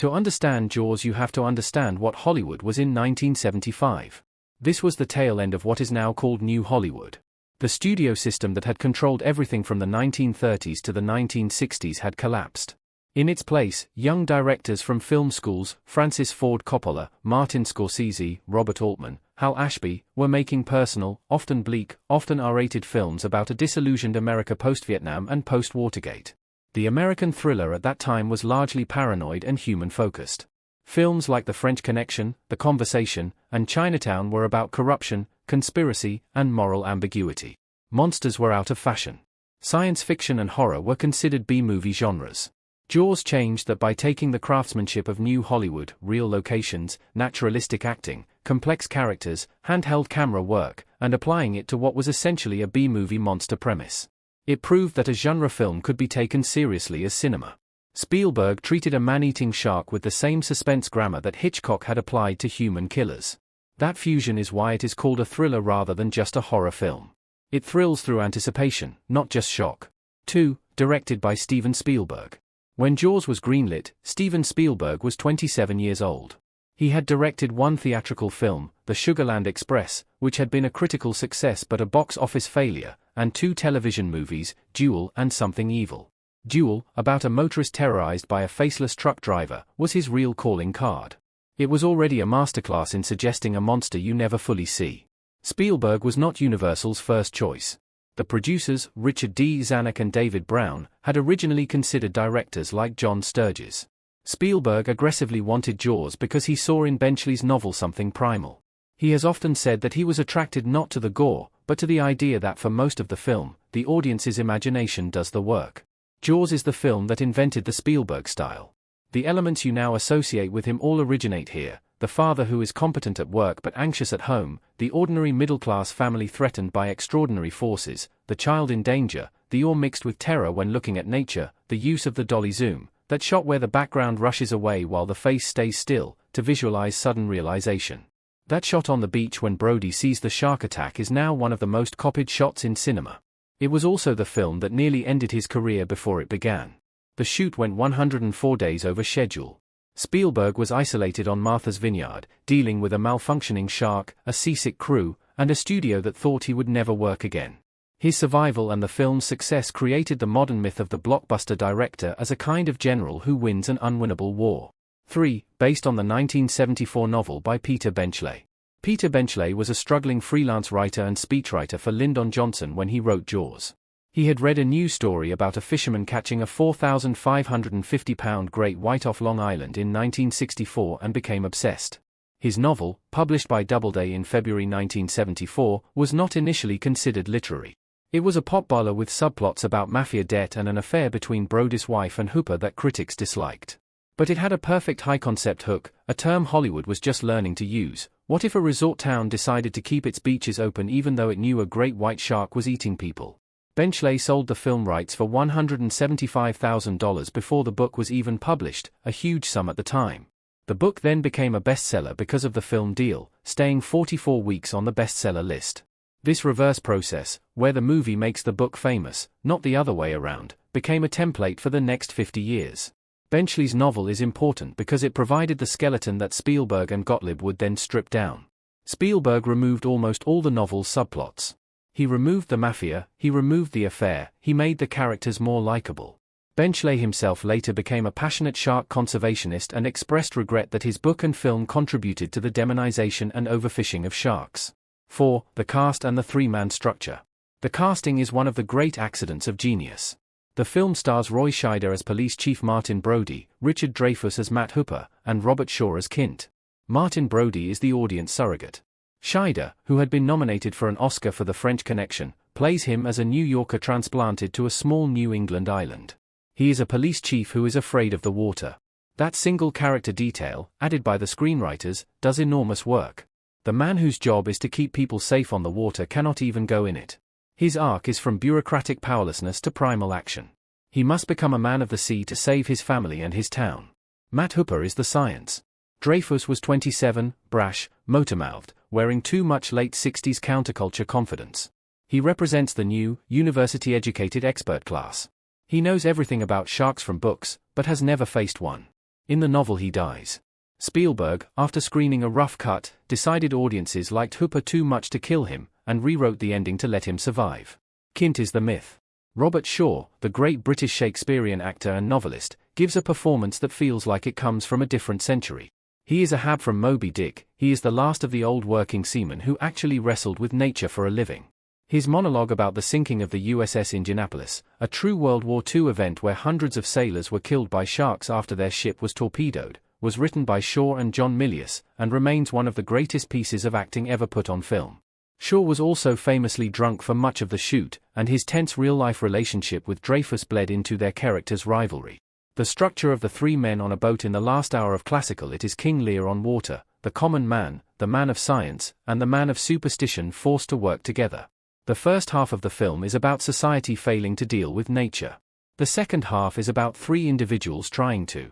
To understand Jaws, you have to understand what Hollywood was in 1975. This was the tail end of what is now called New Hollywood. The studio system that had controlled everything from the 1930s to the 1960s had collapsed. In its place, young directors from film schools, Francis Ford Coppola, Martin Scorsese, Robert Altman, Hal Ashby, were making personal, often bleak, often R-rated films about a disillusioned America post-Vietnam and post-Watergate. The American thriller at that time was largely paranoid and human-focused. Films like The French Connection, The Conversation, and Chinatown were about corruption, conspiracy, and moral ambiguity. Monsters were out of fashion. Science fiction and horror were considered B-movie genres. Jaws changed that by taking the craftsmanship of New Hollywood, real locations, naturalistic acting, complex characters, handheld camera work, and applying it to what was essentially a B-movie monster premise. It proved that a genre film could be taken seriously as cinema. Spielberg treated a man-eating shark with the same suspense grammar that Hitchcock had applied to human killers. That fusion is why it is called a thriller rather than just a horror film. It thrills through anticipation, not just shock. 2. Directed by Steven Spielberg. When Jaws was greenlit, Steven Spielberg was 27 years old. He had directed one theatrical film, The Sugarland Express, which had been a critical success but a box office failure, and 2 television movies, Duel and Something Evil. Duel, about a motorist terrorized by a faceless truck driver, was his real calling card. It was already a masterclass in suggesting a monster you never fully see. Spielberg was not Universal's first choice. The producers, Richard D. Zanuck and David Brown, had originally considered directors like John Sturges. Spielberg aggressively wanted Jaws because he saw in Benchley's novel something primal. He has often said that he was attracted not to the gore, but to the idea that for most of the film, the audience's imagination does the work. Jaws is the film that invented the Spielberg style. The elements you now associate with him all originate here: the father who is competent at work but anxious at home, the ordinary middle-class family threatened by extraordinary forces, the child in danger, the awe mixed with terror when looking at nature, the use of the dolly zoom, that shot where the background rushes away while the face stays still, to visualize sudden realization. That shot on the beach when Brody sees the shark attack is now one of the most copied shots in cinema. It was also the film that nearly ended his career before it began. The shoot went 104 days over schedule. Spielberg was isolated on Martha's Vineyard, dealing with a malfunctioning shark, a seasick crew, and a studio that thought he would never work again. His survival and the film's success created the modern myth of the blockbuster director as a kind of general who wins an unwinnable war. 3. Based on the 1974 novel by Peter Benchley. Peter Benchley was a struggling freelance writer and speechwriter for Lyndon Johnson when he wrote Jaws. He had read a news story about a fisherman catching a 4,550-pound great white off Long Island in 1964 and became obsessed. His novel, published by Doubleday in February 1974, was not initially considered literary. It was a potboiler with subplots about mafia debt and an affair between Brody's wife and Hooper that critics disliked. But it had a perfect high-concept hook, a term Hollywood was just learning to use. What if a resort town decided to keep its beaches open even though it knew a great white shark was eating people? Benchley sold the film rights for $175,000 before the book was even published, a huge sum at the time. The book then became a bestseller because of the film deal, staying 44 weeks on the bestseller list. This reverse process, where the movie makes the book famous, not the other way around, became a template for the next 50 years. Benchley's novel is important because it provided the skeleton that Spielberg and Gottlieb would then strip down. Spielberg removed almost all the novel's subplots. He removed the mafia, he removed the affair, he made the characters more likable. Benchley himself later became a passionate shark conservationist and expressed regret that his book and film contributed to the demonization and overfishing of sharks. 4. The cast and the three-man structure. The casting is one of the great accidents of genius. The film stars Roy Scheider as Police Chief Martin Brody, Richard Dreyfuss as Matt Hooper, and Robert Shaw as Quint. Martin Brody is the audience surrogate. Scheider, who had been nominated for an Oscar for The French Connection, plays him as a New Yorker transplanted to a small New England island. He is a police chief who is afraid of the water. That single character detail, added by the screenwriters, does enormous work. The man whose job is to keep people safe on the water cannot even go in it. His arc is from bureaucratic powerlessness to primal action. He must become a man of the sea to save his family and his town. Matt Hooper is the science. Dreyfuss was 27, brash, motor-mouthed, wearing too much late 60s counterculture confidence. He represents the new, university-educated expert class. He knows everything about sharks from books, but has never faced one. In the novel he dies. Spielberg, after screening a rough cut, decided audiences liked Hooper too much to kill him, and rewrote the ending to let him survive. Quint is the myth. Robert Shaw, the great British Shakespearean actor and novelist, gives a performance that feels like it comes from a different century. He is a Hab from Moby Dick. He is the last of the old working seamen who actually wrestled with nature for a living. His monologue about the sinking of the USS Indianapolis, a true World War II event where hundreds of sailors were killed by sharks after their ship was torpedoed, was written by Shaw and John Milius, and remains one of the greatest pieces of acting ever put on film. Shaw was also famously drunk for much of the shoot, and his tense real-life relationship with Dreyfuss bled into their characters' rivalry. The structure of the three men on a boat in the last hour of classical It is King Lear on water, the common man, the man of science, and the man of superstition forced to work together. The first half of the film is about society failing to deal with nature. The second half is about three individuals trying to.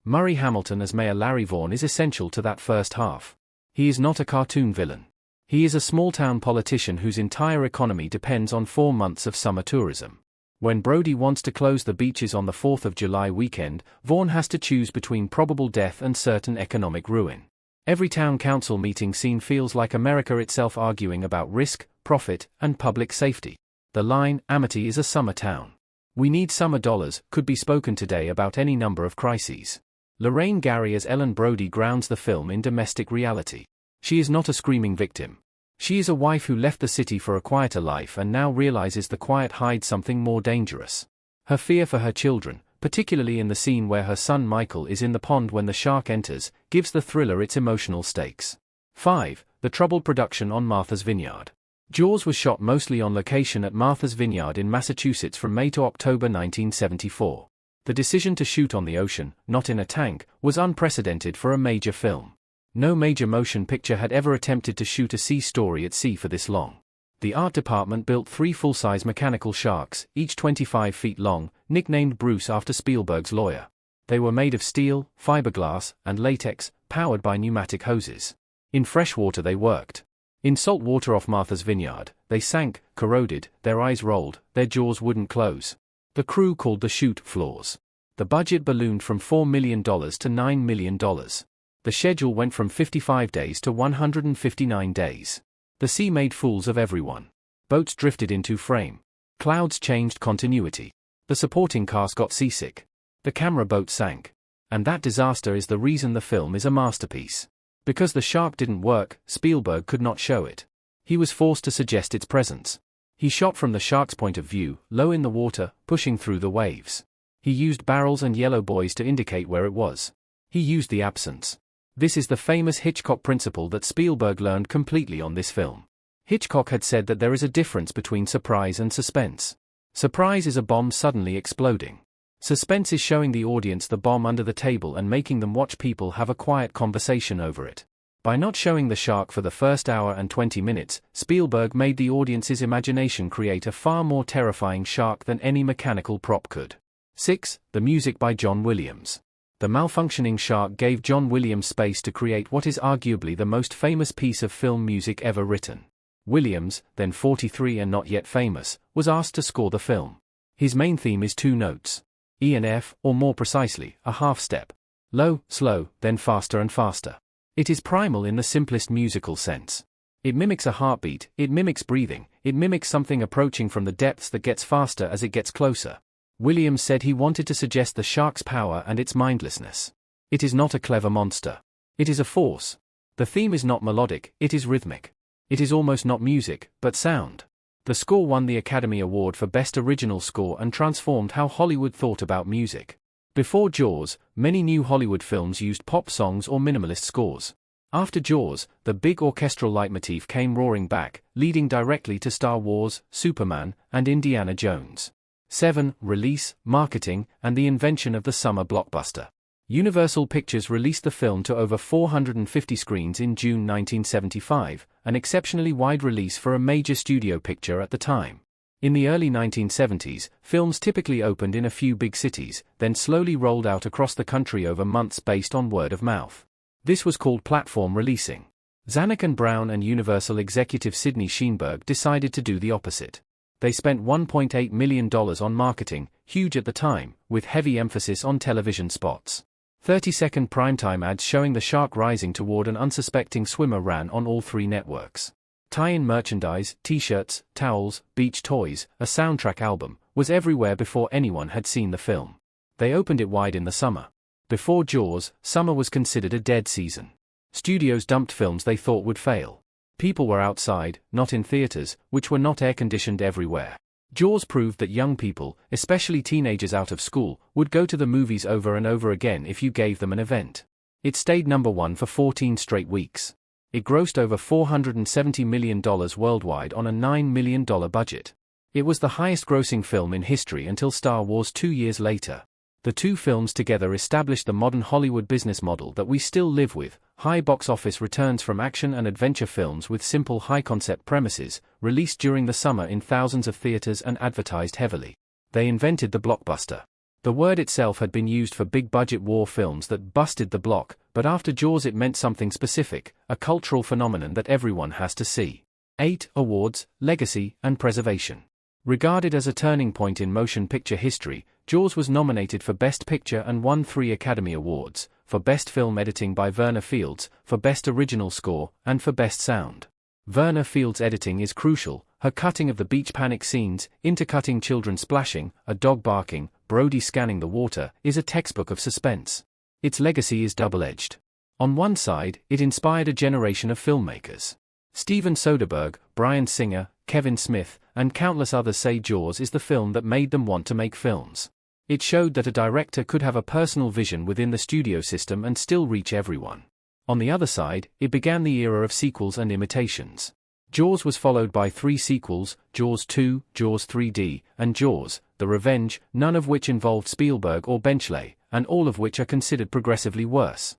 Murray Hamilton as Mayor Larry Vaughn is essential to that first half. He is not a cartoon villain. He is a small-town politician whose entire economy depends on 4 months of summer tourism. When Brody wants to close the beaches on the 4th of July weekend, Vaughn has to choose between probable death and certain economic ruin. Every town council meeting scene feels like America itself arguing about risk, profit, and public safety. The line, "Amity is a summer town. We need summer dollars," could be spoken today about any number of crises. Lorraine Gary as Ellen Brody grounds the film in domestic reality. She is not a screaming victim. She is a wife who left the city for a quieter life and now realizes the quiet hides something more dangerous. Her fear for her children, particularly in the scene where her son Michael is in the pond when the shark enters, gives the thriller its emotional stakes. 5. The troubled production on Martha's Vineyard. Jaws was shot mostly on location at Martha's Vineyard in Massachusetts from May to October 1974. The decision to shoot on the ocean, not in a tank, was unprecedented for a major film. No major motion picture had ever attempted to shoot a sea story at sea for this long. The art department built 3 full-size mechanical sharks, each 25 feet long, nicknamed Bruce after Spielberg's lawyer. They were made of steel, fiberglass, and latex, powered by pneumatic hoses. In fresh water they worked. In salt water off Martha's Vineyard, they sank, corroded, their eyes rolled, their jaws wouldn't close. The crew called the shoot flaws. The budget ballooned from $4 million to $9 million. The schedule went from 55 days to 159 days. The sea made fools of everyone. Boats drifted into frame. Clouds changed continuity. The supporting cast got seasick. The camera boat sank. And that disaster is the reason the film is a masterpiece. Because the shark didn't work, Spielberg could not show it. He was forced to suggest its presence. He shot from the shark's point of view, low in the water, pushing through the waves. He used barrels and yellow buoys to indicate where it was. He used the absence. This is the famous Hitchcock principle that Spielberg learned completely on this film. Hitchcock had said that there is a difference between surprise and suspense. Surprise is a bomb suddenly exploding. Suspense is showing the audience the bomb under the table and making them watch people have a quiet conversation over it. By not showing the shark for the first hour and 20 minutes, Spielberg made the audience's imagination create a far more terrifying shark than any mechanical prop could. 6. The music by John Williams. The malfunctioning shark gave John Williams space to create what is arguably the most famous piece of film music ever written. Williams, then 43 and not yet famous, was asked to score the film. His main theme is 2 notes. E and F, or more precisely, a half step. Low, slow, then faster and faster. It is primal in the simplest musical sense. It mimics a heartbeat, it mimics breathing, it mimics something approaching from the depths that gets faster as it gets closer. Williams said he wanted to suggest the shark's power and its mindlessness. It is not a clever monster. It is a force. The theme is not melodic, it is rhythmic. It is almost not music, but sound. The score won the Academy Award for Best Original Score and transformed how Hollywood thought about music. Before Jaws, many new Hollywood films used pop songs or minimalist scores. After Jaws, the big orchestral leitmotif came roaring back, leading directly to Star Wars, Superman, and Indiana Jones. 7. Release, marketing, and the invention of the summer blockbuster. Universal Pictures released the film to over 450 screens in June 1975, an exceptionally wide release for a major studio picture at the time. In the early 1970s, films typically opened in a few big cities, then slowly rolled out across the country over months based on word of mouth. This was called platform releasing. Zanuck and Brown and Universal executive Sidney Sheinberg decided to do the opposite. They spent $1.8 million on marketing, huge at the time, with heavy emphasis on television spots. 30-second primetime ads showing the shark rising toward an unsuspecting swimmer ran on all 3 networks. Tie-in merchandise, t-shirts, towels, beach toys, a soundtrack album, was everywhere before anyone had seen the film. They opened it wide in the summer. Before Jaws, summer was considered a dead season. Studios dumped films they thought would fail. People were outside, not in theaters, which were not air-conditioned everywhere. Jaws proved that young people, especially teenagers out of school, would go to the movies over and over again if you gave them an event. It stayed number 1 for 14 straight weeks. It grossed over $470 million worldwide on a $9 million budget. It was the highest-grossing film in history until Star Wars 2 years later. The 2 films together established the modern Hollywood business model that we still live with: high box office returns from action and adventure films with simple high-concept premises, released during the summer in thousands of theaters and advertised heavily. They invented the blockbuster. The word itself had been used for big-budget war films that busted the block, but after Jaws it meant something specific, a cultural phenomenon that everyone has to see. 8 awards, legacy, and preservation. Regarded as a turning point in motion picture history, Jaws was nominated for Best Picture and won 3 Academy Awards, for Best Film Editing by Verna Fields, for Best Original Score, and for Best Sound. Verna Fields' editing is crucial. Her cutting of the beach panic scenes, intercutting children splashing, a dog barking, Brody scanning the water, is a textbook of suspense. Its legacy is double-edged. On one side, it inspired a generation of filmmakers. Steven Spielberg, Bryan Singer, Kevin Smith, and countless others say Jaws is the film that made them want to make films. It showed that a director could have a personal vision within the studio system and still reach everyone. On the other side, it began the era of sequels and imitations. Jaws was followed by 3 sequels, Jaws 2, Jaws 3D, and Jaws: The Revenge, none of which involved Spielberg or Benchley, and all of which are considered progressively worse.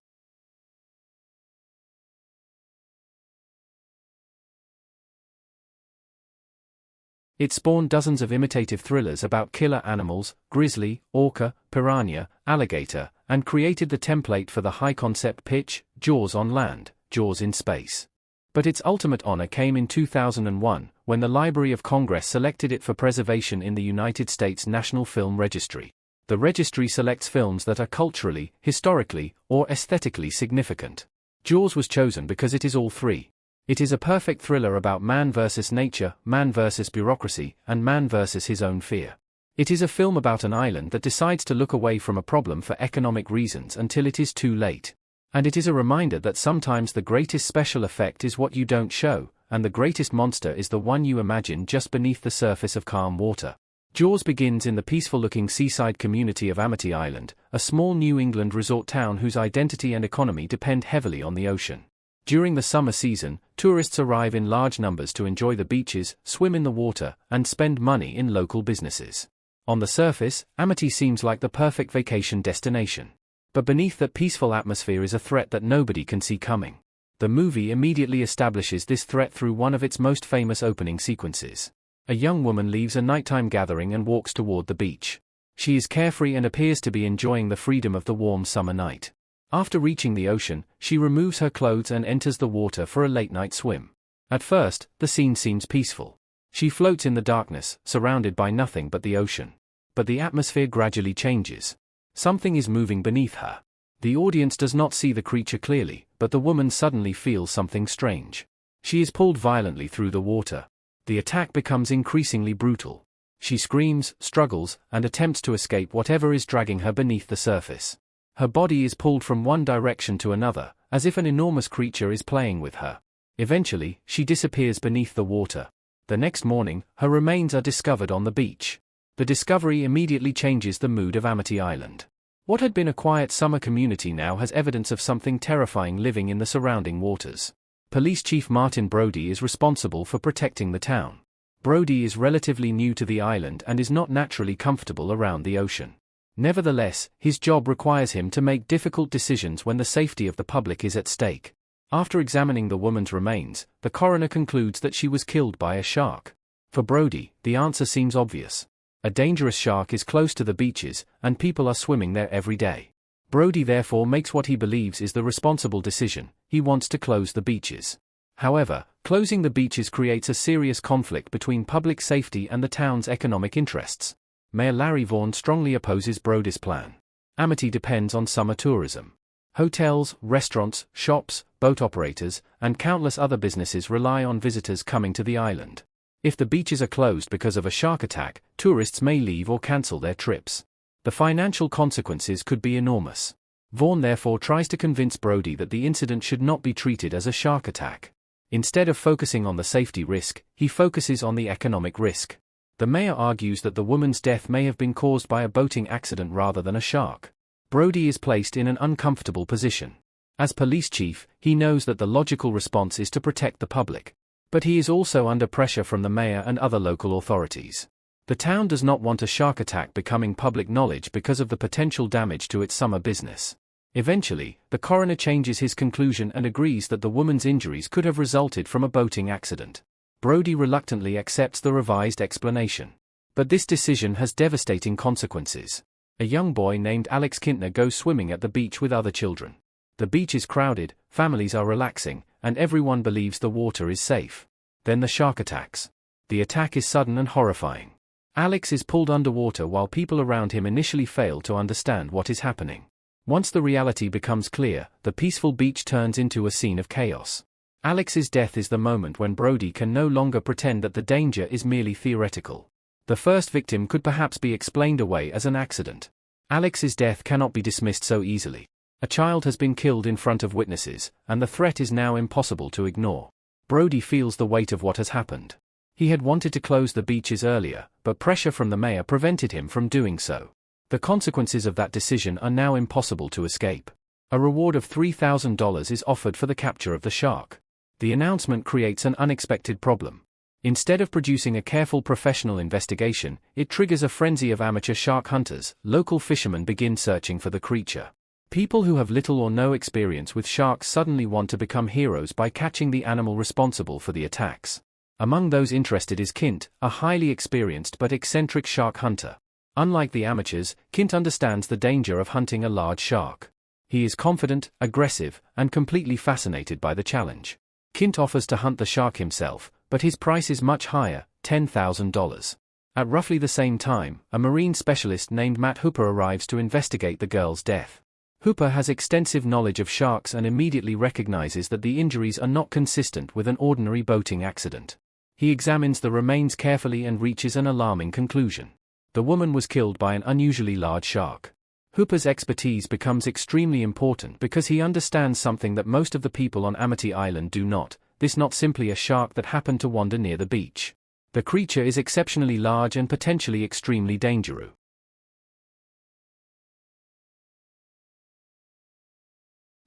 It spawned dozens of imitative thrillers about killer animals, grizzly, orca, piranha, alligator, and created the template for the high-concept pitch, Jaws on land, Jaws in space. But its ultimate honor came in 2001, when the Library of Congress selected it for preservation in the United States National Film Registry. The registry selects films that are culturally, historically, or aesthetically significant. Jaws was chosen because it is all 3. It is a perfect thriller about man versus nature, man versus bureaucracy, and man versus his own fear. It is a film about an island that decides to look away from a problem for economic reasons until it is too late. And it is a reminder that sometimes the greatest special effect is what you don't show, and the greatest monster is the one you imagine just beneath the surface of calm water. Jaws begins in the peaceful-looking seaside community of Amity Island, a small New England resort town whose identity and economy depend heavily on the ocean. During the summer season, tourists arrive in large numbers to enjoy the beaches, swim in the water, and spend money in local businesses. On the surface, Amity seems like the perfect vacation destination. But beneath that peaceful atmosphere is a threat that nobody can see coming. The movie immediately establishes this threat through one of its most famous opening sequences. A young woman leaves a nighttime gathering and walks toward the beach. She is carefree and appears to be enjoying the freedom of the warm summer night. After reaching the ocean, she removes her clothes and enters the water for a late-night swim. At first, the scene seems peaceful. She floats in the darkness, surrounded by nothing but the ocean. But the atmosphere gradually changes. Something is moving beneath her. The audience does not see the creature clearly, but the woman suddenly feels something strange. She is pulled violently through the water. The attack becomes increasingly brutal. She screams, struggles, and attempts to escape whatever is dragging her beneath the surface. Her body is pulled from one direction to another, as if an enormous creature is playing with her. Eventually, she disappears beneath the water. The next morning, her remains are discovered on the beach. The discovery immediately changes the mood of Amity Island. What had been a quiet summer community now has evidence of something terrifying living in the surrounding waters. Police Chief Martin Brody is responsible for protecting the town. Brody is relatively new to the island and is not naturally comfortable around the ocean. Nevertheless, his job requires him to make difficult decisions when the safety of the public is at stake. After examining the woman's remains, the coroner concludes that she was killed by a shark. For Brody, the answer seems obvious. A dangerous shark is close to the beaches, and people are swimming there every day. Brody therefore makes what he believes is the responsible decision: he wants to close the beaches. However, closing the beaches creates a serious conflict between public safety and the town's economic interests. Mayor Larry Vaughn strongly opposes Brody's plan. Amity depends on summer tourism. Hotels, restaurants, shops, boat operators, and countless other businesses rely on visitors coming to the island. If the beaches are closed because of a shark attack, tourists may leave or cancel their trips. The financial consequences could be enormous. Vaughn therefore tries to convince Brody that the incident should not be treated as a shark attack. Instead of focusing on the safety risk, he focuses on the economic risk. The mayor argues that the woman's death may have been caused by a boating accident rather than a shark. Brody is placed in an uncomfortable position. As police chief, he knows that the logical response is to protect the public. But he is also under pressure from the mayor and other local authorities. The town does not want a shark attack becoming public knowledge because of the potential damage to its summer business. Eventually, the coroner changes his conclusion and agrees that the woman's injuries could have resulted from a boating accident. Brody reluctantly accepts the revised explanation. But this decision has devastating consequences. A young boy named Alex Kintner goes swimming at the beach with other children. The beach is crowded, families are relaxing, and everyone believes the water is safe. Then the shark attacks. The attack is sudden and horrifying. Alex is pulled underwater while people around him initially fail to understand what is happening. Once the reality becomes clear, the peaceful beach turns into a scene of chaos. Alex's death is the moment when Brody can no longer pretend that the danger is merely theoretical. The first victim could perhaps be explained away as an accident. Alex's death cannot be dismissed so easily. A child has been killed in front of witnesses, and the threat is now impossible to ignore. Brody feels the weight of what has happened. He had wanted to close the beaches earlier, but pressure from the mayor prevented him from doing so. The consequences of that decision are now impossible to escape. A reward of $3,000 is offered for the capture of the shark. The announcement creates an unexpected problem. Instead of producing a careful professional investigation, it triggers a frenzy of amateur shark hunters. Local fishermen begin searching for the creature. People who have little or no experience with sharks suddenly want to become heroes by catching the animal responsible for the attacks. Among those interested is Quint, a highly experienced but eccentric shark hunter. Unlike the amateurs, Quint understands the danger of hunting a large shark. He is confident, aggressive, and completely fascinated by the challenge. Quint offers to hunt the shark himself, but his price is much higher, $10,000. At roughly the same time, a marine specialist named Matt Hooper arrives to investigate the girl's death. Hooper has extensive knowledge of sharks and immediately recognizes that the injuries are not consistent with an ordinary boating accident. He examines the remains carefully and reaches an alarming conclusion. The woman was killed by an unusually large shark. Hooper's expertise becomes extremely important because he understands something that most of the people on Amity Island do not. This is not simply a shark that happened to wander near the beach. The creature is exceptionally large and potentially extremely dangerous.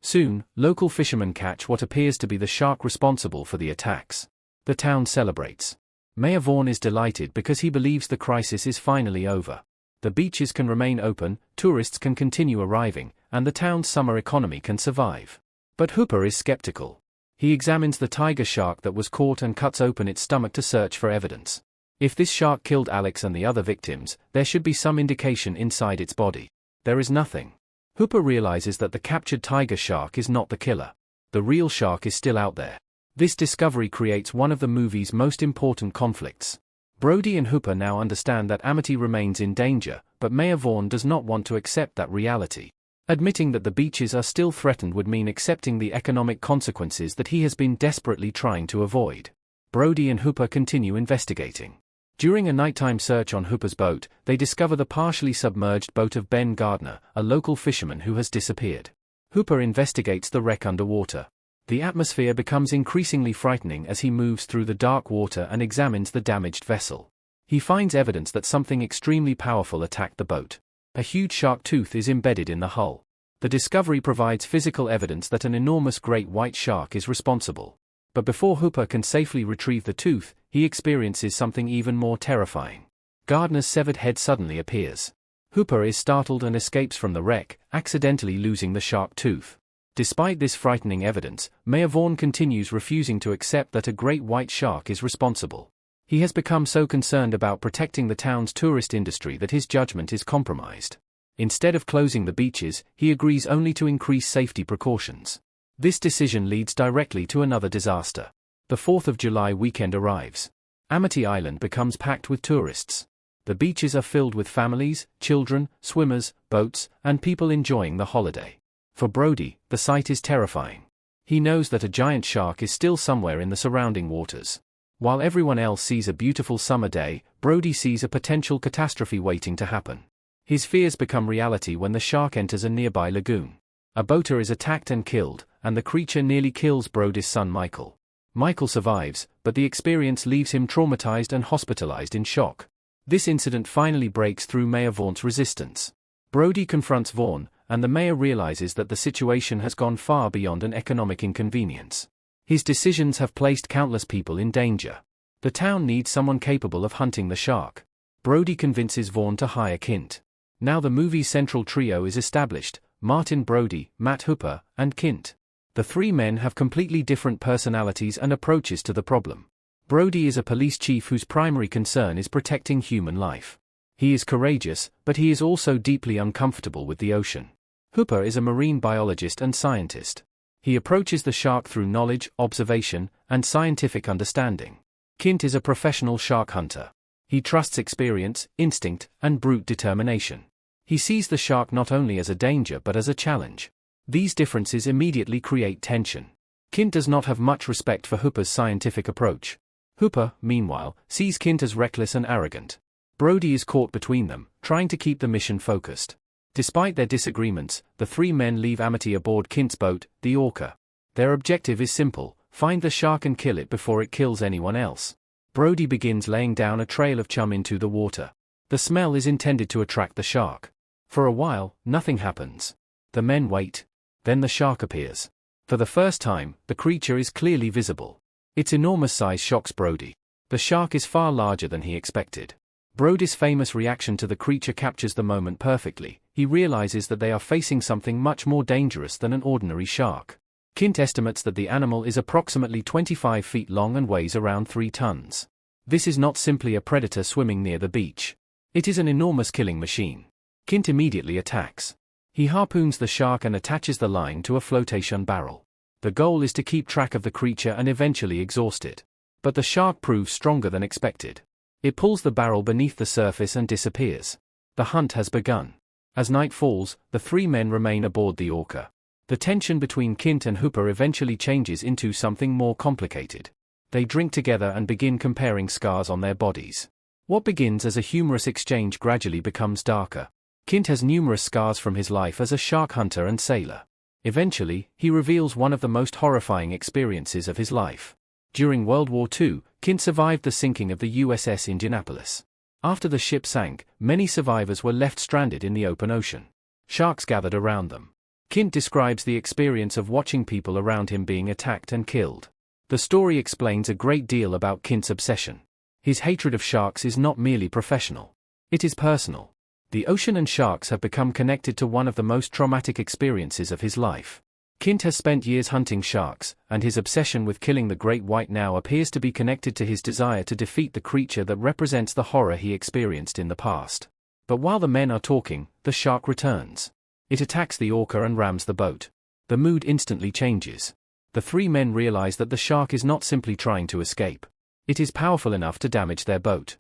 Soon, local fishermen catch what appears to be the shark responsible for the attacks. The town celebrates. Mayor Vaughn is delighted because he believes the crisis is finally over. The beaches can remain open, tourists can continue arriving, and the town's summer economy can survive. But Hooper is skeptical. He examines the tiger shark that was caught and cuts open its stomach to search for evidence. If this shark killed Alex and the other victims, there should be some indication inside its body. There is nothing. Hooper realizes that the captured tiger shark is not the killer. The real shark is still out there. This discovery creates one of the movie's most important conflicts. Brody and Hooper now understand that Amity remains in danger, but Mayor Vaughn does not want to accept that reality. Admitting that the beaches are still threatened would mean accepting the economic consequences that he has been desperately trying to avoid. Brody and Hooper continue investigating. During a nighttime search on Hooper's boat, they discover the partially submerged boat of Ben Gardner, a local fisherman who has disappeared. Hooper investigates the wreck underwater. The atmosphere becomes increasingly frightening as he moves through the dark water and examines the damaged vessel. He finds evidence that something extremely powerful attacked the boat. A huge shark tooth is embedded in the hull. The discovery provides physical evidence that an enormous great white shark is responsible. But before Hooper can safely retrieve the tooth, he experiences something even more terrifying. Gardner's severed head suddenly appears. Hooper is startled and escapes from the wreck, accidentally losing the shark tooth. Despite this frightening evidence, Mayor Vaughn continues refusing to accept that a great white shark is responsible. He has become so concerned about protecting the town's tourist industry that his judgment is compromised. Instead of closing the beaches, he agrees only to increase safety precautions. This decision leads directly to another disaster. The 4th of July weekend arrives. Amity Island becomes packed with tourists. The beaches are filled with families, children, swimmers, boats, and people enjoying the holiday. For Brody, the sight is terrifying. He knows that a giant shark is still somewhere in the surrounding waters. While everyone else sees a beautiful summer day, Brody sees a potential catastrophe waiting to happen. His fears become reality when the shark enters a nearby lagoon. A boater is attacked and killed, and the creature nearly kills Brody's son Michael. Michael survives, but the experience leaves him traumatized and hospitalized in shock. This incident finally breaks through Mayor Vaughan's resistance. Brody confronts Vaughan, and the mayor realizes that the situation has gone far beyond an economic inconvenience. His decisions have placed countless people in danger. The town needs someone capable of hunting the shark. Brody convinces Vaughan to hire Quint. Now the movie's central trio is established: Martin Brody, Matt Hooper, and Quint. The three men have completely different personalities and approaches to the problem. Brody is a police chief whose primary concern is protecting human life. He is courageous, but he is also deeply uncomfortable with the ocean. Hooper is a marine biologist and scientist. He approaches the shark through knowledge, observation, and scientific understanding. Quint is a professional shark hunter. He trusts experience, instinct, and brute determination. He sees the shark not only as a danger but as a challenge. These differences immediately create tension. Quint does not have much respect for Hooper's scientific approach. Hooper, meanwhile, sees Quint as reckless and arrogant. Brody is caught between them, trying to keep the mission focused. Despite their disagreements, the three men leave Amity aboard Quint's boat, the Orca. Their objective is simple: find the shark and kill it before it kills anyone else. Brody begins laying down a trail of chum into the water. The smell is intended to attract the shark. For a while, nothing happens. The men wait. Then the shark appears. For the first time, the creature is clearly visible. Its enormous size shocks Brody. The shark is far larger than he expected. Brody's famous reaction to the creature captures the moment perfectly. He realizes that they are facing something much more dangerous than an ordinary shark. Quint estimates that the animal is approximately 25 feet long and weighs around 3 tons. This is not simply a predator swimming near the beach. It is an enormous killing machine. Quint immediately attacks. He harpoons the shark and attaches the line to a flotation barrel. The goal is to keep track of the creature and eventually exhaust it. But the shark proves stronger than expected. It pulls the barrel beneath the surface and disappears. The hunt has begun. As night falls, the three men remain aboard the Orca. The tension between Quint and Hooper eventually changes into something more complicated. They drink together and begin comparing scars on their bodies. What begins as a humorous exchange gradually becomes darker. Quint has numerous scars from his life as a shark hunter and sailor. Eventually, he reveals one of the most horrifying experiences of his life. During World War II, Quint survived the sinking of the USS Indianapolis. After the ship sank, many survivors were left stranded in the open ocean. Sharks gathered around them. Quint describes the experience of watching people around him being attacked and killed. The story explains a great deal about Quint's obsession. His hatred of sharks is not merely professional. It is personal. The ocean and sharks have become connected to one of the most traumatic experiences of his life. Quint has spent years hunting sharks, and his obsession with killing the great white now appears to be connected to his desire to defeat the creature that represents the horror he experienced in the past. But while the men are talking, the shark returns. It attacks the Orca and rams the boat. The mood instantly changes. The three men realize that the shark is not simply trying to escape. It is powerful enough to damage their boat.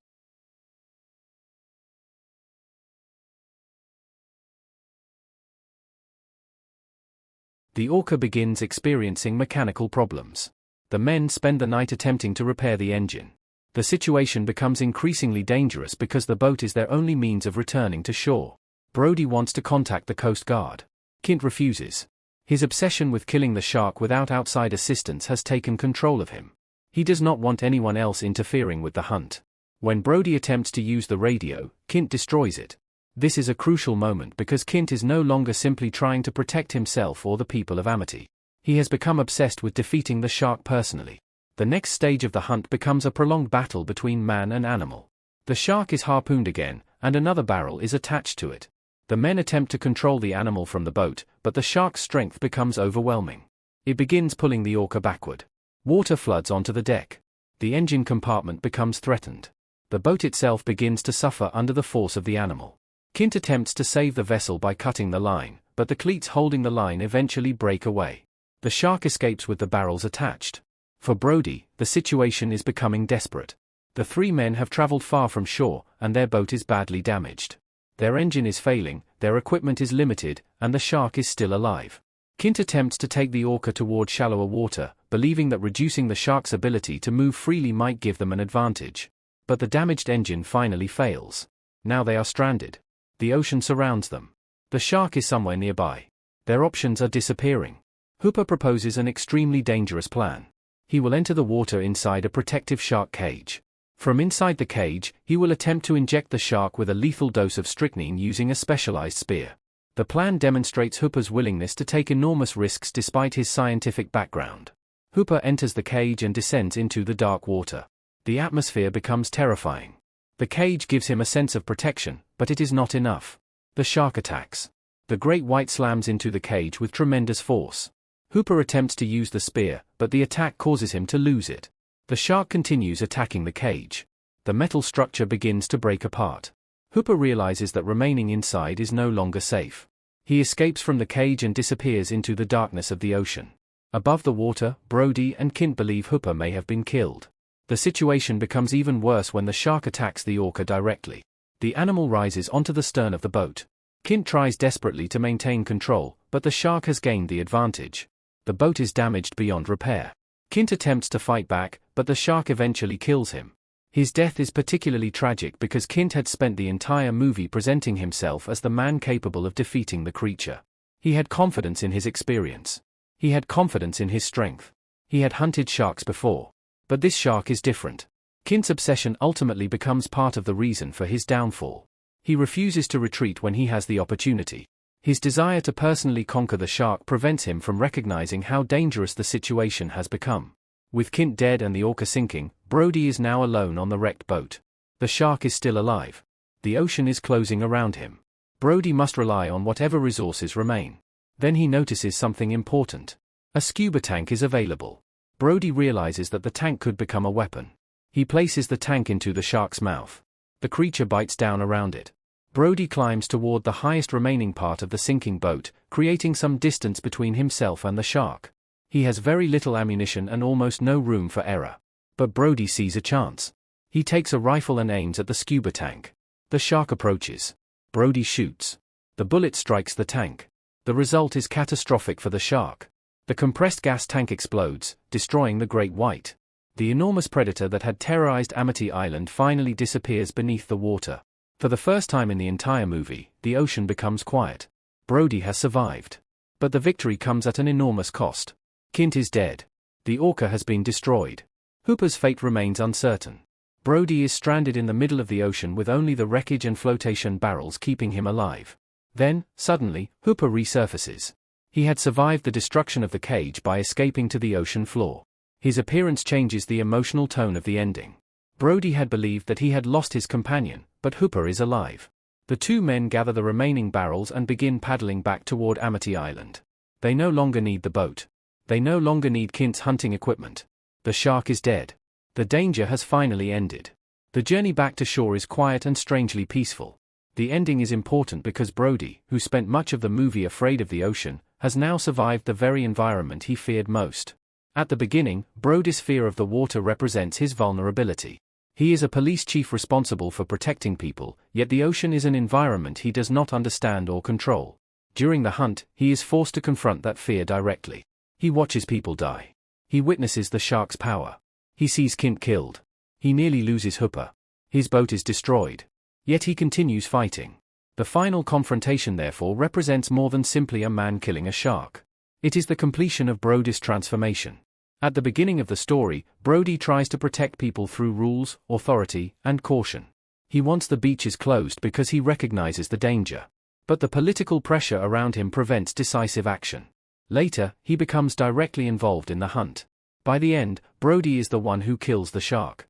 The Orca begins experiencing mechanical problems. The men spend the night attempting to repair the engine. The situation becomes increasingly dangerous because the boat is their only means of returning to shore. Brody wants to contact the Coast Guard. Quint refuses. His obsession with killing the shark without outside assistance has taken control of him. He does not want anyone else interfering with the hunt. When Brody attempts to use the radio, Quint destroys it. This is a crucial moment because Quint is no longer simply trying to protect himself or the people of Amity. He has become obsessed with defeating the shark personally. The next stage of the hunt becomes a prolonged battle between man and animal. The shark is harpooned again, and another barrel is attached to it. The men attempt to control the animal from the boat, but the shark's strength becomes overwhelming. It begins pulling the Orca backward. Water floods onto the deck. The engine compartment becomes threatened. The boat itself begins to suffer under the force of the animal. Quint attempts to save the vessel by cutting the line, but the cleats holding the line eventually break away. The shark escapes with the barrels attached. For Brody, the situation is becoming desperate. The three men have traveled far from shore, and their boat is badly damaged. Their engine is failing, their equipment is limited, and the shark is still alive. Quint attempts to take the orca toward shallower water, believing that reducing the shark's ability to move freely might give them an advantage. But the damaged engine finally fails. Now they are stranded. The ocean surrounds them. The shark is somewhere nearby. Their options are disappearing. Hooper proposes an extremely dangerous plan. He will enter the water inside a protective shark cage. From inside the cage, he will attempt to inject the shark with a lethal dose of strychnine using a specialized spear. The plan demonstrates Hooper's willingness to take enormous risks despite his scientific background. Hooper enters the cage and descends into the dark water. The atmosphere becomes terrifying. The cage gives him a sense of protection, but it is not enough. The shark attacks. The great white slams into the cage with tremendous force. Hooper attempts to use the spear, but the attack causes him to lose it. The shark continues attacking the cage. The metal structure begins to break apart. Hooper realizes that remaining inside is no longer safe. He escapes from the cage and disappears into the darkness of the ocean. Above the water, Brody and Quint believe Hooper may have been killed. The situation becomes even worse when the shark attacks the orca directly. The animal rises onto the stern of the boat. Quint tries desperately to maintain control, but the shark has gained the advantage. The boat is damaged beyond repair. Quint attempts to fight back, but the shark eventually kills him. His death is particularly tragic because Quint had spent the entire movie presenting himself as the man capable of defeating the creature. He had confidence in his experience. He had confidence in his strength. He had hunted sharks before. But this shark is different. Quint's obsession ultimately becomes part of the reason for his downfall. He refuses to retreat when he has the opportunity. His desire to personally conquer the shark prevents him from recognizing how dangerous the situation has become. With Quint dead and the orca sinking, Brody is now alone on the wrecked boat. The shark is still alive. The ocean is closing around him. Brody must rely on whatever resources remain. Then he notices something important. A scuba tank is available. Brody realizes that the tank could become a weapon. He places the tank into the shark's mouth. The creature bites down around it. Brody climbs toward the highest remaining part of the sinking boat, creating some distance between himself and the shark. He has very little ammunition and almost no room for error. But Brody sees a chance. He takes a rifle and aims at the scuba tank. The shark approaches. Brody shoots. The bullet strikes the tank. The result is catastrophic for the shark. The compressed gas tank explodes, destroying the great white. The enormous predator that had terrorized Amity Island finally disappears beneath the water. For the first time in the entire movie, the ocean becomes quiet. Brody has survived. But the victory comes at an enormous cost. Quint is dead. The orca has been destroyed. Hooper's fate remains uncertain. Brody is stranded in the middle of the ocean with only the wreckage and flotation barrels keeping him alive. Then, suddenly, Hooper resurfaces. He had survived the destruction of the cage by escaping to the ocean floor. His appearance changes the emotional tone of the ending. Brody had believed that he had lost his companion, but Hooper is alive. The two men gather the remaining barrels and begin paddling back toward Amity Island. They no longer need the boat. They no longer need Quint's hunting equipment. The shark is dead. The danger has finally ended. The journey back to shore is quiet and strangely peaceful. The ending is important because Brody, who spent much of the movie afraid of the ocean, has now survived the very environment he feared most. At the beginning, Brody's fear of the water represents his vulnerability. He is a police chief responsible for protecting people, yet the ocean is an environment he does not understand or control. During the hunt, he is forced to confront that fear directly. He watches people die. He witnesses the shark's power. He sees Quint killed. He nearly loses Hooper. His boat is destroyed. Yet he continues fighting. The final confrontation therefore represents more than simply a man killing a shark. It is the completion of Brody's transformation. At the beginning of the story, Brody tries to protect people through rules, authority, and caution. He wants the beaches closed because he recognizes the danger. But the political pressure around him prevents decisive action. Later, he becomes directly involved in the hunt. By the end, Brody is the one who kills the shark.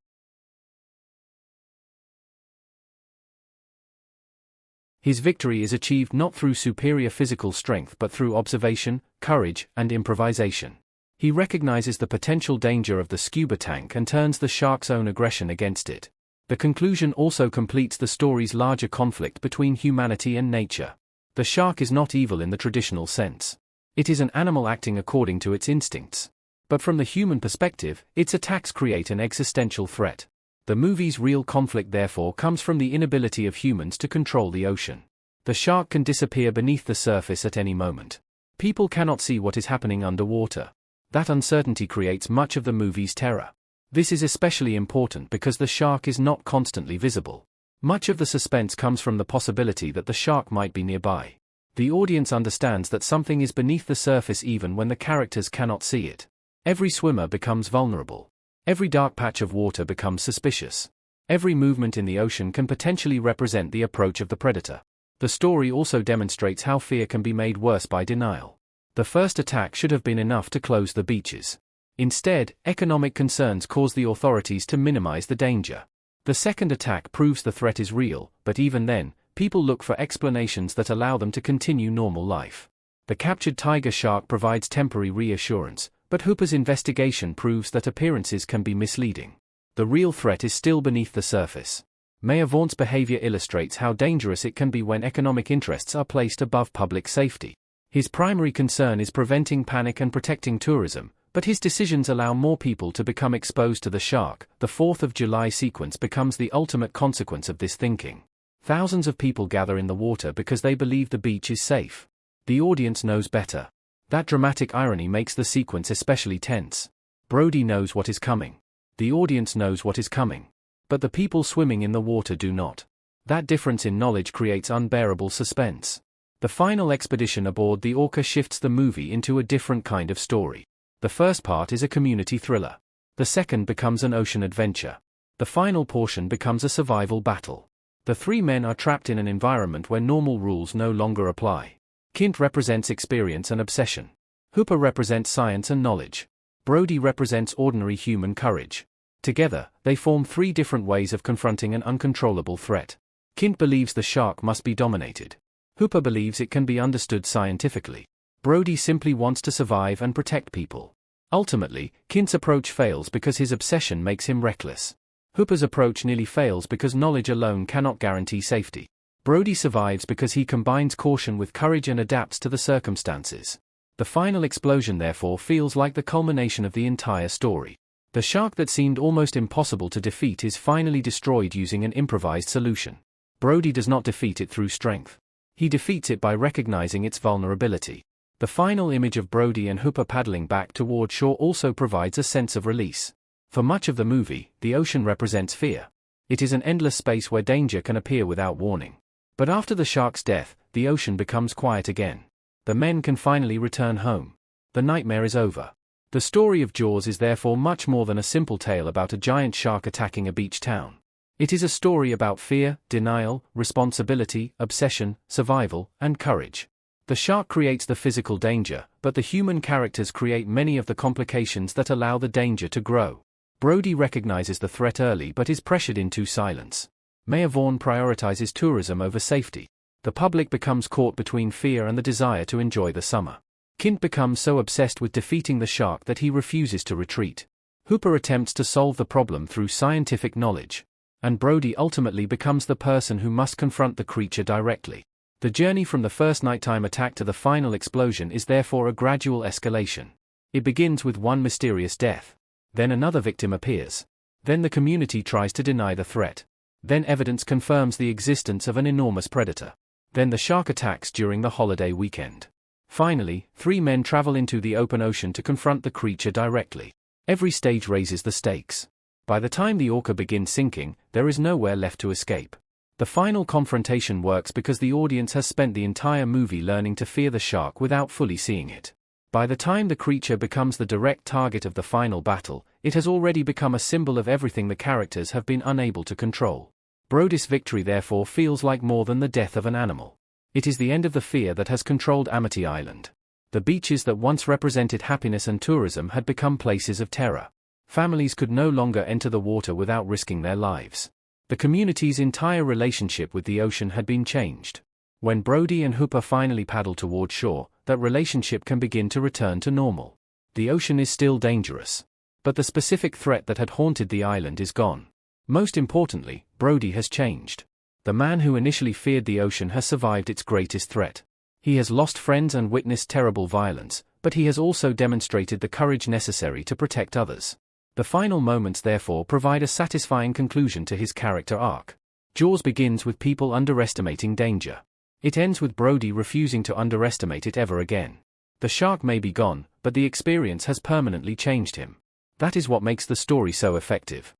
His victory is achieved not through superior physical strength but through observation, courage, and improvisation. He recognizes the potential danger of the scuba tank and turns the shark's own aggression against it. The conclusion also completes the story's larger conflict between humanity and nature. The shark is not evil in the traditional sense. It is an animal acting according to its instincts. But from the human perspective, its attacks create an existential threat. The movie's real conflict therefore comes from the inability of humans to control the ocean. The shark can disappear beneath the surface at any moment. People cannot see what is happening underwater. That uncertainty creates much of the movie's terror. This is especially important because the shark is not constantly visible. Much of the suspense comes from the possibility that the shark might be nearby. The audience understands that something is beneath the surface even when the characters cannot see it. Every swimmer becomes vulnerable. Every dark patch of water becomes suspicious. Every movement in the ocean can potentially represent the approach of the predator. The story also demonstrates how fear can be made worse by denial. The first attack should have been enough to close the beaches. Instead, economic concerns cause the authorities to minimize the danger. The second attack proves the threat is real, but even then, people look for explanations that allow them to continue normal life. The captured tiger shark provides temporary reassurance, but Hooper's investigation proves that appearances can be misleading. The real threat is still beneath the surface. Mayor Vaughan's behavior illustrates how dangerous it can be when economic interests are placed above public safety. His primary concern is preventing panic and protecting tourism, but his decisions allow more people to become exposed to the shark. The 4th of July sequence becomes the ultimate consequence of this thinking. Thousands of people gather in the water because they believe the beach is safe. The audience knows better. That dramatic irony makes the sequence especially tense. Brody knows what is coming. The audience knows what is coming. But the people swimming in the water do not. That difference in knowledge creates unbearable suspense. The final expedition aboard the Orca shifts the movie into a different kind of story. The first part is a community thriller. The second becomes an ocean adventure. The final portion becomes a survival battle. The three men are trapped in an environment where normal rules no longer apply. Quint represents experience and obsession. Hooper represents science and knowledge. Brody represents ordinary human courage. Together, they form three different ways of confronting an uncontrollable threat. Quint believes the shark must be dominated. Hooper believes it can be understood scientifically. Brody simply wants to survive and protect people. Ultimately, Quint's approach fails because his obsession makes him reckless. Hooper's approach nearly fails because knowledge alone cannot guarantee safety. Brody survives because he combines caution with courage and adapts to the circumstances. The final explosion therefore feels like the culmination of the entire story. The shark that seemed almost impossible to defeat is finally destroyed using an improvised solution. Brody does not defeat it through strength. He defeats it by recognizing its vulnerability. The final image of Brody and Hooper paddling back toward shore also provides a sense of release. For much of the movie, the ocean represents fear. It is an endless space where danger can appear without warning. But after the shark's death, the ocean becomes quiet again. The men can finally return home. The nightmare is over. The story of Jaws is therefore much more than a simple tale about a giant shark attacking a beach town. It is a story about fear, denial, responsibility, obsession, survival, and courage. The shark creates the physical danger, but the human characters create many of the complications that allow the danger to grow. Brody recognizes the threat early but is pressured into silence. Mayor Vaughn prioritizes tourism over safety. The public becomes caught between fear and the desire to enjoy the summer. Quint becomes so obsessed with defeating the shark that he refuses to retreat. Hooper attempts to solve the problem through scientific knowledge. And Brody ultimately becomes the person who must confront the creature directly. The journey from the first nighttime attack to the final explosion is therefore a gradual escalation. It begins with one mysterious death. Then another victim appears. Then the community tries to deny the threat. Then evidence confirms the existence of an enormous predator. Then the shark attacks during the holiday weekend. Finally, three men travel into the open ocean to confront the creature directly. Every stage raises the stakes. By the time the Orca begins sinking, there is nowhere left to escape. The final confrontation works because the audience has spent the entire movie learning to fear the shark without fully seeing it. By the time the creature becomes the direct target of the final battle, it has already become a symbol of everything the characters have been unable to control. Brody's victory therefore feels like more than the death of an animal. It is the end of the fear that has controlled Amity Island. The beaches that once represented happiness and tourism had become places of terror. Families could no longer enter the water without risking their lives. The community's entire relationship with the ocean had been changed. When Brody and Hooper finally paddle toward shore, that relationship can begin to return to normal. The ocean is still dangerous. But the specific threat that had haunted the island is gone. Most importantly, Brody has changed. The man who initially feared the ocean has survived its greatest threat. He has lost friends and witnessed terrible violence, but he has also demonstrated the courage necessary to protect others. The final moments therefore provide a satisfying conclusion to his character arc. Jaws begins with people underestimating danger. It ends with Brody refusing to underestimate it ever again. The shark may be gone, but the experience has permanently changed him. That is what makes the story so effective.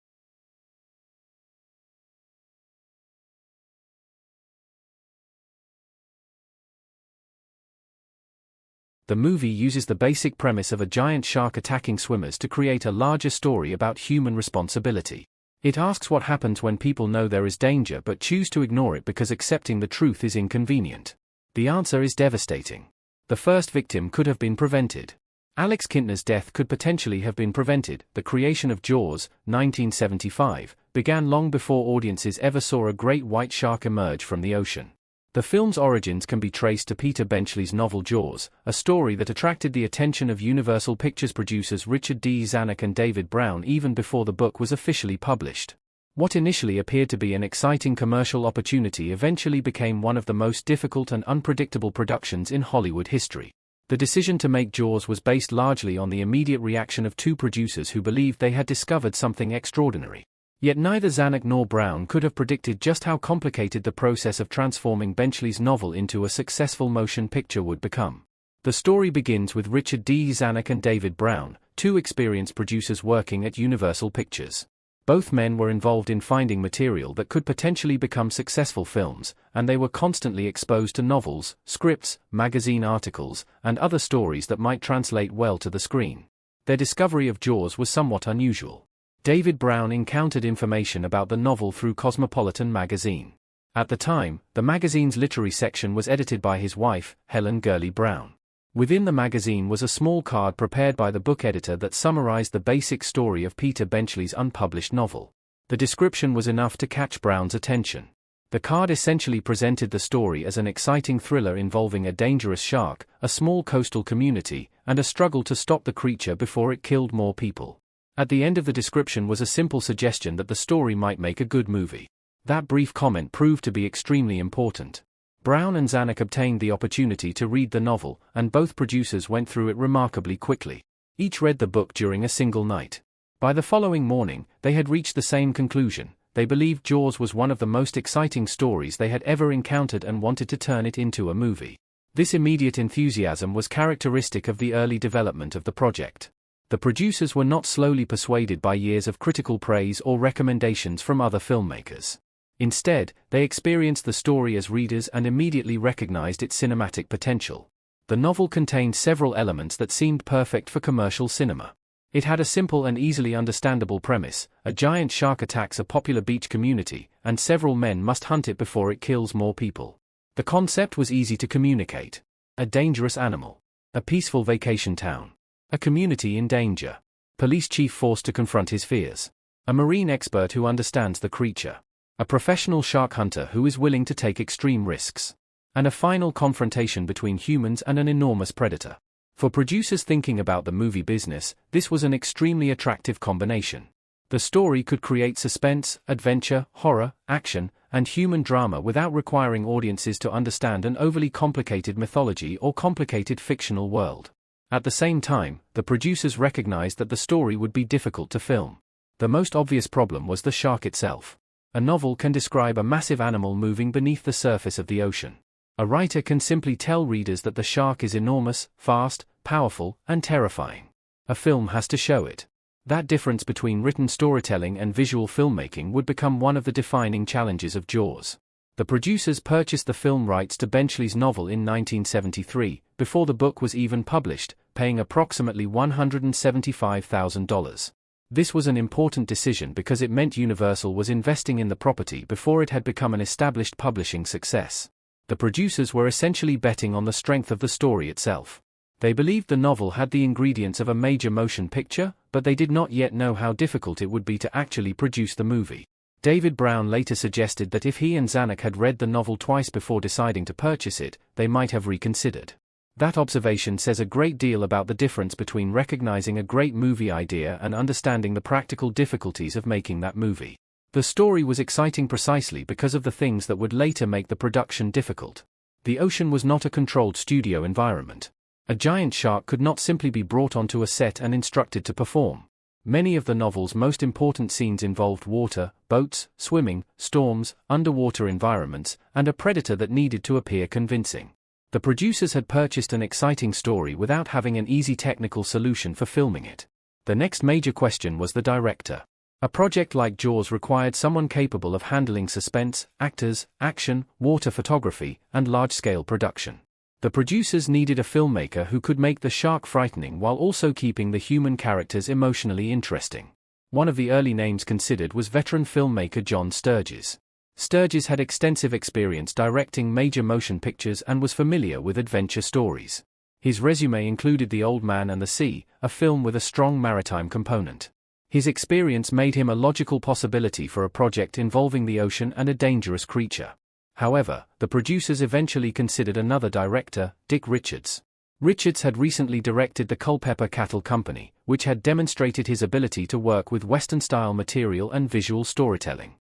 The movie uses the basic premise of a giant shark attacking swimmers to create a larger story about human responsibility. It asks what happens when people know there is danger but choose to ignore it because accepting the truth is inconvenient. The answer is devastating. The first victim could have been prevented. Alex Kintner's death could potentially have been prevented. The creation of Jaws, 1975, began long before audiences ever saw a great white shark emerge from the ocean. The film's origins can be traced to Peter Benchley's novel Jaws, a story that attracted the attention of Universal Pictures producers Richard D. Zanuck and David Brown even before the book was officially published. What initially appeared to be an exciting commercial opportunity eventually became one of the most difficult and unpredictable productions in Hollywood history. The decision to make Jaws was based largely on the immediate reaction of two producers who believed they had discovered something extraordinary. Yet neither Zanuck nor Brown could have predicted just how complicated the process of transforming Benchley's novel into a successful motion picture would become. The story begins with Richard D. Zanuck and David Brown, two experienced producers working at Universal Pictures. Both men were involved in finding material that could potentially become successful films, and they were constantly exposed to novels, scripts, magazine articles, and other stories that might translate well to the screen. Their discovery of Jaws was somewhat unusual. David Brown encountered information about the novel through Cosmopolitan magazine. At the time, the magazine's literary section was edited by his wife, Helen Gurley Brown. Within the magazine was a small card prepared by the book editor that summarized the basic story of Peter Benchley's unpublished novel. The description was enough to catch Brown's attention. The card essentially presented the story as an exciting thriller involving a dangerous shark, a small coastal community, and a struggle to stop the creature before it killed more people. At the end of the description was a simple suggestion that the story might make a good movie. That brief comment proved to be extremely important. Brown and Zanuck obtained the opportunity to read the novel, and both producers went through it remarkably quickly. Each read the book during a single night. By the following morning, they had reached the same conclusion. They believed Jaws was one of the most exciting stories they had ever encountered and wanted to turn it into a movie. This immediate enthusiasm was characteristic of the early development of the project. The producers were not slowly persuaded by years of critical praise or recommendations from other filmmakers. Instead, they experienced the story as readers and immediately recognized its cinematic potential. The novel contained several elements that seemed perfect for commercial cinema. It had a simple and easily understandable premise: a giant shark attacks a popular beach community, and several men must hunt it before it kills more people. The concept was easy to communicate. A dangerous animal. A peaceful vacation town. A community in danger. Police chief forced to confront his fears. A marine expert who understands the creature. A professional shark hunter who is willing to take extreme risks. And a final confrontation between humans and an enormous predator. For producers thinking about the movie business, this was an extremely attractive combination. The story could create suspense, adventure, horror, action, and human drama without requiring audiences to understand an overly complicated mythology or complicated fictional world. At the same time, the producers recognized that the story would be difficult to film. The most obvious problem was the shark itself. A novel can describe a massive animal moving beneath the surface of the ocean. A writer can simply tell readers that the shark is enormous, fast, powerful, and terrifying. A film has to show it. That difference between written storytelling and visual filmmaking would become one of the defining challenges of Jaws. The producers purchased the film rights to Benchley's novel in 1973, before the book was even published, paying approximately $175,000. This was an important decision because it meant Universal was investing in the property before it had become an established publishing success. The producers were essentially betting on the strength of the story itself. They believed the novel had the ingredients of a major motion picture, but they did not yet know how difficult it would be to actually produce the movie. David Brown later suggested that if he and Zanuck had read the novel twice before deciding to purchase it, they might have reconsidered. That observation says a great deal about the difference between recognizing a great movie idea and understanding the practical difficulties of making that movie. The story was exciting precisely because of the things that would later make the production difficult. The ocean was not a controlled studio environment. A giant shark could not simply be brought onto a set and instructed to perform. Many of the novel's most important scenes involved water, boats, swimming, storms, underwater environments, and a predator that needed to appear convincing. The producers had purchased an exciting story without having an easy technical solution for filming it. The next major question was the director. A project like Jaws required someone capable of handling suspense, actors, action, water photography, and large-scale production. The producers needed a filmmaker who could make the shark frightening while also keeping the human characters emotionally interesting. One of the early names considered was veteran filmmaker John Sturges. Sturges had extensive experience directing major motion pictures and was familiar with adventure stories. His resume included The Old Man and the Sea, a film with a strong maritime component. His experience made him a logical possibility for a project involving the ocean and a dangerous creature. However, the producers eventually considered another director, Dick Richards. Richards had recently directed the Culpeper Cattle Company, which had demonstrated his ability to work with Western-style material and visual storytelling.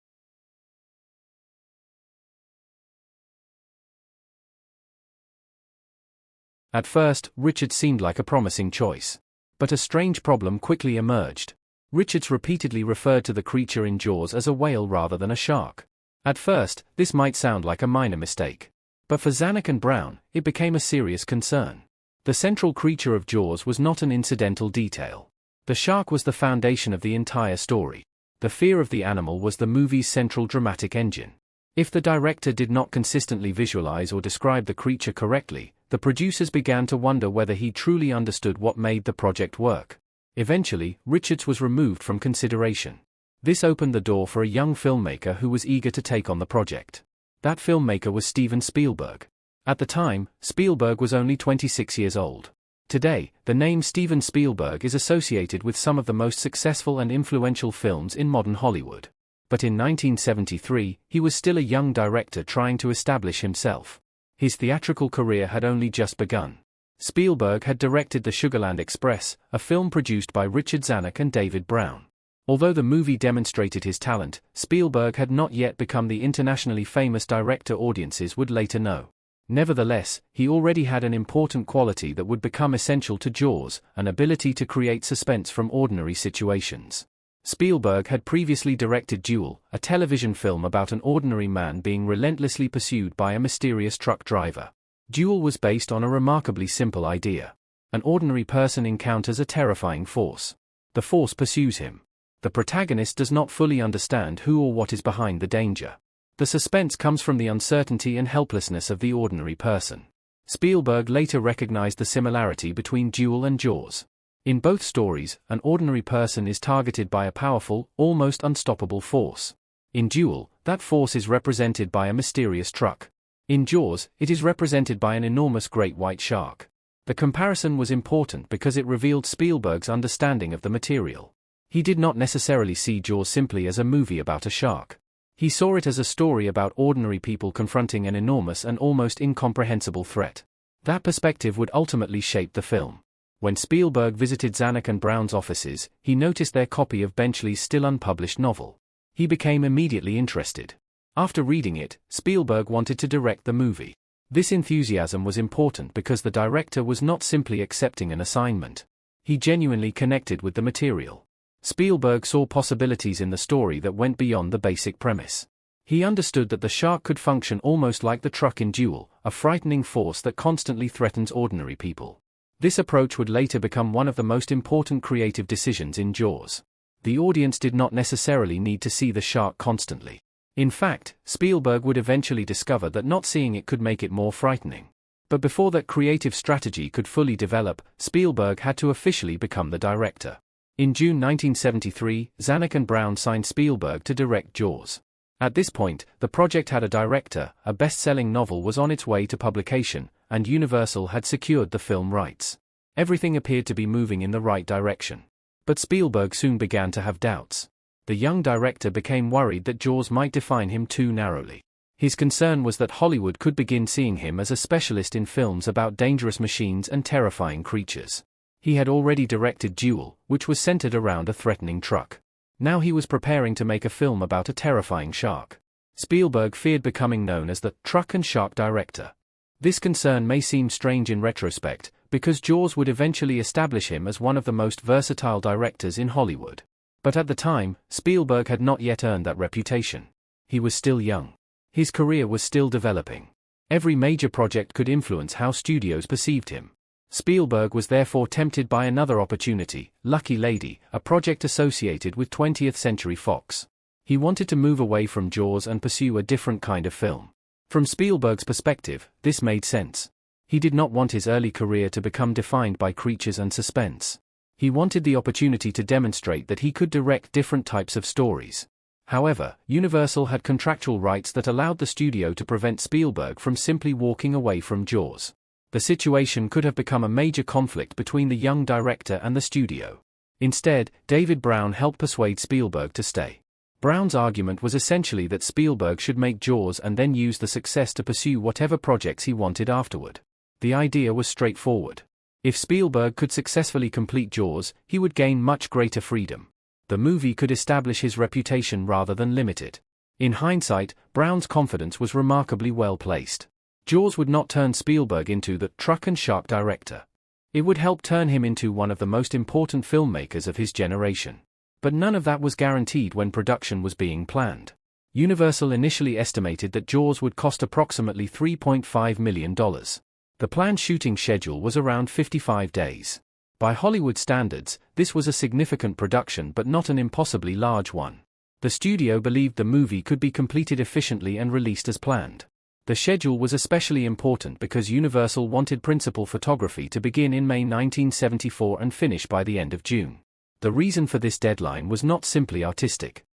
At first, Richards seemed like a promising choice. But a strange problem quickly emerged. Richards repeatedly referred to the creature in Jaws as a whale rather than a shark. At first, this might sound like a minor mistake. But for Zanuck and Brown, it became a serious concern. The central creature of Jaws was not an incidental detail. The shark was the foundation of the entire story. The fear of the animal was the movie's central dramatic engine. If the director did not consistently visualize or describe the creature correctly, the producers began to wonder whether he truly understood what made the project work. Eventually, Richards was removed from consideration. This opened the door for a young filmmaker who was eager to take on the project. That filmmaker was Steven Spielberg. At the time, Spielberg was only 26 years old. Today, the name Steven Spielberg is associated with some of the most successful and influential films in modern Hollywood. But in 1973, he was still a young director trying to establish himself. His theatrical career had only just begun. Spielberg had directed The Sugarland Express, a film produced by Richard Zanuck and David Brown. Although the movie demonstrated his talent, Spielberg had not yet become the internationally famous director audiences would later know. Nevertheless, he already had an important quality that would become essential to Jaws, an ability to create suspense from ordinary situations. Spielberg had previously directed Duel, a television film about an ordinary man being relentlessly pursued by a mysterious truck driver. Duel was based on a remarkably simple idea. An ordinary person encounters a terrifying force. The force pursues him. The protagonist does not fully understand who or what is behind the danger. The suspense comes from the uncertainty and helplessness of the ordinary person. Spielberg later recognized the similarity between Duel and Jaws. In both stories, an ordinary person is targeted by a powerful, almost unstoppable force. In Duel, that force is represented by a mysterious truck. In Jaws, it is represented by an enormous great white shark. The comparison was important because it revealed Spielberg's understanding of the material. He did not necessarily see Jaws simply as a movie about a shark. He saw it as a story about ordinary people confronting an enormous and almost incomprehensible threat. That perspective would ultimately shape the film. When Spielberg visited Zanuck and Brown's offices, he noticed their copy of Benchley's still unpublished novel. He became immediately interested. After reading it, Spielberg wanted to direct the movie. This enthusiasm was important because the director was not simply accepting an assignment. He genuinely connected with the material. Spielberg saw possibilities in the story that went beyond the basic premise. He understood that the shark could function almost like the truck in Duel, a frightening force that constantly threatens ordinary people. This approach would later become one of the most important creative decisions in Jaws. The audience did not necessarily need to see the shark constantly. In fact, Spielberg would eventually discover that not seeing it could make it more frightening. But before that creative strategy could fully develop, Spielberg had to officially become the director. In June 1973, Zanuck and Brown signed Spielberg to direct Jaws. At this point, the project had a director, a best-selling novel was on its way to publication, and Universal had secured the film rights. Everything appeared to be moving in the right direction. But Spielberg soon began to have doubts. The young director became worried that Jaws might define him too narrowly. His concern was that Hollywood could begin seeing him as a specialist in films about dangerous machines and terrifying creatures. He had already directed Duel, which was centered around a threatening truck. Now he was preparing to make a film about a terrifying shark. Spielberg feared becoming known as the truck and shark director. This concern may seem strange in retrospect, because Jaws would eventually establish him as one of the most versatile directors in Hollywood. But at the time, Spielberg had not yet earned that reputation. He was still young. His career was still developing. Every major project could influence how studios perceived him. Spielberg was therefore tempted by another opportunity, Lucky Lady, a project associated with 20th Century Fox. He wanted to move away from Jaws and pursue a different kind of film. From Spielberg's perspective, this made sense. He did not want his early career to become defined by creatures and suspense. He wanted the opportunity to demonstrate that he could direct different types of stories. However, Universal had contractual rights that allowed the studio to prevent Spielberg from simply walking away from Jaws. The situation could have become a major conflict between the young director and the studio. Instead, David Brown helped persuade Spielberg to stay. Brown's argument was essentially that Spielberg should make Jaws and then use the success to pursue whatever projects he wanted afterward. The idea was straightforward. If Spielberg could successfully complete Jaws, he would gain much greater freedom. The movie could establish his reputation rather than limit it. In hindsight, Brown's confidence was remarkably well placed. Jaws would not turn Spielberg into the truck and shark director. It would help turn him into one of the most important filmmakers of his generation. But none of that was guaranteed when production was being planned. Universal initially estimated that Jaws would cost approximately $3.5 million. The planned shooting schedule was around 55 days. By Hollywood standards, this was a significant production but not an impossibly large one. The studio believed the movie could be completed efficiently and released as planned. The schedule was especially important because Universal wanted principal photography to begin in May 1974 and finish by the end of June. The reason for this deadline was not simply artistic.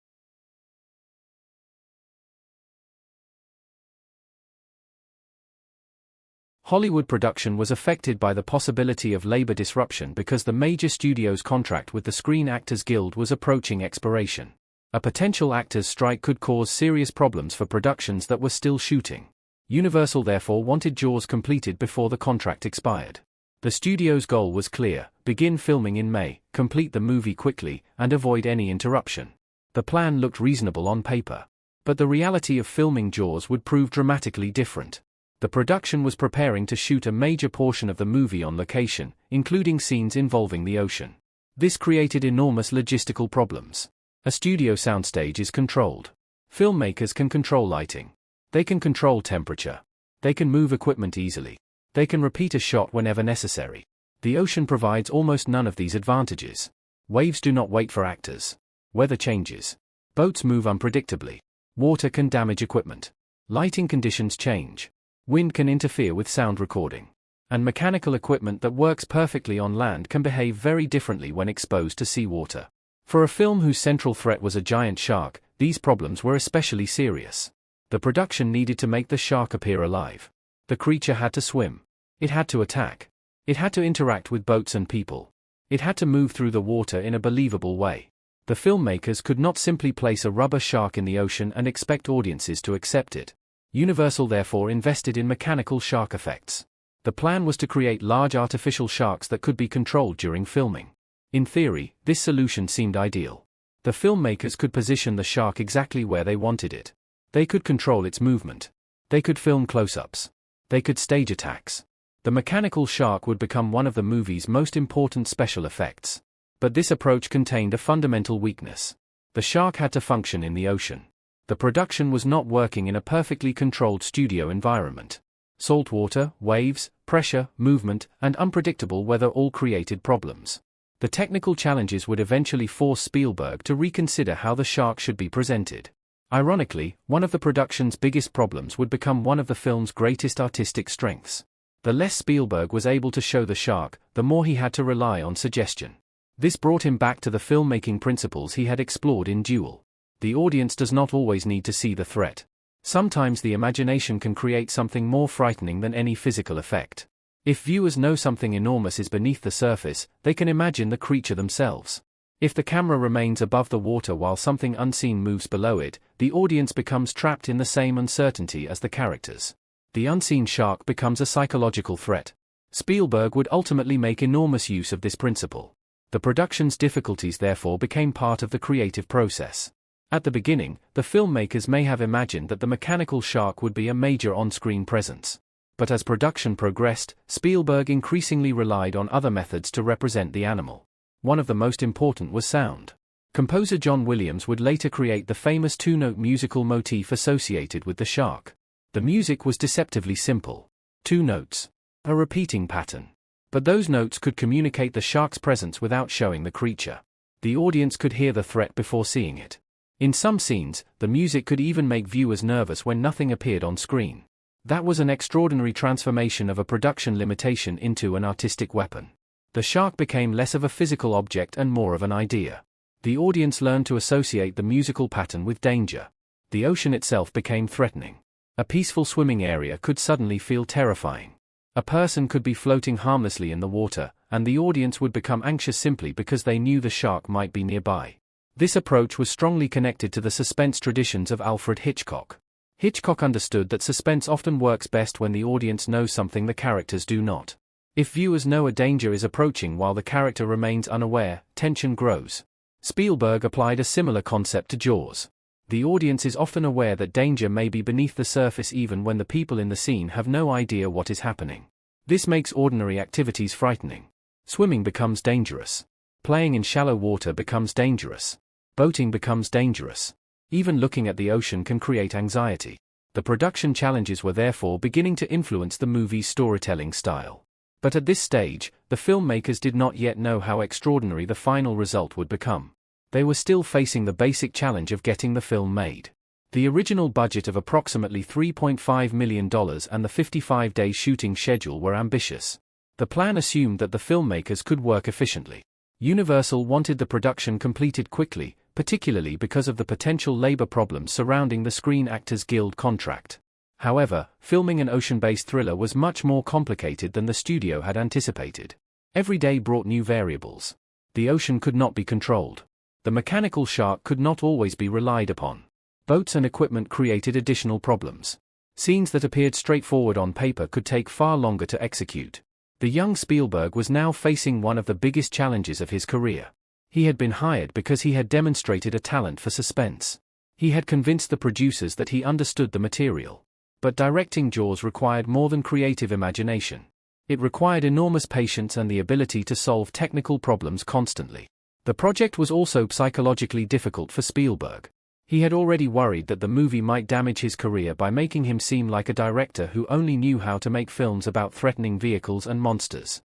Hollywood production was affected by the possibility of labor disruption because the major studio's contract with the Screen Actors Guild was approaching expiration. A potential actors' strike could cause serious problems for productions that were still shooting. Universal therefore wanted Jaws completed before the contract expired. The studio's goal was clear: begin filming in May, complete the movie quickly, and avoid any interruption. The plan looked reasonable on paper. But the reality of filming Jaws would prove dramatically different. The production was preparing to shoot a major portion of the movie on location, including scenes involving the ocean. This created enormous logistical problems. A studio soundstage is controlled. Filmmakers can control lighting. They can control temperature. They can move equipment easily. They can repeat a shot whenever necessary. The ocean provides almost none of these advantages. Waves do not wait for actors. Weather changes. Boats move unpredictably. Water can damage equipment. Lighting conditions change. Wind can interfere with sound recording. And mechanical equipment that works perfectly on land can behave very differently when exposed to seawater. For a film whose central threat was a giant shark, these problems were especially serious. The production needed to make the shark appear alive. The creature had to swim. It had to attack. It had to interact with boats and people. It had to move through the water in a believable way. The filmmakers could not simply place a rubber shark in the ocean and expect audiences to accept it. Universal therefore invested in mechanical shark effects. The plan was to create large artificial sharks that could be controlled during filming. In theory, this solution seemed ideal. The filmmakers could position the shark exactly where they wanted it. They could control its movement. They could film close-ups. They could stage attacks. The mechanical shark would become one of the movie's most important special effects. But this approach contained a fundamental weakness. The shark had to function in the ocean. The production was not working in a perfectly controlled studio environment. Salt water, waves, pressure, movement, and unpredictable weather all created problems. The technical challenges would eventually force Spielberg to reconsider how the shark should be presented. Ironically, one of the production's biggest problems would become one of the film's greatest artistic strengths. The less Spielberg was able to show the shark, the more he had to rely on suggestion. This brought him back to the filmmaking principles he had explored in Duel. The audience does not always need to see the threat. Sometimes the imagination can create something more frightening than any physical effect. If viewers know something enormous is beneath the surface, they can imagine the creature themselves. If the camera remains above the water while something unseen moves below it, the audience becomes trapped in the same uncertainty as the characters. The unseen shark becomes a psychological threat. Spielberg would ultimately make enormous use of this principle. The production's difficulties therefore became part of the creative process. At the beginning, the filmmakers may have imagined that the mechanical shark would be a major on-screen presence. But as production progressed, Spielberg increasingly relied on other methods to represent the animal. One of the most important was sound. Composer John Williams would later create the famous two-note musical motif associated with the shark. The music was deceptively simple. 2 notes. A repeating pattern. But those notes could communicate the shark's presence without showing the creature. The audience could hear the threat before seeing it. In some scenes, the music could even make viewers nervous when nothing appeared on screen. That was an extraordinary transformation of a production limitation into an artistic weapon. The shark became less of a physical object and more of an idea. The audience learned to associate the musical pattern with danger. The ocean itself became threatening. A peaceful swimming area could suddenly feel terrifying. A person could be floating harmlessly in the water, and the audience would become anxious simply because they knew the shark might be nearby. This approach was strongly connected to the suspense traditions of Alfred Hitchcock. Hitchcock understood that suspense often works best when the audience knows something the characters do not. If viewers know a danger is approaching while the character remains unaware, tension grows. Spielberg applied a similar concept to Jaws. The audience is often aware that danger may be beneath the surface even when the people in the scene have no idea what is happening. This makes ordinary activities frightening. Swimming becomes dangerous. Playing in shallow water becomes dangerous. Boating becomes dangerous. Even looking at the ocean can create anxiety. The production challenges were therefore beginning to influence the movie's storytelling style. But at this stage, the filmmakers did not yet know how extraordinary the final result would become. They were still facing the basic challenge of getting the film made. The original budget of approximately $3.5 million and the 55-day shooting schedule were ambitious. The plan assumed that the filmmakers could work efficiently. Universal wanted the production completed quickly, particularly because of the potential labor problems surrounding the Screen Actors Guild contract. However, filming an ocean-based thriller was much more complicated than the studio had anticipated. Every day brought new variables. The ocean could not be controlled. The mechanical shark could not always be relied upon. Boats and equipment created additional problems. Scenes that appeared straightforward on paper could take far longer to execute. The young Spielberg was now facing one of the biggest challenges of his career. He had been hired because he had demonstrated a talent for suspense. He had convinced the producers that he understood the material. But directing Jaws required more than creative imagination. It required enormous patience and the ability to solve technical problems constantly. The project was also psychologically difficult for Spielberg. He had already worried that the movie might damage his career by making him seem like a director who only knew how to make films about threatening vehicles and monsters.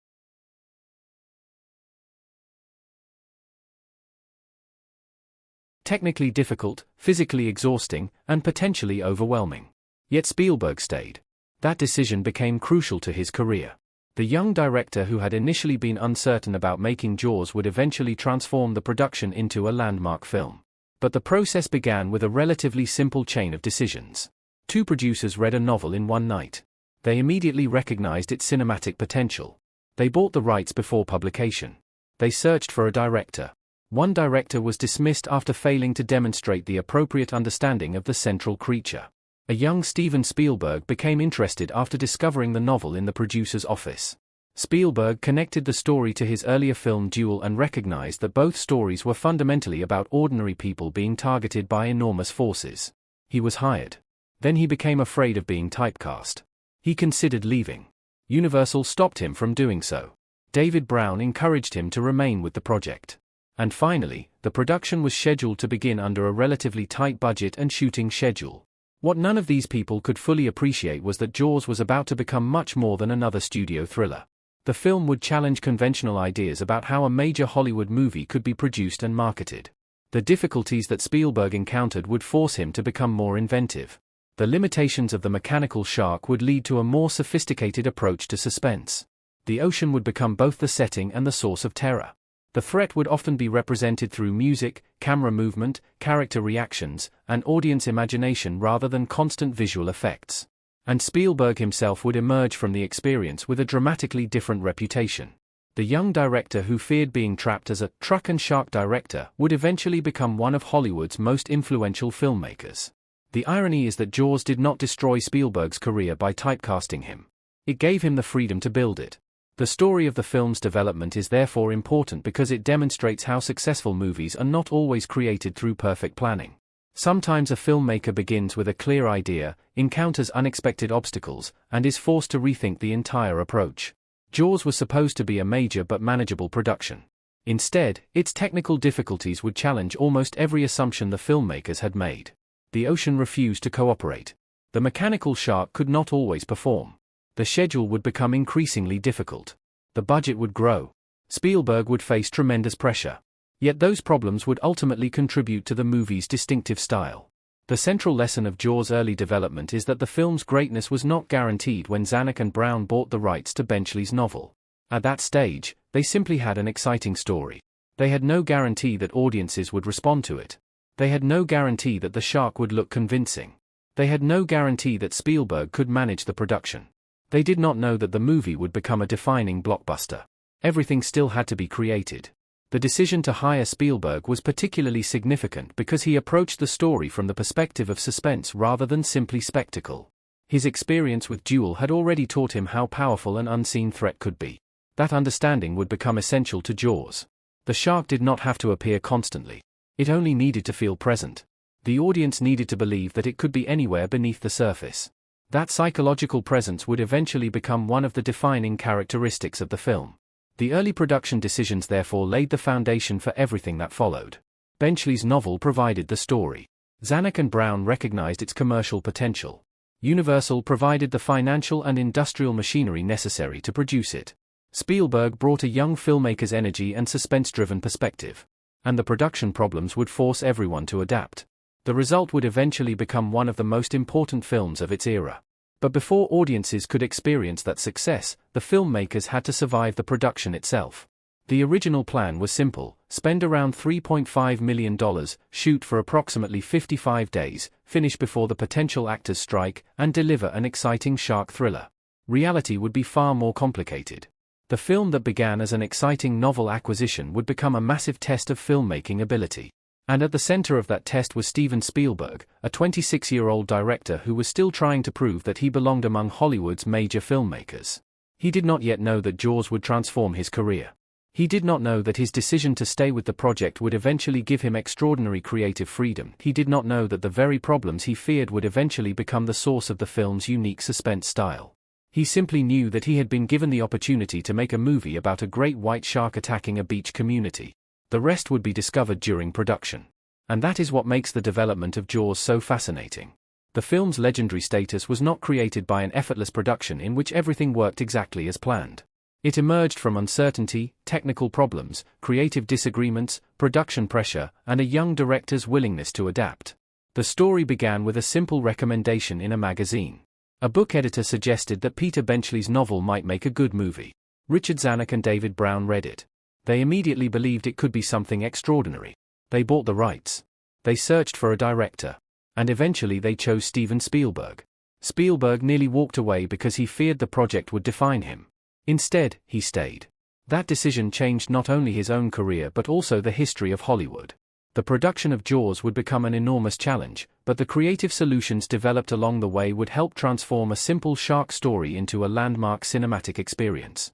Technically difficult, physically exhausting, and potentially overwhelming. Yet Spielberg stayed. That decision became crucial to his career. The young director who had initially been uncertain about making Jaws would eventually transform the production into a landmark film. But the process began with a relatively simple chain of decisions. 2 producers read a novel in one night. They immediately recognized its cinematic potential. They bought the rights before publication. They searched for a director. One director was dismissed after failing to demonstrate the appropriate understanding of the central creature. A young Steven Spielberg became interested after discovering the novel in the producer's office. Spielberg connected the story to his earlier film Duel and recognized that both stories were fundamentally about ordinary people being targeted by enormous forces. He was hired. Then he became afraid of being typecast. He considered leaving. Universal stopped him from doing so. David Brown encouraged him to remain with the project. And finally, the production was scheduled to begin under a relatively tight budget and shooting schedule. What none of these people could fully appreciate was that Jaws was about to become much more than another studio thriller. The film would challenge conventional ideas about how a major Hollywood movie could be produced and marketed. The difficulties that Spielberg encountered would force him to become more inventive. The limitations of the mechanical shark would lead to a more sophisticated approach to suspense. The ocean would become both the setting and the source of terror. The threat would often be represented through music, camera movement, character reactions, and audience imagination rather than constant visual effects. And Spielberg himself would emerge from the experience with a dramatically different reputation. The young director who feared being trapped as a truck and shark director would eventually become one of Hollywood's most influential filmmakers. The irony is that Jaws did not destroy Spielberg's career by typecasting him. It gave him the freedom to build it. The story of the film's development is therefore important because it demonstrates how successful movies are not always created through perfect planning. Sometimes a filmmaker begins with a clear idea, encounters unexpected obstacles, and is forced to rethink the entire approach. Jaws was supposed to be a major but manageable production. Instead, its technical difficulties would challenge almost every assumption the filmmakers had made. The ocean refused to cooperate. The mechanical shark could not always perform. The schedule would become increasingly difficult. The budget would grow. Spielberg would face tremendous pressure. Yet those problems would ultimately contribute to the movie's distinctive style. The central lesson of Jaws' early development is that the film's greatness was not guaranteed when Zanuck and Brown bought the rights to Benchley's novel. At that stage, they simply had an exciting story. They had no guarantee that audiences would respond to it. They had no guarantee that the shark would look convincing. They had no guarantee that Spielberg could manage the production. They did not know that the movie would become a defining blockbuster. Everything still had to be created. The decision to hire Spielberg was particularly significant because he approached the story from the perspective of suspense rather than simply spectacle. His experience with Duel had already taught him how powerful an unseen threat could be. That understanding would become essential to Jaws. The shark did not have to appear constantly. It only needed to feel present. The audience needed to believe that it could be anywhere beneath the surface. That psychological presence would eventually become one of the defining characteristics of the film. The early production decisions therefore laid the foundation for everything that followed. Benchley's novel provided the story. Zanuck and Brown recognized its commercial potential. Universal provided the financial and industrial machinery necessary to produce it. Spielberg brought a young filmmaker's energy and suspense-driven perspective. And the production problems would force everyone to adapt. The result would eventually become one of the most important films of its era. But before audiences could experience that success, the filmmakers had to survive the production itself. The original plan was simple: spend around $3.5 million, shoot for approximately 55 days, finish before the potential actors strike, and deliver an exciting shark thriller. Reality would be far more complicated. The film that began as an exciting novel acquisition would become a massive test of filmmaking ability. And at the center of that test was Steven Spielberg, a 26-year-old director who was still trying to prove that he belonged among Hollywood's major filmmakers. He did not yet know that Jaws would transform his career. He did not know that his decision to stay with the project would eventually give him extraordinary creative freedom. He did not know that the very problems he feared would eventually become the source of the film's unique suspense style. He simply knew that he had been given the opportunity to make a movie about a great white shark attacking a beach community. The rest would be discovered during production. And that is what makes the development of Jaws so fascinating. The film's legendary status was not created by an effortless production in which everything worked exactly as planned. It emerged from uncertainty, technical problems, creative disagreements, production pressure, and a young director's willingness to adapt. The story began with a simple recommendation in a magazine. A book editor suggested that Peter Benchley's novel might make a good movie. Richard Zanuck and David Brown read it. They immediately believed it could be something extraordinary. They bought the rights. They searched for a director. And eventually they chose Steven Spielberg. Spielberg nearly walked away because he feared the project would define him. Instead, he stayed. That decision changed not only his own career but also the history of Hollywood. The production of Jaws would become an enormous challenge, but the creative solutions developed along the way would help transform a simple shark story into a landmark cinematic experience.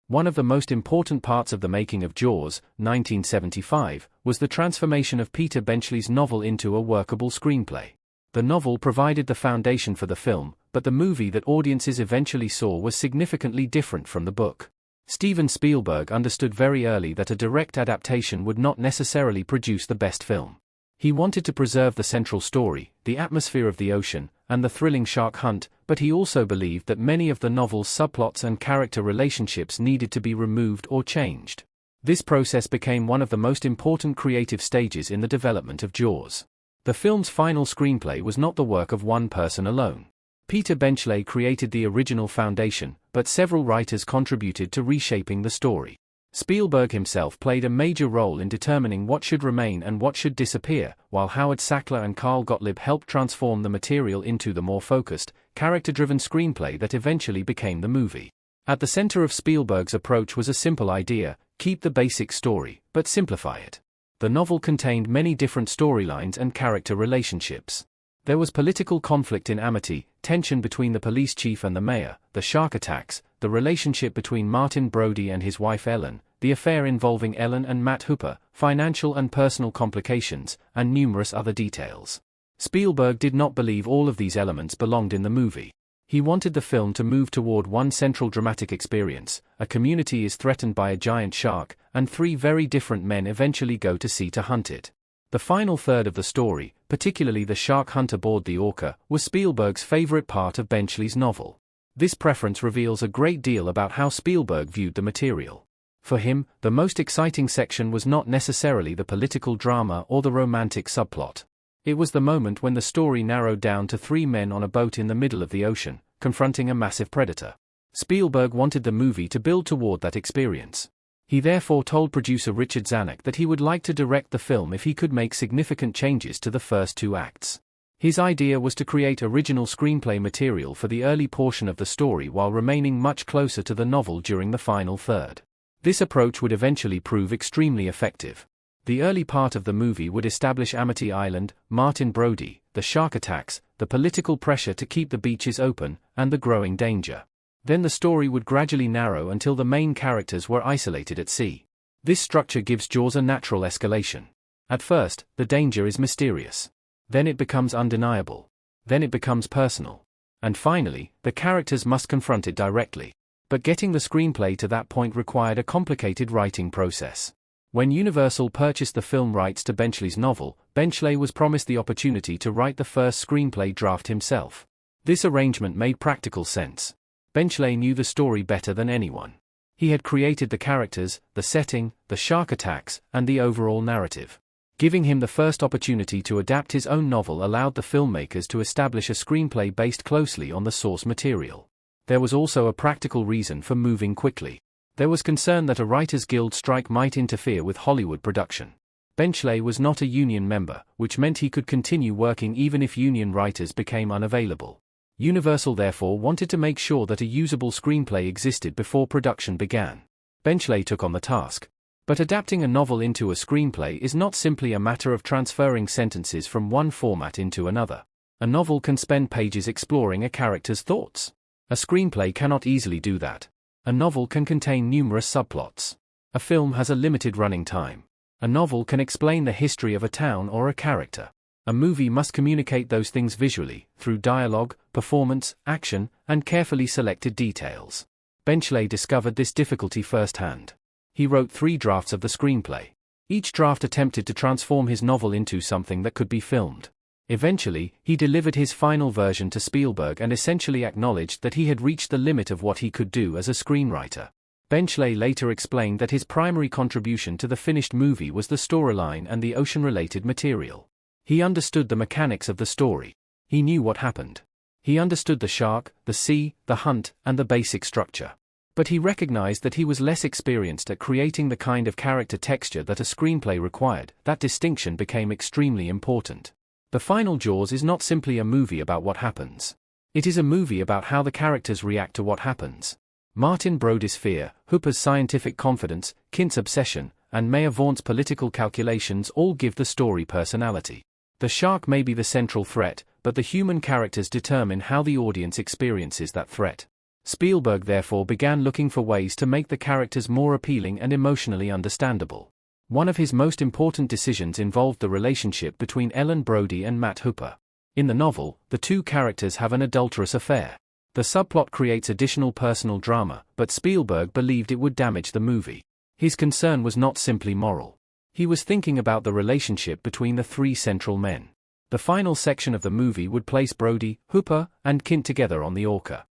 One of the most important parts of the making of Jaws, 1975, was the transformation of Peter Benchley's novel into a workable screenplay. The novel provided the foundation for the film, but the movie that audiences eventually saw was significantly different from the book. Steven Spielberg understood very early that a direct adaptation would not necessarily produce the best film. He wanted to preserve the central story, the atmosphere of the ocean, and the thrilling shark hunt, but he also believed that many of the novel's subplots and character relationships needed to be removed or changed. This process became one of the most important creative stages in the development of Jaws. The film's final screenplay was not the work of one person alone. Peter Benchley created the original foundation, but several writers contributed to reshaping the story. Spielberg himself played a major role in determining what should remain and what should disappear, while Howard Sackler and Carl Gottlieb helped transform the material into the more focused, character-driven screenplay that eventually became the movie. At the center of Spielberg's approach was a simple idea: keep the basic story, but simplify it. The novel contained many different storylines and character relationships. There was political conflict in Amity, tension between the police chief and the mayor, the shark attacks, the relationship between Martin Brody and his wife Ellen, the affair involving Ellen and Matt Hooper, financial and personal complications, and numerous other details. Spielberg did not believe all of these elements belonged in the movie. He wanted the film to move toward one central dramatic experience: a community is threatened by a giant shark, and three very different men eventually go to sea to hunt it. The final third of the story, particularly the shark hunt aboard the Orca, was Spielberg's favorite part of Benchley's novel. This preference reveals a great deal about how Spielberg viewed the material. For him, the most exciting section was not necessarily the political drama or the romantic subplot. It was the moment when the story narrowed down to three men on a boat in the middle of the ocean, confronting a massive predator. Spielberg wanted the movie to build toward that experience. He therefore told producer Richard Zanuck that he would like to direct the film if he could make significant changes to the first two acts. His idea was to create original screenplay material for the early portion of the story while remaining much closer to the novel during the final third. This approach would eventually prove extremely effective. The early part of the movie would establish Amity Island, Martin Brody, the shark attacks, the political pressure to keep the beaches open, and the growing danger. Then the story would gradually narrow until the main characters were isolated at sea. This structure gives Jaws a natural escalation. At first, the danger is mysterious. Then it becomes undeniable. Then it becomes personal. And finally, the characters must confront it directly. But getting the screenplay to that point required a complicated writing process. When Universal purchased the film rights to Benchley's novel, Benchley was promised the opportunity to write the first screenplay draft himself. This arrangement made practical sense. Benchley knew the story better than anyone. He had created the characters, the setting, the shark attacks, and the overall narrative. Giving him the first opportunity to adapt his own novel allowed the filmmakers to establish a screenplay based closely on the source material. There was also a practical reason for moving quickly. There was concern that a Writers' Guild strike might interfere with Hollywood production. Benchley was not a union member, which meant he could continue working even if union writers became unavailable. Universal therefore wanted to make sure that a usable screenplay existed before production began. Benchley took on the task. But adapting a novel into a screenplay is not simply a matter of transferring sentences from one format into another. A novel can spend pages exploring a character's thoughts. A screenplay cannot easily do that. A novel can contain numerous subplots. A film has a limited running time. A novel can explain the history of a town or a character. A movie must communicate those things visually, through dialogue, performance, action, and carefully selected details. Benchley discovered this difficulty firsthand. He wrote 3 drafts of the screenplay. Each draft attempted to transform his novel into something that could be filmed. Eventually, he delivered his final version to Spielberg and essentially acknowledged that he had reached the limit of what he could do as a screenwriter. Benchley later explained that his primary contribution to the finished movie was the storyline and the ocean-related material. He understood the mechanics of the story. He knew what happened. He understood the shark, the sea, the hunt, and the basic structure. But he recognized that he was less experienced at creating the kind of character texture that a screenplay required. That distinction became extremely important. The final Jaws is not simply a movie about what happens. It is a movie about how the characters react to what happens. Martin Brody's fear, Hooper's scientific confidence, Quint's obsession, and Mayor Vaughan's political calculations all give the story personality. The shark may be the central threat, but the human characters determine how the audience experiences that threat. Spielberg therefore began looking for ways to make the characters more appealing and emotionally understandable. One of his most important decisions involved the relationship between Ellen Brody and Matt Hooper. In the novel, the two characters have an adulterous affair. The subplot creates additional personal drama, but Spielberg believed it would damage the movie. His concern was not simply moral. He was thinking about the relationship between the 3 central men. The final section of the movie would place Brody, Hooper, and Quint together on the Orca.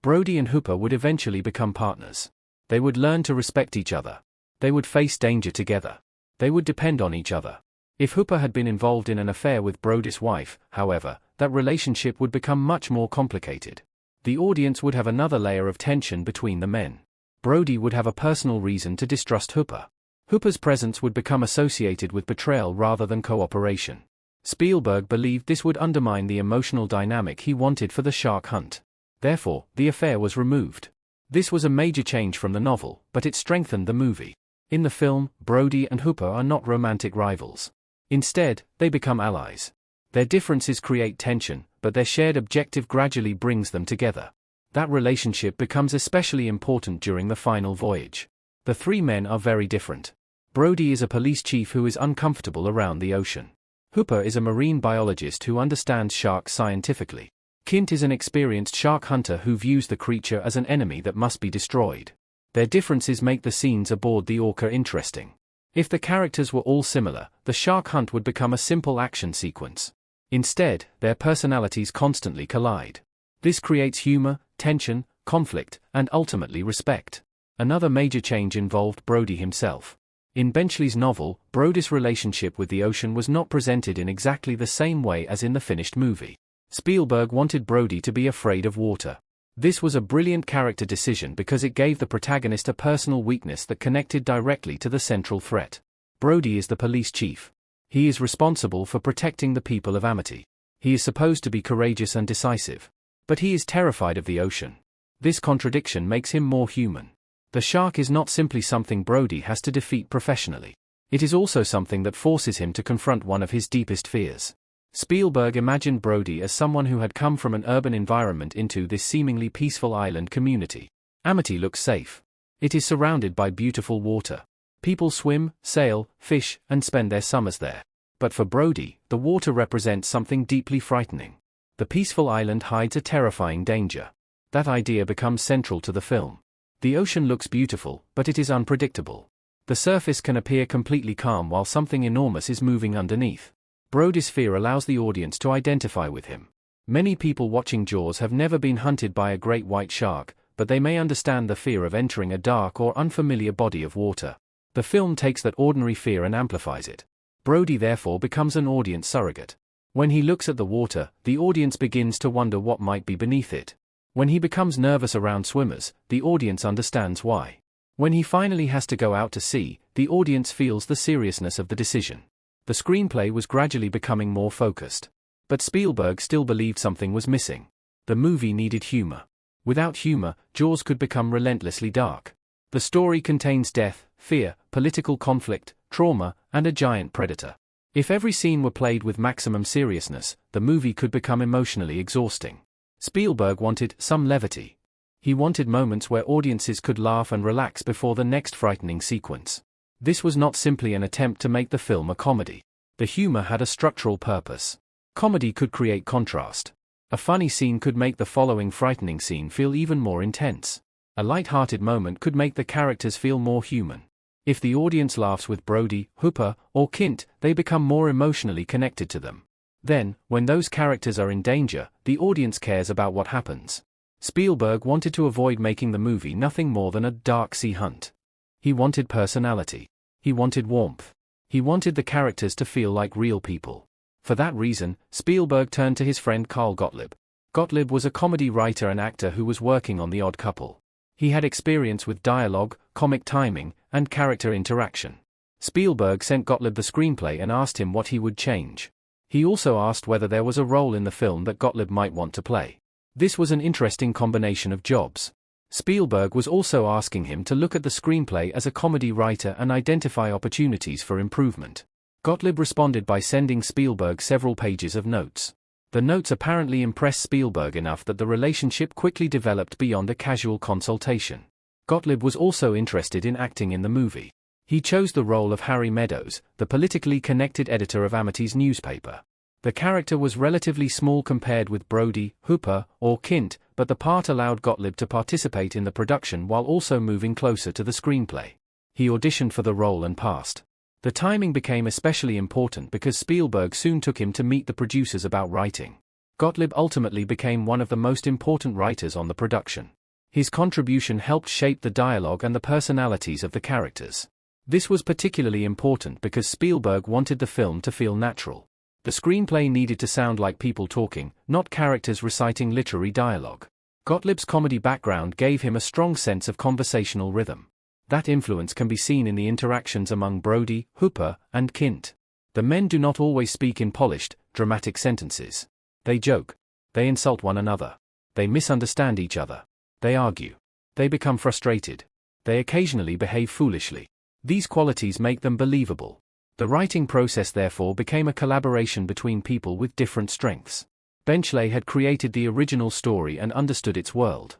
Brody and Hooper would eventually become partners. They would learn to respect each other. They would face danger together. They would depend on each other. If Hooper had been involved in an affair with Brody's wife, however, that relationship would become much more complicated. The audience would have another layer of tension between the men. Brody would have a personal reason to distrust Hooper. Hooper's presence would become associated with betrayal rather than cooperation. Spielberg believed this would undermine the emotional dynamic he wanted for the shark hunt. Therefore, the affair was removed. This was a major change from the novel, but it strengthened the movie. In the film, Brody and Hooper are not romantic rivals. Instead, they become allies. Their differences create tension, but their shared objective gradually brings them together. That relationship becomes especially important during the final voyage. The three men are very different. Brody is a police chief who is uncomfortable around the ocean. Hooper is a marine biologist who understands sharks scientifically. Quint is an experienced shark hunter who views the creature as an enemy that must be destroyed. Their differences make the scenes aboard the Orca interesting. If the characters were all similar, the shark hunt would become a simple action sequence. Instead, their personalities constantly collide. This creates humor, tension, conflict, and ultimately respect. Another major change involved Brody himself. In Benchley's novel, Brody's relationship with the ocean was not presented in exactly the same way as in the finished movie. Spielberg wanted Brody to be afraid of water. This was a brilliant character decision because it gave the protagonist a personal weakness that connected directly to the central threat. Brody is the police chief. He is responsible for protecting the people of Amity. He is supposed to be courageous and decisive. But he is terrified of the ocean. This contradiction makes him more human. The shark is not simply something Brody has to defeat professionally. It is also something that forces him to confront one of his deepest fears. Spielberg imagined Brody as someone who had come from an urban environment into this seemingly peaceful island community. Amity looks safe. It is surrounded by beautiful water. People swim, sail, fish, and spend their summers there. But for Brody, the water represents something deeply frightening. The peaceful island hides a terrifying danger. That idea becomes central to the film. The ocean looks beautiful, but it is unpredictable. The surface can appear completely calm while something enormous is moving underneath. Brody's fear allows the audience to identify with him. Many people watching Jaws have never been hunted by a great white shark, but they may understand the fear of entering a dark or unfamiliar body of water. The film takes that ordinary fear and amplifies it. Brody therefore becomes an audience surrogate. When he looks at the water, the audience begins to wonder what might be beneath it. When he becomes nervous around swimmers, the audience understands why. When he finally has to go out to sea, the audience feels the seriousness of the decision. The screenplay was gradually becoming more focused. But Spielberg still believed something was missing. The movie needed humor. Without humor, Jaws could become relentlessly dark. The story contains death, fear, political conflict, trauma, and a giant predator. If every scene were played with maximum seriousness, the movie could become emotionally exhausting. Spielberg wanted some levity. He wanted moments where audiences could laugh and relax before the next frightening sequence. This was not simply an attempt to make the film a comedy. The humor had a structural purpose. Comedy could create contrast. A funny scene could make the following frightening scene feel even more intense. A light-hearted moment could make the characters feel more human. If the audience laughs with Brody, Hooper, or Quint, they become more emotionally connected to them. Then, when those characters are in danger, the audience cares about what happens. Spielberg wanted to avoid making the movie nothing more than a dark sea hunt. He wanted personality. He wanted warmth. He wanted the characters to feel like real people. For that reason, Spielberg turned to his friend Carl Gottlieb. Gottlieb was a comedy writer and actor who was working on The Odd Couple. He had experience with dialogue, comic timing, and character interaction. Spielberg sent Gottlieb the screenplay and asked him what he would change. He also asked whether there was a role in the film that Gottlieb might want to play. This was an interesting combination of jobs. Spielberg was also asking him to look at the screenplay as a comedy writer and identify opportunities for improvement. Gottlieb responded by sending Spielberg several pages of notes. The notes apparently impressed Spielberg enough that the relationship quickly developed beyond a casual consultation. Gottlieb was also interested in acting in the movie. He chose the role of Harry Meadows, the politically connected editor of Amity's newspaper. The character was relatively small compared with Brody, Hooper, or Quint, but the part allowed Gottlieb to participate in the production while also moving closer to the screenplay. He auditioned for the role and passed. The timing became especially important because Spielberg soon took him to meet the producers about writing. Gottlieb ultimately became one of the most important writers on the production. His contribution helped shape the dialogue and the personalities of the characters. This was particularly important because Spielberg wanted the film to feel natural. The screenplay needed to sound like people talking, not characters reciting literary dialogue. Gottlieb's comedy background gave him a strong sense of conversational rhythm. That influence can be seen in the interactions among Brody, Hooper, and Quint. The men do not always speak in polished, dramatic sentences. They joke. They insult one another. They misunderstand each other. They argue. They become frustrated. They occasionally behave foolishly. These qualities make them believable. The writing process therefore became a collaboration between people with different strengths. Benchley had created the original story and understood its world.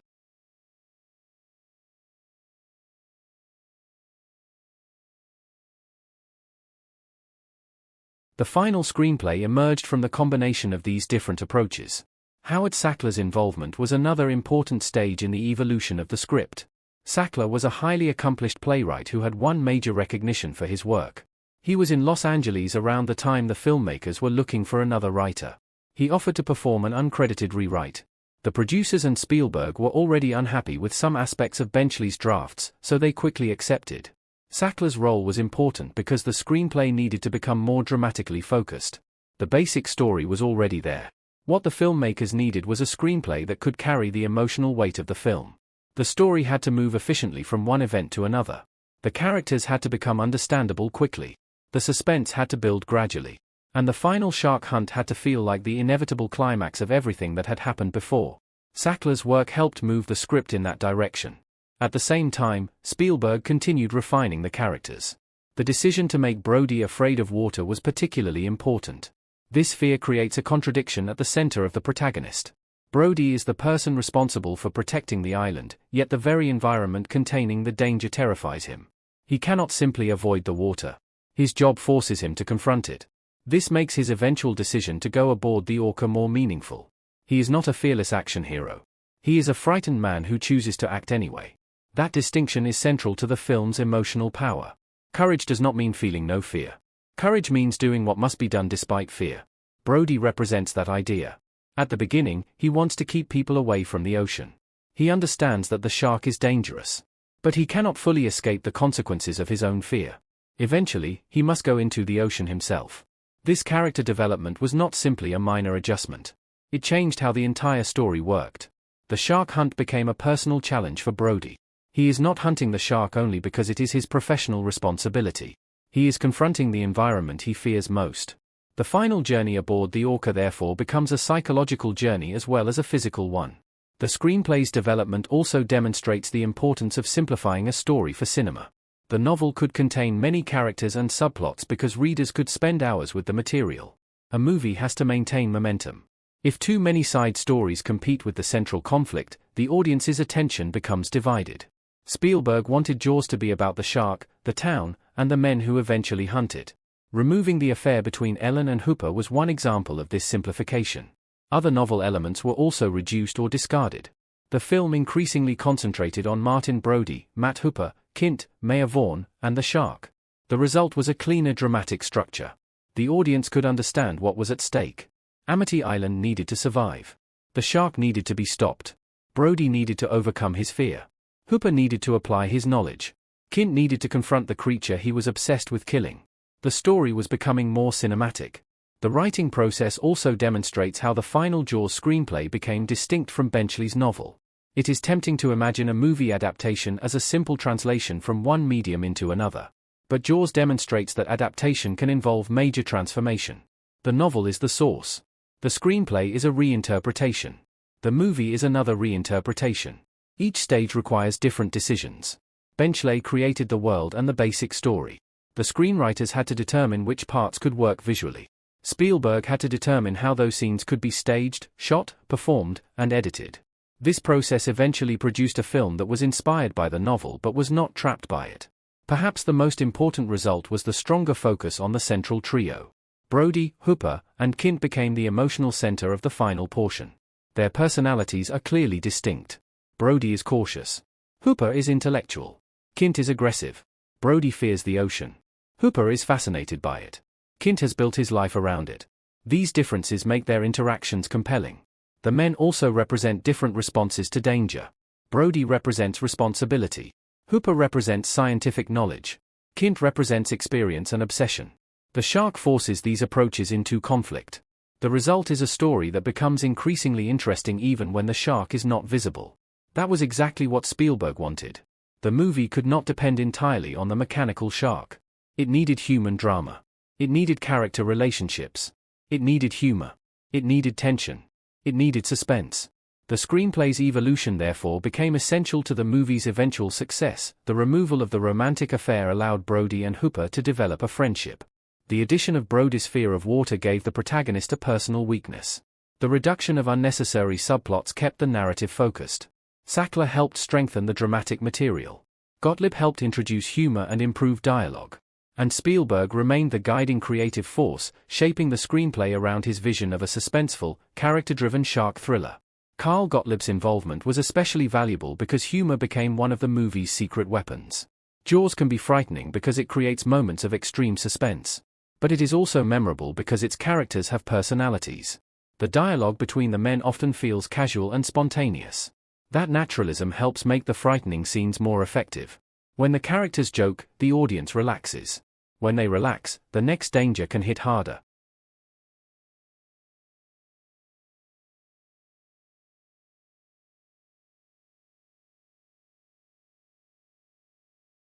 The final screenplay emerged from the combination of these different approaches. Howard Sackler's involvement was another important stage in the evolution of the script. Sackler was a highly accomplished playwright who had won major recognition for his work. He was in Los Angeles around the time the filmmakers were looking for another writer. He offered to perform an uncredited rewrite. The producers and Spielberg were already unhappy with some aspects of Benchley's drafts, so they quickly accepted. Sackler's role was important because the screenplay needed to become more dramatically focused. The basic story was already there. What the filmmakers needed was a screenplay that could carry the emotional weight of the film. The story had to move efficiently from one event to another. The characters had to become understandable quickly. The suspense had to build gradually. And the final shark hunt had to feel like the inevitable climax of everything that had happened before. Sackler's work helped move the script in that direction. At the same time, Spielberg continued refining the characters. The decision to make Brody afraid of water was particularly important. This fear creates a contradiction at the center of the protagonist. Brody is the person responsible for protecting the island, yet the very environment containing the danger terrifies him. He cannot simply avoid the water. His job forces him to confront it. This makes his eventual decision to go aboard the orca more meaningful. He is not a fearless action hero. He is a frightened man who chooses to act anyway. That distinction is central to the film's emotional power. Courage does not mean feeling no fear. Courage means doing what must be done despite fear. Brody represents that idea. At the beginning, he wants to keep people away from the ocean. He understands that the shark is dangerous. But he cannot fully escape the consequences of his own fear. Eventually, he must go into the ocean himself. This character development was not simply a minor adjustment. It changed how the entire story worked. The shark hunt became a personal challenge for Brody. He is not hunting the shark only because it is his professional responsibility. He is confronting the environment he fears most. The final journey aboard the orca therefore becomes a psychological journey as well as a physical one. The screenplay's development also demonstrates the importance of simplifying a story for cinema. The novel could contain many characters and subplots because readers could spend hours with the material. A movie has to maintain momentum. If too many side stories compete with the central conflict, the audience's attention becomes divided. Spielberg wanted Jaws to be about the shark, the town, and the men who eventually hunt it. Removing the affair between Ellen and Hooper was one example of this simplification. Other novel elements were also reduced or discarded. The film increasingly concentrated on Martin Brody, Matt Hooper, Quint, Maya Vaughn, and the shark. The result was a cleaner dramatic structure. The audience could understand what was at stake. Amity Island needed to survive. The shark needed to be stopped. Brody needed to overcome his fear. Hooper needed to apply his knowledge. Quint needed to confront the creature he was obsessed with killing. The story was becoming more cinematic. The writing process also demonstrates how the final Jaws screenplay became distinct from Benchley's novel. It is tempting to imagine a movie adaptation as a simple translation from one medium into another. But Jaws demonstrates that adaptation can involve major transformation. The novel is the source. The screenplay is a reinterpretation. The movie is another reinterpretation. Each stage requires different decisions. Benchley created the world and the basic story. The screenwriters had to determine which parts could work visually. Spielberg had to determine how those scenes could be staged, shot, performed, and edited. This process eventually produced a film that was inspired by the novel but was not trapped by it. Perhaps the most important result was the stronger focus on the central trio. Brody, Hooper, and Quint became the emotional center of the final portion. Their personalities are clearly distinct. Brody is cautious. Hooper is intellectual. Quint is aggressive. Brody fears the ocean. Hooper is fascinated by it. Quint has built his life around it. These differences make their interactions compelling. The men also represent different responses to danger. Brody represents responsibility. Hooper represents scientific knowledge. Quint represents experience and obsession. The shark forces these approaches into conflict. The result is a story that becomes increasingly interesting even when the shark is not visible. That was exactly what Spielberg wanted. The movie could not depend entirely on the mechanical shark. It needed human drama. It needed character relationships. It needed humor. It needed tension. It needed suspense. The screenplay's evolution therefore became essential to the movie's eventual success. The removal of the romantic affair allowed Brody and Hooper to develop a friendship. The addition of Brody's fear of water gave the protagonist a personal weakness. The reduction of unnecessary subplots kept the narrative focused. Sackler helped strengthen the dramatic material. Gottlieb helped introduce humor and improve dialogue. And Spielberg remained the guiding creative force, shaping the screenplay around his vision of a suspenseful, character-driven shark thriller. Carl Gottlieb's involvement was especially valuable because humor became one of the movie's secret weapons. Jaws can be frightening because it creates moments of extreme suspense. But it is also memorable because its characters have personalities. The dialogue between the men often feels casual and spontaneous. That naturalism helps make the frightening scenes more effective. When the characters joke, the audience relaxes. When they relax, the next danger can hit harder.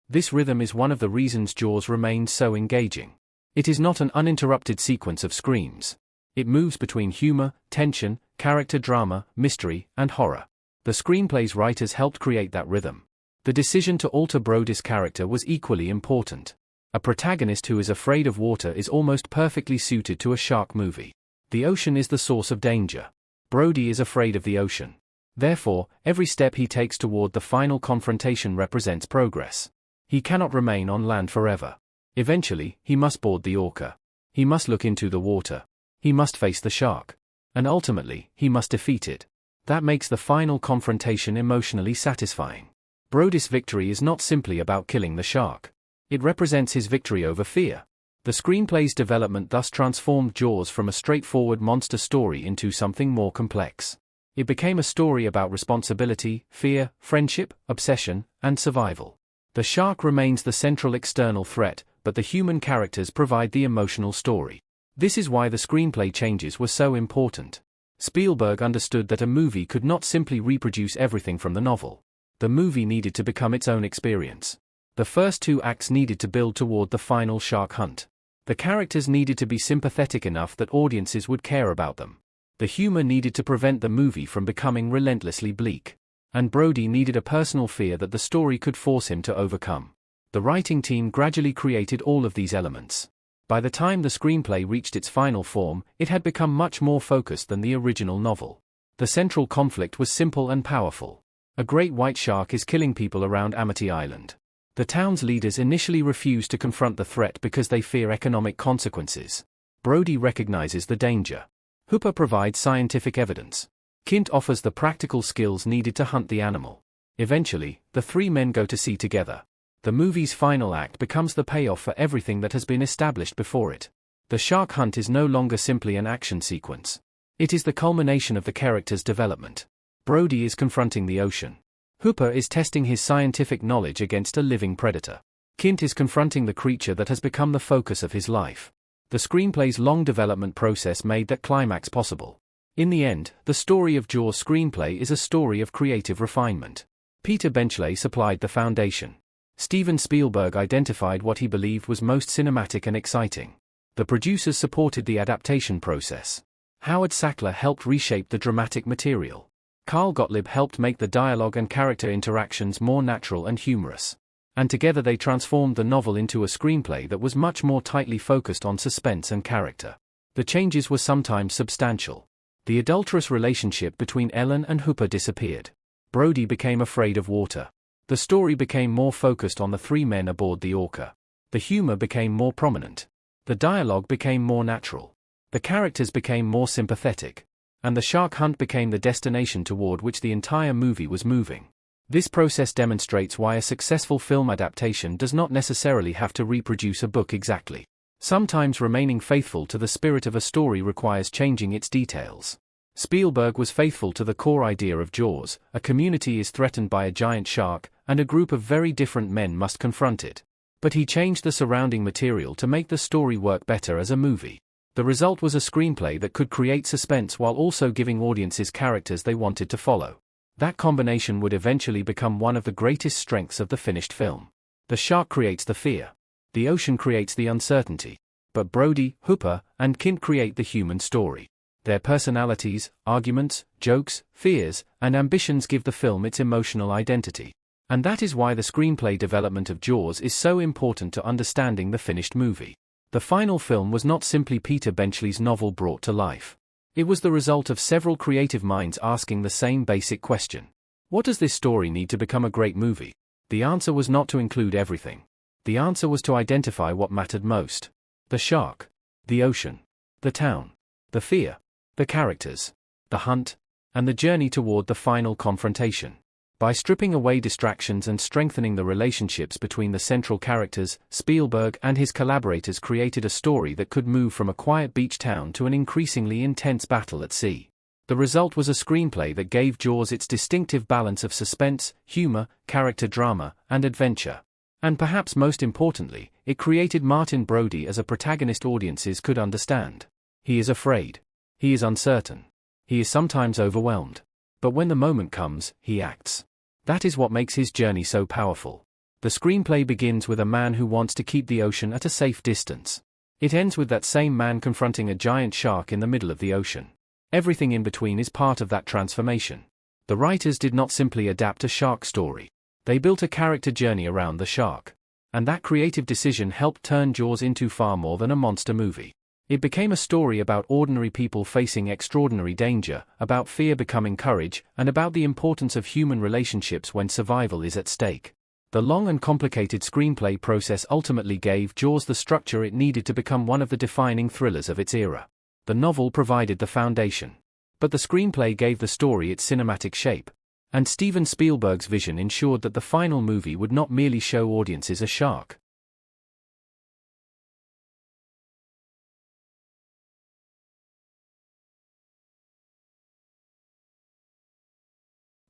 This rhythm is one of the reasons Jaws remains so engaging. It is not an uninterrupted sequence of screams. It moves between humor, tension, character drama, mystery, and horror. The screenplay's writers helped create that rhythm. The decision to alter Brody's character was equally important. A protagonist who is afraid of water is almost perfectly suited to a shark movie. The ocean is the source of danger. Brody is afraid of the ocean. Therefore, every step he takes toward the final confrontation represents progress. He cannot remain on land forever. Eventually, he must board the orca. He must look into the water. He must face the shark. And ultimately, he must defeat it. That makes the final confrontation emotionally satisfying. Brody's victory is not simply about killing the shark. It represents his victory over fear. The screenplay's development thus transformed Jaws from a straightforward monster story into something more complex. It became a story about responsibility, fear, friendship, obsession, and survival. The shark remains the central external threat, but the human characters provide the emotional story. This is why the screenplay changes were so important. Spielberg understood that a movie could not simply reproduce everything from the novel. The movie needed to become its own experience. The first two acts needed to build toward the final shark hunt. The characters needed to be sympathetic enough that audiences would care about them. The humor needed to prevent the movie from becoming relentlessly bleak. And Brody needed a personal fear that the story could force him to overcome. The writing team gradually created all of these elements. By the time the screenplay reached its final form, it had become much more focused than the original novel. The central conflict was simple and powerful. A great white shark is killing people around Amity Island. The town's leaders initially refuse to confront the threat because they fear economic consequences. Brody recognizes the danger. Hooper provides scientific evidence. Quint offers the practical skills needed to hunt the animal. Eventually, the three men go to sea together. The movie's final act becomes the payoff for everything that has been established before it. The shark hunt is no longer simply an action sequence. It is the culmination of the character's development. Brody is confronting the ocean. Hooper is testing his scientific knowledge against a living predator. Quint is confronting the creature that has become the focus of his life. The screenplay's long development process made that climax possible. In the end, the story of Jaws' screenplay is a story of creative refinement. Peter Benchley supplied the foundation. Steven Spielberg identified what he believed was most cinematic and exciting. The producers supported the adaptation process. Howard Sackler helped reshape the dramatic material. Carl Gottlieb helped make the dialogue and character interactions more natural and humorous. And together they transformed the novel into a screenplay that was much more tightly focused on suspense and character. The changes were sometimes substantial. The adulterous relationship between Ellen and Hooper disappeared. Brody became afraid of water. The story became more focused on the three men aboard the orca. The humor became more prominent. The dialogue became more natural. The characters became more sympathetic. And the shark hunt became the destination toward which the entire movie was moving. This process demonstrates why a successful film adaptation does not necessarily have to reproduce a book exactly. Sometimes remaining faithful to the spirit of a story requires changing its details. Spielberg was faithful to the core idea of Jaws: a community is threatened by a giant shark, and a group of very different men must confront it. But he changed the surrounding material to make the story work better as a movie. The result was a screenplay that could create suspense while also giving audiences characters they wanted to follow. That combination would eventually become one of the greatest strengths of the finished film. The shark creates the fear. The ocean creates the uncertainty. But Brody, Hooper, and Quint create the human story. Their personalities, arguments, jokes, fears, and ambitions give the film its emotional identity. And that is why the screenplay development of Jaws is so important to understanding the finished movie. The final film was not simply Peter Benchley's novel brought to life. It was the result of several creative minds asking the same basic question. What does this story need to become a great movie? The answer was not to include everything. The answer was to identify what mattered most. The shark. The ocean. The town. The fear. The characters. The hunt. And the journey toward the final confrontation. By stripping away distractions and strengthening the relationships between the central characters, Spielberg and his collaborators created a story that could move from a quiet beach town to an increasingly intense battle at sea. The result was a screenplay that gave Jaws its distinctive balance of suspense, humor, character drama, and adventure. And perhaps most importantly, it created Martin Brody as a protagonist audiences could understand. He is afraid. He is uncertain. He is sometimes overwhelmed. But when the moment comes, he acts. That is what makes his journey so powerful. The screenplay begins with a man who wants to keep the ocean at a safe distance. It ends with that same man confronting a giant shark in the middle of the ocean. Everything in between is part of that transformation. The writers did not simply adapt a shark story. They built a character journey around the shark. And that creative decision helped turn Jaws into far more than a monster movie. It became a story about ordinary people facing extraordinary danger, about fear becoming courage, and about the importance of human relationships when survival is at stake. The long and complicated screenplay process ultimately gave Jaws the structure it needed to become one of the defining thrillers of its era. The novel provided the foundation. But the screenplay gave the story its cinematic shape. And Steven Spielberg's vision ensured that the final movie would not merely show audiences a shark.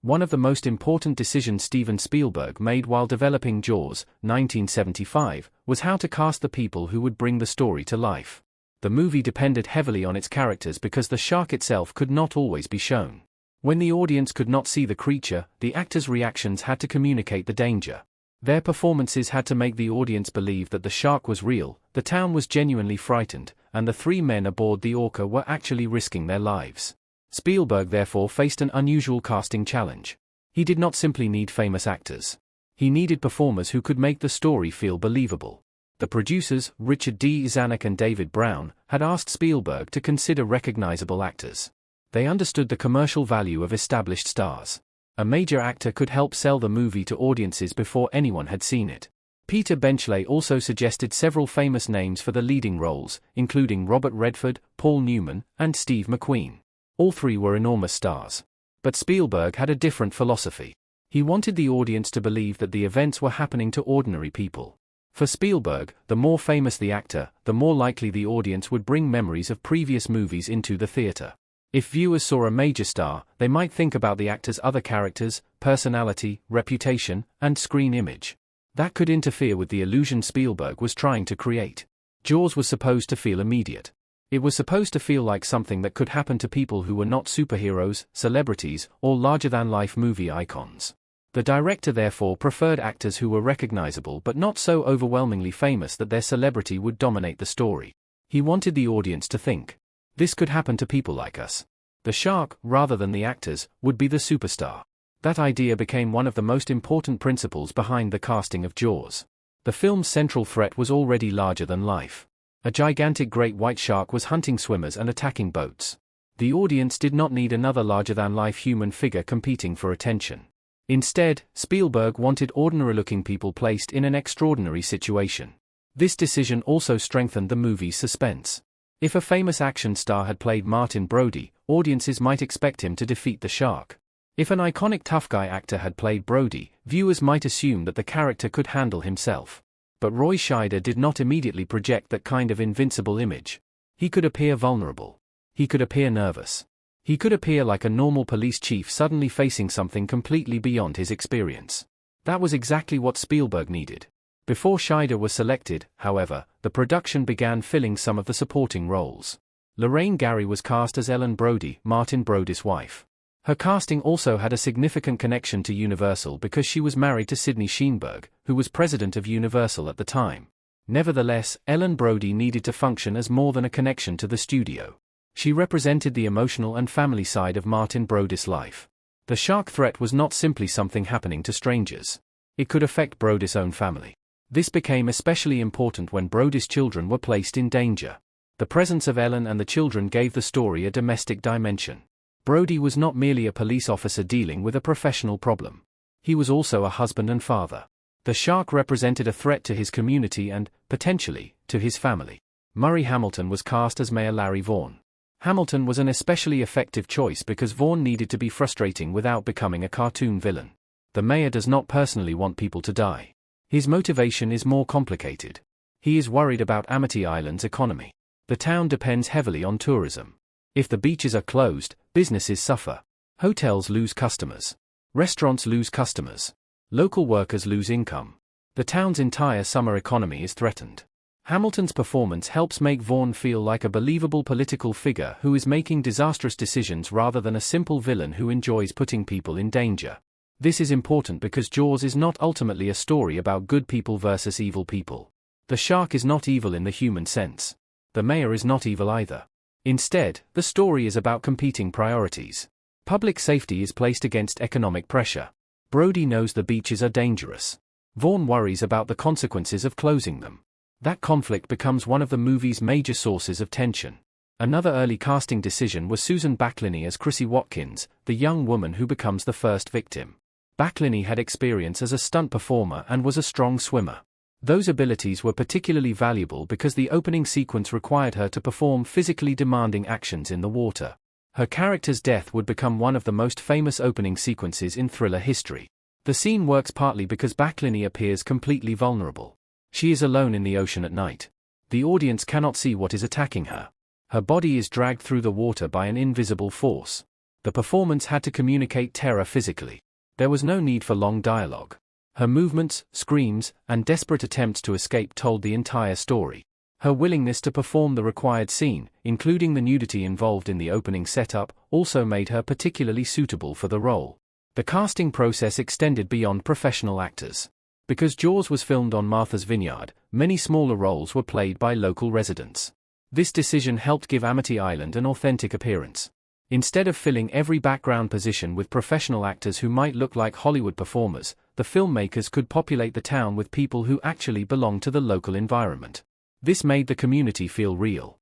One of the most important decisions Steven Spielberg made while developing Jaws, 1975, was how to cast the people who would bring the story to life. The movie depended heavily on its characters because the shark itself could not always be shown. When the audience could not see the creature, the actors' reactions had to communicate the danger. Their performances had to make the audience believe that the shark was real, the town was genuinely frightened, and the three men aboard the orca were actually risking their lives. Spielberg therefore faced an unusual casting challenge. He did not simply need famous actors. He needed performers who could make the story feel believable. The producers, Richard D. Zanuck and David Brown, had asked Spielberg to consider recognizable actors. They understood the commercial value of established stars. A major actor could help sell the movie to audiences before anyone had seen it. Peter Benchley also suggested several famous names for the leading roles, including Robert Redford, Paul Newman, and Steve McQueen. All three were enormous stars. But Spielberg had a different philosophy. He wanted the audience to believe that the events were happening to ordinary people. For Spielberg, the more famous the actor, the more likely the audience would bring memories of previous movies into the theater. If viewers saw a major star, they might think about the actor's other characters, personality, reputation, and screen image. That could interfere with the illusion Spielberg was trying to create. Jaws was supposed to feel immediate. It was supposed to feel like something that could happen to people who were not superheroes, celebrities, or larger-than-life movie icons. The director therefore preferred actors who were recognizable but not so overwhelmingly famous that their celebrity would dominate the story. He wanted the audience to think, this could happen to people like us. The shark, rather than the actors, would be the superstar. That idea became one of the most important principles behind the casting of Jaws. The film's central threat was already larger than life. A gigantic great white shark was hunting swimmers and attacking boats. The audience did not need another larger-than-life human figure competing for attention. Instead, Spielberg wanted ordinary-looking people placed in an extraordinary situation. This decision also strengthened the movie's suspense. If a famous action star had played Martin Brody, audiences might expect him to defeat the shark. If an iconic tough guy actor had played Brody, viewers might assume that the character could handle himself. But Roy Scheider did not immediately project that kind of invincible image. He could appear vulnerable. He could appear nervous. He could appear like a normal police chief suddenly facing something completely beyond his experience. That was exactly what Spielberg needed. Before Scheider was selected, however, the production began filling some of the supporting roles. Lorraine Gary was cast as Ellen Brody, Martin Brody's wife. Her casting also had a significant connection to Universal because she was married to Sidney Sheinberg, who was president of Universal at the time. Nevertheless, Ellen Brody needed to function as more than a connection to the studio. She represented the emotional and family side of Martin Brody's life. The shark threat was not simply something happening to strangers. It could affect Brody's own family. This became especially important when Brody's children were placed in danger. The presence of Ellen and the children gave the story a domestic dimension. Brody was not merely a police officer dealing with a professional problem. He was also a husband and father. The shark represented a threat to his community and, potentially, to his family. Murray Hamilton was cast as Mayor Larry Vaughn. Hamilton was an especially effective choice because Vaughn needed to be frustrating without becoming a cartoon villain. The mayor does not personally want people to die. His motivation is more complicated. He is worried about Amity Island's economy. The town depends heavily on tourism. If the beaches are closed, businesses suffer. Hotels lose customers. Restaurants lose customers. Local workers lose income. The town's entire summer economy is threatened. Hamilton's performance helps make Vaughn feel like a believable political figure who is making disastrous decisions rather than a simple villain who enjoys putting people in danger. This is important because Jaws is not ultimately a story about good people versus evil people. The shark is not evil in the human sense. The mayor is not evil either. Instead, the story is about competing priorities. Public safety is placed against economic pressure. Brody knows the beaches are dangerous. Vaughn worries about the consequences of closing them. That conflict becomes one of the movie's major sources of tension. Another early casting decision was Susan Backliny as Chrissy Watkins, the young woman who becomes the first victim. Backliny had experience as a stunt performer and was a strong swimmer. Those abilities were particularly valuable because the opening sequence required her to perform physically demanding actions in the water. Her character's death would become one of the most famous opening sequences in thriller history. The scene works partly because Backliny appears completely vulnerable. She is alone in the ocean at night. The audience cannot see what is attacking her. Her body is dragged through the water by an invisible force. The performance had to communicate terror physically. There was no need for long dialogue. Her movements, screams, and desperate attempts to escape told the entire story. Her willingness to perform the required scene, including the nudity involved in the opening setup, also made her particularly suitable for the role. The casting process extended beyond professional actors. Because Jaws was filmed on Martha's Vineyard, many smaller roles were played by local residents. This decision helped give Amity Island an authentic appearance. Instead of filling every background position with professional actors who might look like Hollywood performers, the filmmakers could populate the town with people who actually belonged to the local environment. This made the community feel real.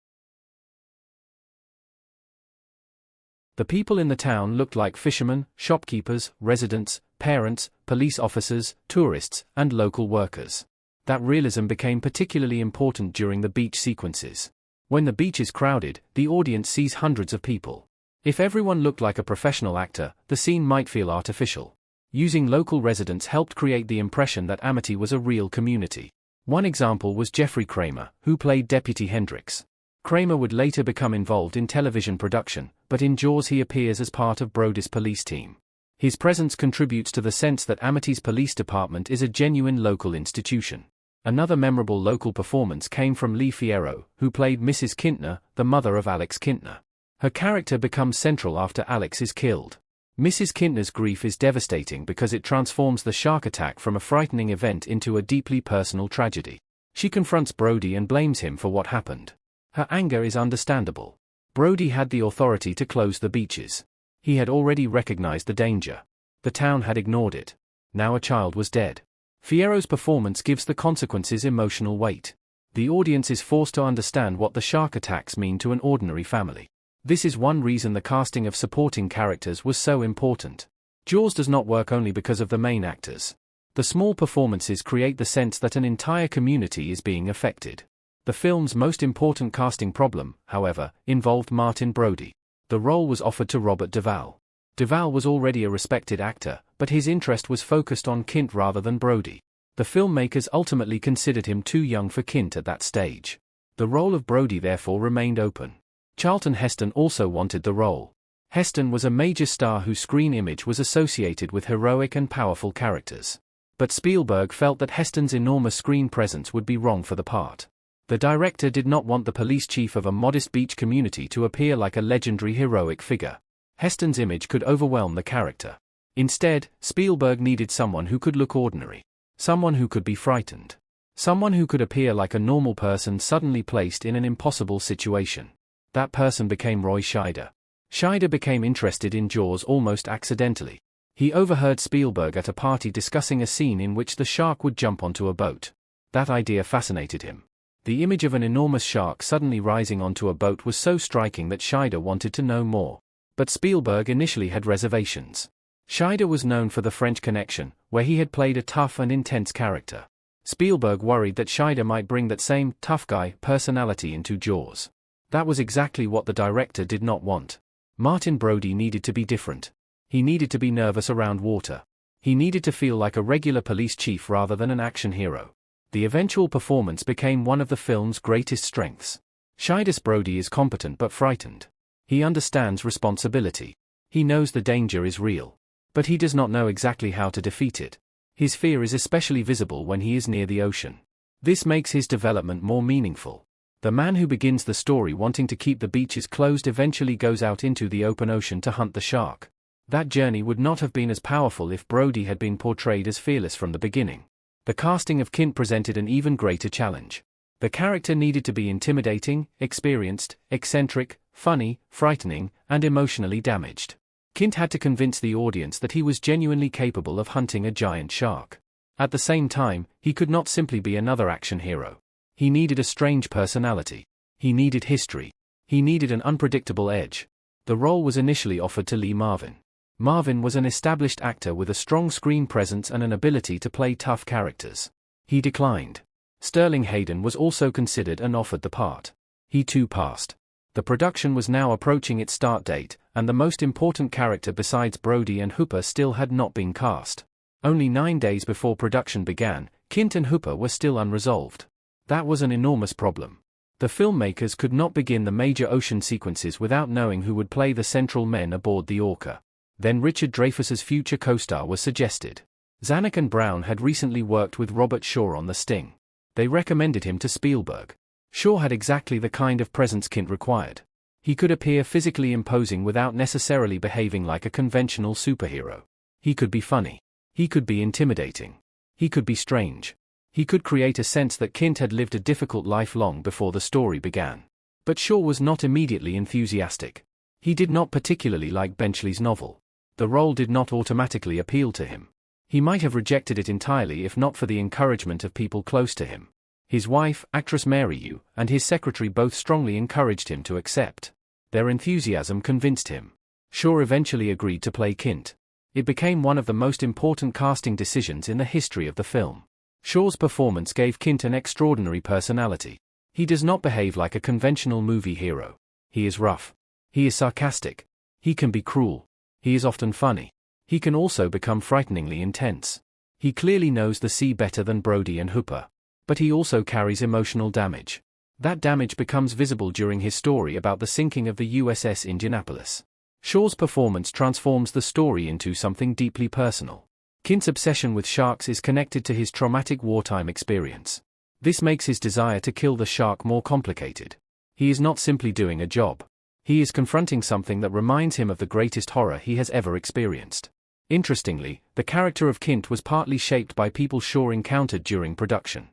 The people in the town looked like fishermen, shopkeepers, residents, parents, police officers, tourists, and local workers. That realism became particularly important during the beach sequences. When the beach is crowded, the audience sees hundreds of people. If everyone looked like a professional actor, the scene might feel artificial. Using local residents helped create the impression that Amity was a real community. One example was Jeffrey Kramer, who played Deputy Hendricks. Kramer would later become involved in television production, but in Jaws he appears as part of Brody's police team. His presence contributes to the sense that Amity's police department is a genuine local institution. Another memorable local performance came from Lee Fierro, who played Mrs. Kintner, the mother of Alex Kintner. Her character becomes central after Alex is killed. Mrs. Kintner's grief is devastating because it transforms the shark attack from a frightening event into a deeply personal tragedy. She confronts Brody and blames him for what happened. Her anger is understandable. Brody had the authority to close the beaches. He had already recognized the danger. The town had ignored it. Now a child was dead. Fierro's performance gives the consequences emotional weight. The audience is forced to understand what the shark attacks mean to an ordinary family. This is one reason the casting of supporting characters was so important. Jaws does not work only because of the main actors. The small performances create the sense that an entire community is being affected. The film's most important casting problem, however, involved Martin Brody. The role was offered to Robert Duvall. Duvall was already a respected actor, but his interest was focused on Quint rather than Brody. The filmmakers ultimately considered him too young for Quint at that stage. The role of Brody therefore remained open. Charlton Heston also wanted the role. Heston was a major star whose screen image was associated with heroic and powerful characters. But Spielberg felt that Heston's enormous screen presence would be wrong for the part. The director did not want the police chief of a modest beach community to appear like a legendary heroic figure. Heston's image could overwhelm the character. Instead, Spielberg needed someone who could look ordinary. Someone who could be frightened. Someone who could appear like a normal person suddenly placed in an impossible situation. That person became Roy Scheider. Scheider became interested in Jaws almost accidentally. He overheard Spielberg at a party discussing a scene in which the shark would jump onto a boat. That idea fascinated him. The image of an enormous shark suddenly rising onto a boat was so striking that Scheider wanted to know more. But Spielberg initially had reservations. Scheider was known for The French Connection, where he had played a tough and intense character. Spielberg worried that Scheider might bring that same tough guy personality into Jaws. That was exactly what the director did not want. Martin Brody needed to be different. He needed to be nervous around water. He needed to feel like a regular police chief rather than an action hero. The eventual performance became one of the film's greatest strengths. Scheider's Brody is competent but frightened. He understands responsibility. He knows the danger is real. But he does not know exactly how to defeat it. His fear is especially visible when he is near the ocean. This makes his development more meaningful. The man who begins the story wanting to keep the beaches closed eventually goes out into the open ocean to hunt the shark. That journey would not have been as powerful if Brody had been portrayed as fearless from the beginning. The casting of Quint presented an even greater challenge. The character needed to be intimidating, experienced, eccentric, funny, frightening, and emotionally damaged. Quint had to convince the audience that he was genuinely capable of hunting a giant shark. At the same time, he could not simply be another action hero. He needed a strange personality. He needed history. He needed an unpredictable edge. The role was initially offered to Lee Marvin. Marvin was an established actor with a strong screen presence and an ability to play tough characters. He declined. Sterling Hayden was also considered and offered the part. He too passed. The production was now approaching its start date, and the most important character besides Brody and Hooper still had not been cast. Only 9 days before production began, Quint and Hooper were still unresolved. That was an enormous problem. The filmmakers could not begin the major ocean sequences without knowing who would play the central men aboard the Orca. Then Richard Dreyfuss's future co-star was suggested. Zanuck and Brown had recently worked with Robert Shaw on The Sting. They recommended him to Spielberg. Shaw had exactly the kind of presence Quint required. He could appear physically imposing without necessarily behaving like a conventional superhero. He could be funny. He could be intimidating. He could be strange. He could create a sense that Quint had lived a difficult life long before the story began. But Shaw was not immediately enthusiastic. He did not particularly like Benchley's novel. The role did not automatically appeal to him. He might have rejected it entirely if not for the encouragement of people close to him. His wife, actress Mary Yu, and his secretary both strongly encouraged him to accept. Their enthusiasm convinced him. Shaw eventually agreed to play Quint. It became one of the most important casting decisions in the history of the film. Shaw's performance gave Quint an extraordinary personality. He does not behave like a conventional movie hero. He is rough. He is sarcastic. He can be cruel. He is often funny. He can also become frighteningly intense. He clearly knows the sea better than Brody and Hooper. But he also carries emotional damage. That damage becomes visible during his story about the sinking of the USS Indianapolis. Shaw's performance transforms the story into something deeply personal. Quint's obsession with sharks is connected to his traumatic wartime experience. This makes his desire to kill the shark more complicated. He is not simply doing a job. He is confronting something that reminds him of the greatest horror he has ever experienced. Interestingly, the character of Quint was partly shaped by people Shaw encountered during production.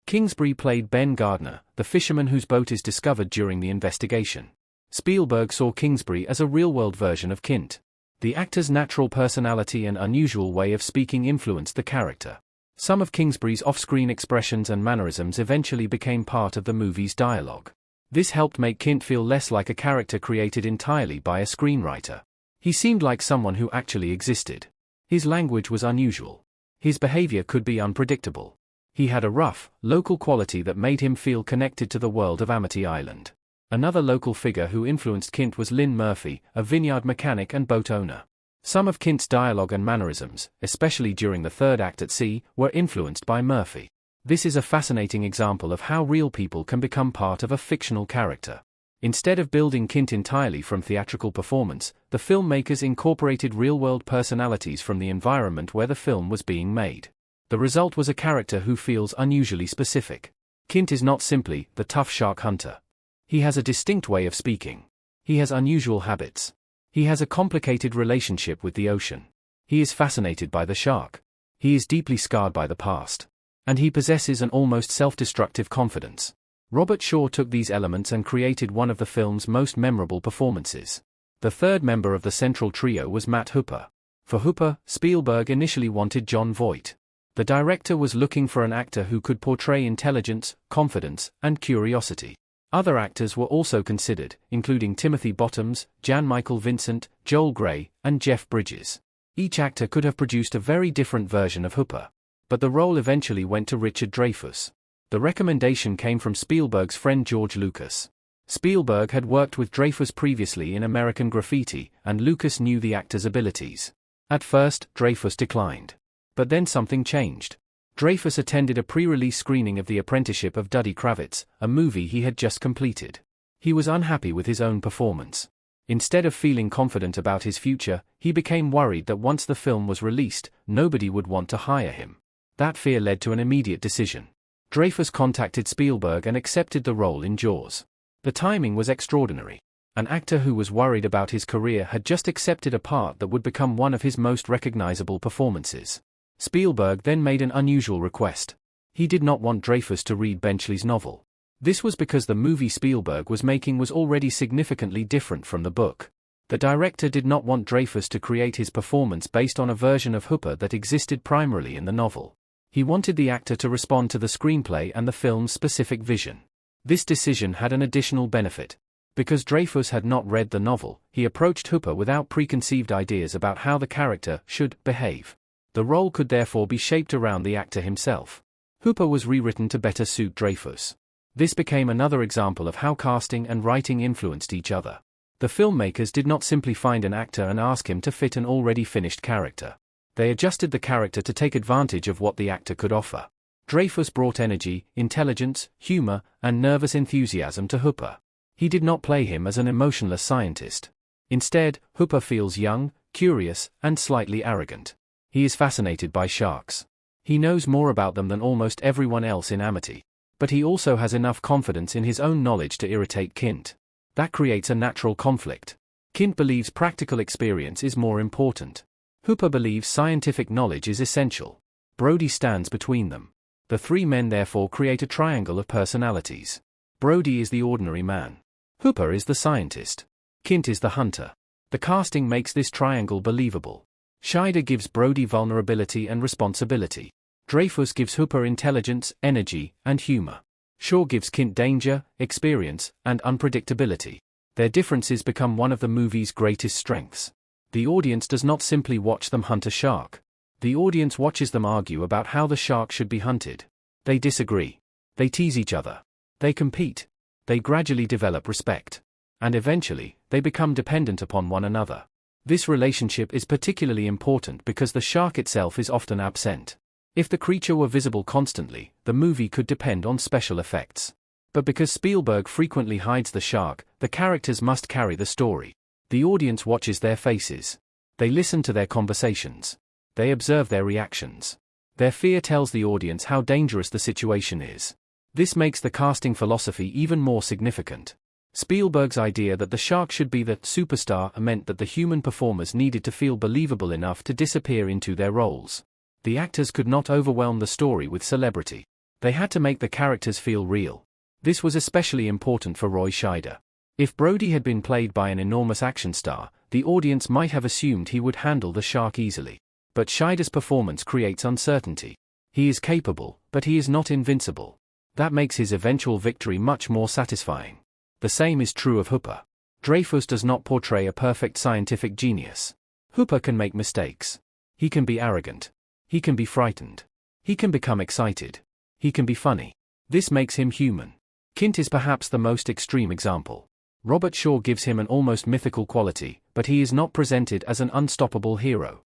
Kingsbury played Ben Gardner, the fisherman whose boat is discovered during the investigation. Spielberg saw Kingsbury as a real-world version of Quint. The actor's natural personality and unusual way of speaking influenced the character. Some of Kingsbury's off-screen expressions and mannerisms eventually became part of the movie's dialogue. This helped make Quint feel less like a character created entirely by a screenwriter. He seemed like someone who actually existed. His language was unusual. His behavior could be unpredictable. He had a rough, local quality that made him feel connected to the world of Amity Island. Another local figure who influenced Quint was Lynn Murphy, a vineyard mechanic and boat owner. Some of Quint's dialogue and mannerisms, especially during the third act at sea, were influenced by Murphy. This is a fascinating example of how real people can become part of a fictional character. Instead of building Quint entirely from theatrical performance, the filmmakers incorporated real-world personalities from the environment where the film was being made. The result was a character who feels unusually specific. Quint is not simply the tough shark hunter. He has a distinct way of speaking. He has unusual habits. He has a complicated relationship with the ocean. He is fascinated by the shark. He is deeply scarred by the past. And he possesses an almost self-destructive confidence. Robert Shaw took these elements and created one of the film's most memorable performances. The third member of the central trio was Matt Hooper. For Hooper, Spielberg initially wanted Jon Voight. The director was looking for an actor who could portray intelligence, confidence, and curiosity. Other actors were also considered, including Timothy Bottoms, Jan Michael Vincent, Joel Grey, and Jeff Bridges. Each actor could have produced a very different version of Hooper. But the role eventually went to Richard Dreyfuss. The recommendation came from Spielberg's friend George Lucas. Spielberg had worked with Dreyfuss previously in American Graffiti, and Lucas knew the actor's abilities. At first, Dreyfuss declined. But then something changed. Dreyfuss attended a pre-release screening of The Apprenticeship of Duddy Kravitz, a movie he had just completed. He was unhappy with his own performance. Instead of feeling confident about his future, he became worried that once the film was released, nobody would want to hire him. That fear led to an immediate decision. Dreyfuss contacted Spielberg and accepted the role in Jaws. The timing was extraordinary. An actor who was worried about his career had just accepted a part that would become one of his most recognizable performances. Spielberg then made an unusual request. He did not want Dreyfuss to read Benchley's novel. This was because the movie Spielberg was making was already significantly different from the book. The director did not want Dreyfuss to create his performance based on a version of Hooper that existed primarily in the novel. He wanted the actor to respond to the screenplay and the film's specific vision. This decision had an additional benefit. Because Dreyfuss had not read the novel, he approached Hooper without preconceived ideas about how the character should behave. The role could therefore be shaped around the actor himself. Hooper was rewritten to better suit Dreyfuss. This became another example of how casting and writing influenced each other. The filmmakers did not simply find an actor and ask him to fit an already finished character. They adjusted the character to take advantage of what the actor could offer. Dreyfuss brought energy, intelligence, humor, and nervous enthusiasm to Hooper. He did not play him as an emotionless scientist. Instead, Hooper feels young, curious, and slightly arrogant. He is fascinated by sharks. He knows more about them than almost everyone else in Amity. But he also has enough confidence in his own knowledge to irritate Quint. That creates a natural conflict. Quint believes practical experience is more important. Hooper believes scientific knowledge is essential. Brody stands between them. The three men therefore create a triangle of personalities. Brody is the ordinary man. Hooper is the scientist. Quint is the hunter. The casting makes this triangle believable. Scheider gives Brody vulnerability and responsibility. Dreyfuss gives Hooper intelligence, energy, and humor. Shaw gives Quint danger, experience, and unpredictability. Their differences become one of the movie's greatest strengths. The audience does not simply watch them hunt a shark. The audience watches them argue about how the shark should be hunted. They disagree. They tease each other. They compete. They gradually develop respect. And eventually, they become dependent upon one another. This relationship is particularly important because the shark itself is often absent. If the creature were visible constantly, the movie could depend on special effects. But because Spielberg frequently hides the shark, the characters must carry the story. The audience watches their faces. They listen to their conversations. They observe their reactions. Their fear tells the audience how dangerous the situation is. This makes the casting philosophy even more significant. Spielberg's idea that the shark should be the superstar meant that the human performers needed to feel believable enough to disappear into their roles. The actors could not overwhelm the story with celebrity. They had to make the characters feel real. This was especially important for Roy Scheider. If Brody had been played by an enormous action star, the audience might have assumed he would handle the shark easily. But Scheider's performance creates uncertainty. He is capable, but he is not invincible. That makes his eventual victory much more satisfying. The same is true of Hooper. Dreyfuss does not portray a perfect scientific genius. Hooper can make mistakes. He can be arrogant. He can be frightened. He can become excited. He can be funny. This makes him human. Quint is perhaps the most extreme example. Robert Shaw gives him an almost mythical quality, but he is not presented as an unstoppable hero.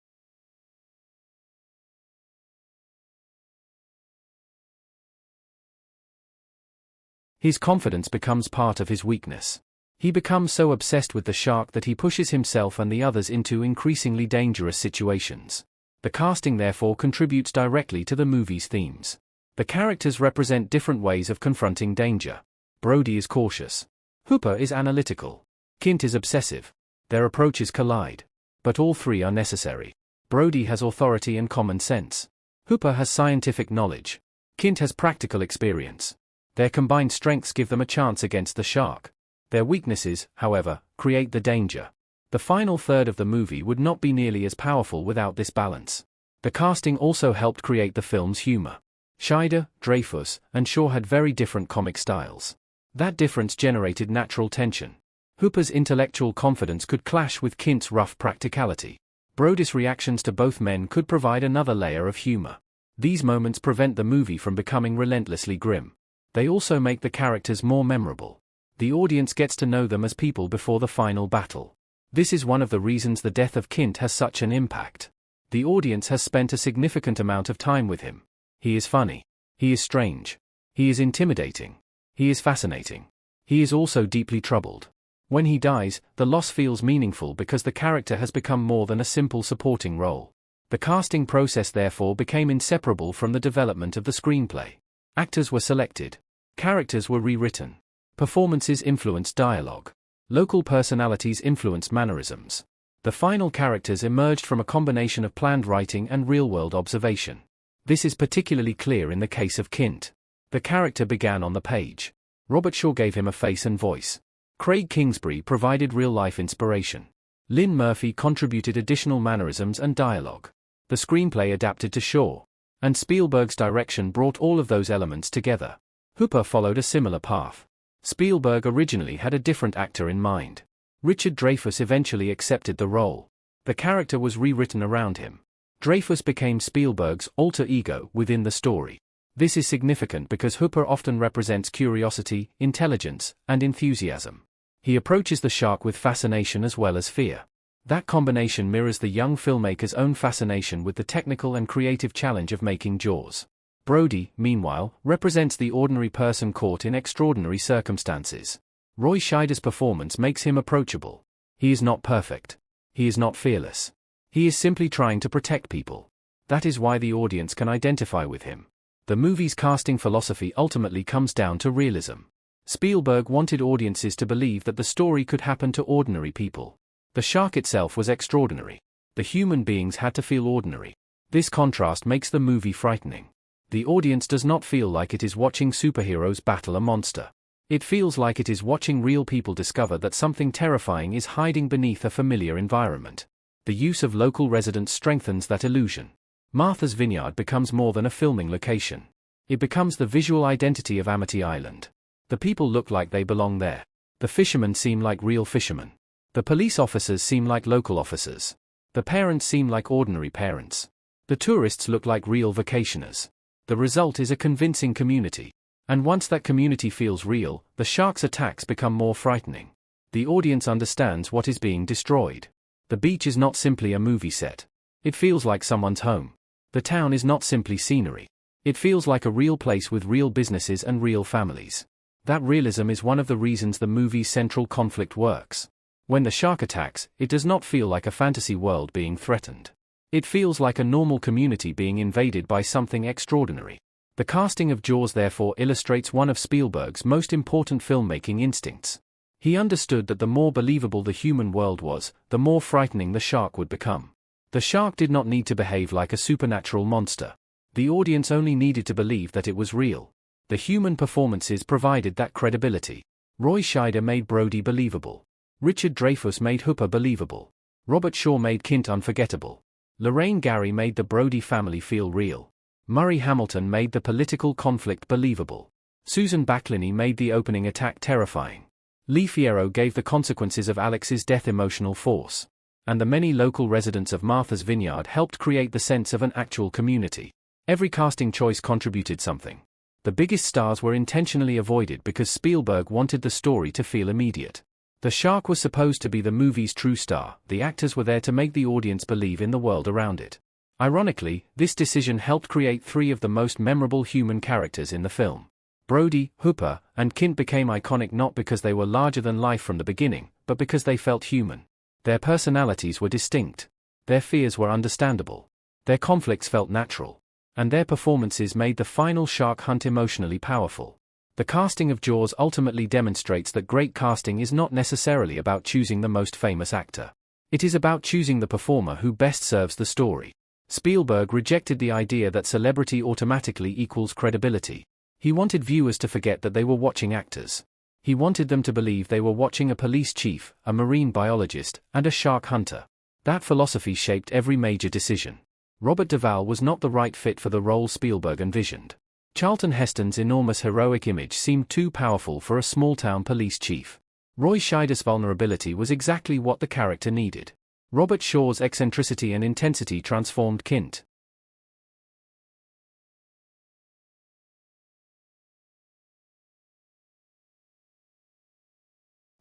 His confidence becomes part of his weakness. He becomes so obsessed with the shark that he pushes himself and the others into increasingly dangerous situations. The casting therefore contributes directly to the movie's themes. The characters represent different ways of confronting danger. Brody is cautious. Hooper is analytical. Quint is obsessive. Their approaches collide. But all three are necessary. Brody has authority and common sense. Hooper has scientific knowledge. Quint has practical experience. Their combined strengths give them a chance against the shark. Their weaknesses, however, create the danger. The final third of the movie would not be nearly as powerful without this balance. The casting also helped create the film's humor. Scheider, Dreyfuss, and Shaw had very different comic styles. That difference generated natural tension. Hooper's intellectual confidence could clash with Quint's rough practicality. Brody's reactions to both men could provide another layer of humor. These moments prevent the movie from becoming relentlessly grim. They also make the characters more memorable. The audience gets to know them as people before the final battle. This is one of the reasons the death of Quint has such an impact. The audience has spent a significant amount of time with him. He is funny. He is strange. He is intimidating. He is fascinating. He is also deeply troubled. When he dies, the loss feels meaningful because the character has become more than a simple supporting role. The casting process therefore became inseparable from the development of the screenplay. Actors were selected. Characters were rewritten. Performances influenced dialogue. Local personalities influenced mannerisms. The final characters emerged from a combination of planned writing and real-world observation. This is particularly clear in the case of Quint. The character began on the page. Robert Shaw gave him a face and voice. Craig Kingsbury provided real-life inspiration. Lynn Murphy contributed additional mannerisms and dialogue. The screenplay adapted to Shaw. And Spielberg's direction brought all of those elements together. Hooper followed a similar path. Spielberg originally had a different actor in mind. Richard Dreyfuss eventually accepted the role. The character was rewritten around him. Dreyfuss became Spielberg's alter ego within the story. This is significant because Hooper often represents curiosity, intelligence, and enthusiasm. He approaches the shark with fascination as well as fear. That combination mirrors the young filmmaker's own fascination with the technical and creative challenge of making Jaws. Brody, meanwhile, represents the ordinary person caught in extraordinary circumstances. Roy Scheider's performance makes him approachable. He is not perfect. He is not fearless. He is simply trying to protect people. That is why the audience can identify with him. The movie's casting philosophy ultimately comes down to realism. Spielberg wanted audiences to believe that the story could happen to ordinary people. The shark itself was extraordinary. The human beings had to feel ordinary. This contrast makes the movie frightening. The audience does not feel like it is watching superheroes battle a monster. It feels like it is watching real people discover that something terrifying is hiding beneath a familiar environment. The use of local residents strengthens that illusion. Martha's Vineyard becomes more than a filming location. It becomes the visual identity of Amity Island. The people look like they belong there. The fishermen seem like real fishermen. The police officers seem like local officers. The parents seem like ordinary parents. The tourists look like real vacationers. The result is a convincing community. And once that community feels real, the shark's attacks become more frightening. The audience understands what is being destroyed. The beach is not simply a movie set. It feels like someone's home. The town is not simply scenery. It feels like a real place with real businesses and real families. That realism is one of the reasons the movie's central conflict works. When the shark attacks, it does not feel like a fantasy world being threatened. It feels like a normal community being invaded by something extraordinary. The casting of Jaws therefore illustrates one of Spielberg's most important filmmaking instincts. He understood that the more believable the human world was, the more frightening the shark would become. The shark did not need to behave like a supernatural monster. The audience only needed to believe that it was real. The human performances provided that credibility. Roy Scheider made Brody believable. Richard Dreyfuss made Hooper believable. Robert Shaw made Quint unforgettable. Lorraine Gary made the Brody family feel real. Murray Hamilton made the political conflict believable. Susan Backliny made the opening attack terrifying. Lee Fierro gave the consequences of Alex's death emotional force. And the many local residents of Martha's Vineyard helped create the sense of an actual community. Every casting choice contributed something. The biggest stars were intentionally avoided because Spielberg wanted the story to feel immediate. The shark was supposed to be the movie's true star. The actors were there to make the audience believe in the world around it. Ironically, this decision helped create three of the most memorable human characters in the film. Brody, Hooper, and Quint became iconic not because they were larger than life from the beginning, but because they felt human. Their personalities were distinct. Their fears were understandable. Their conflicts felt natural. And their performances made the final shark hunt emotionally powerful. The casting of Jaws ultimately demonstrates that great casting is not necessarily about choosing the most famous actor. It is about choosing the performer who best serves the story. Spielberg rejected the idea that celebrity automatically equals credibility. He wanted viewers to forget that they were watching actors. He wanted them to believe they were watching a police chief, a marine biologist, and a shark hunter. That philosophy shaped every major decision. Robert Duvall was not the right fit for the role Spielberg envisioned. Charlton Heston's enormous heroic image seemed too powerful for a small-town police chief. Roy Scheider's vulnerability was exactly what the character needed. Robert Shaw's eccentricity and intensity transformed Quint.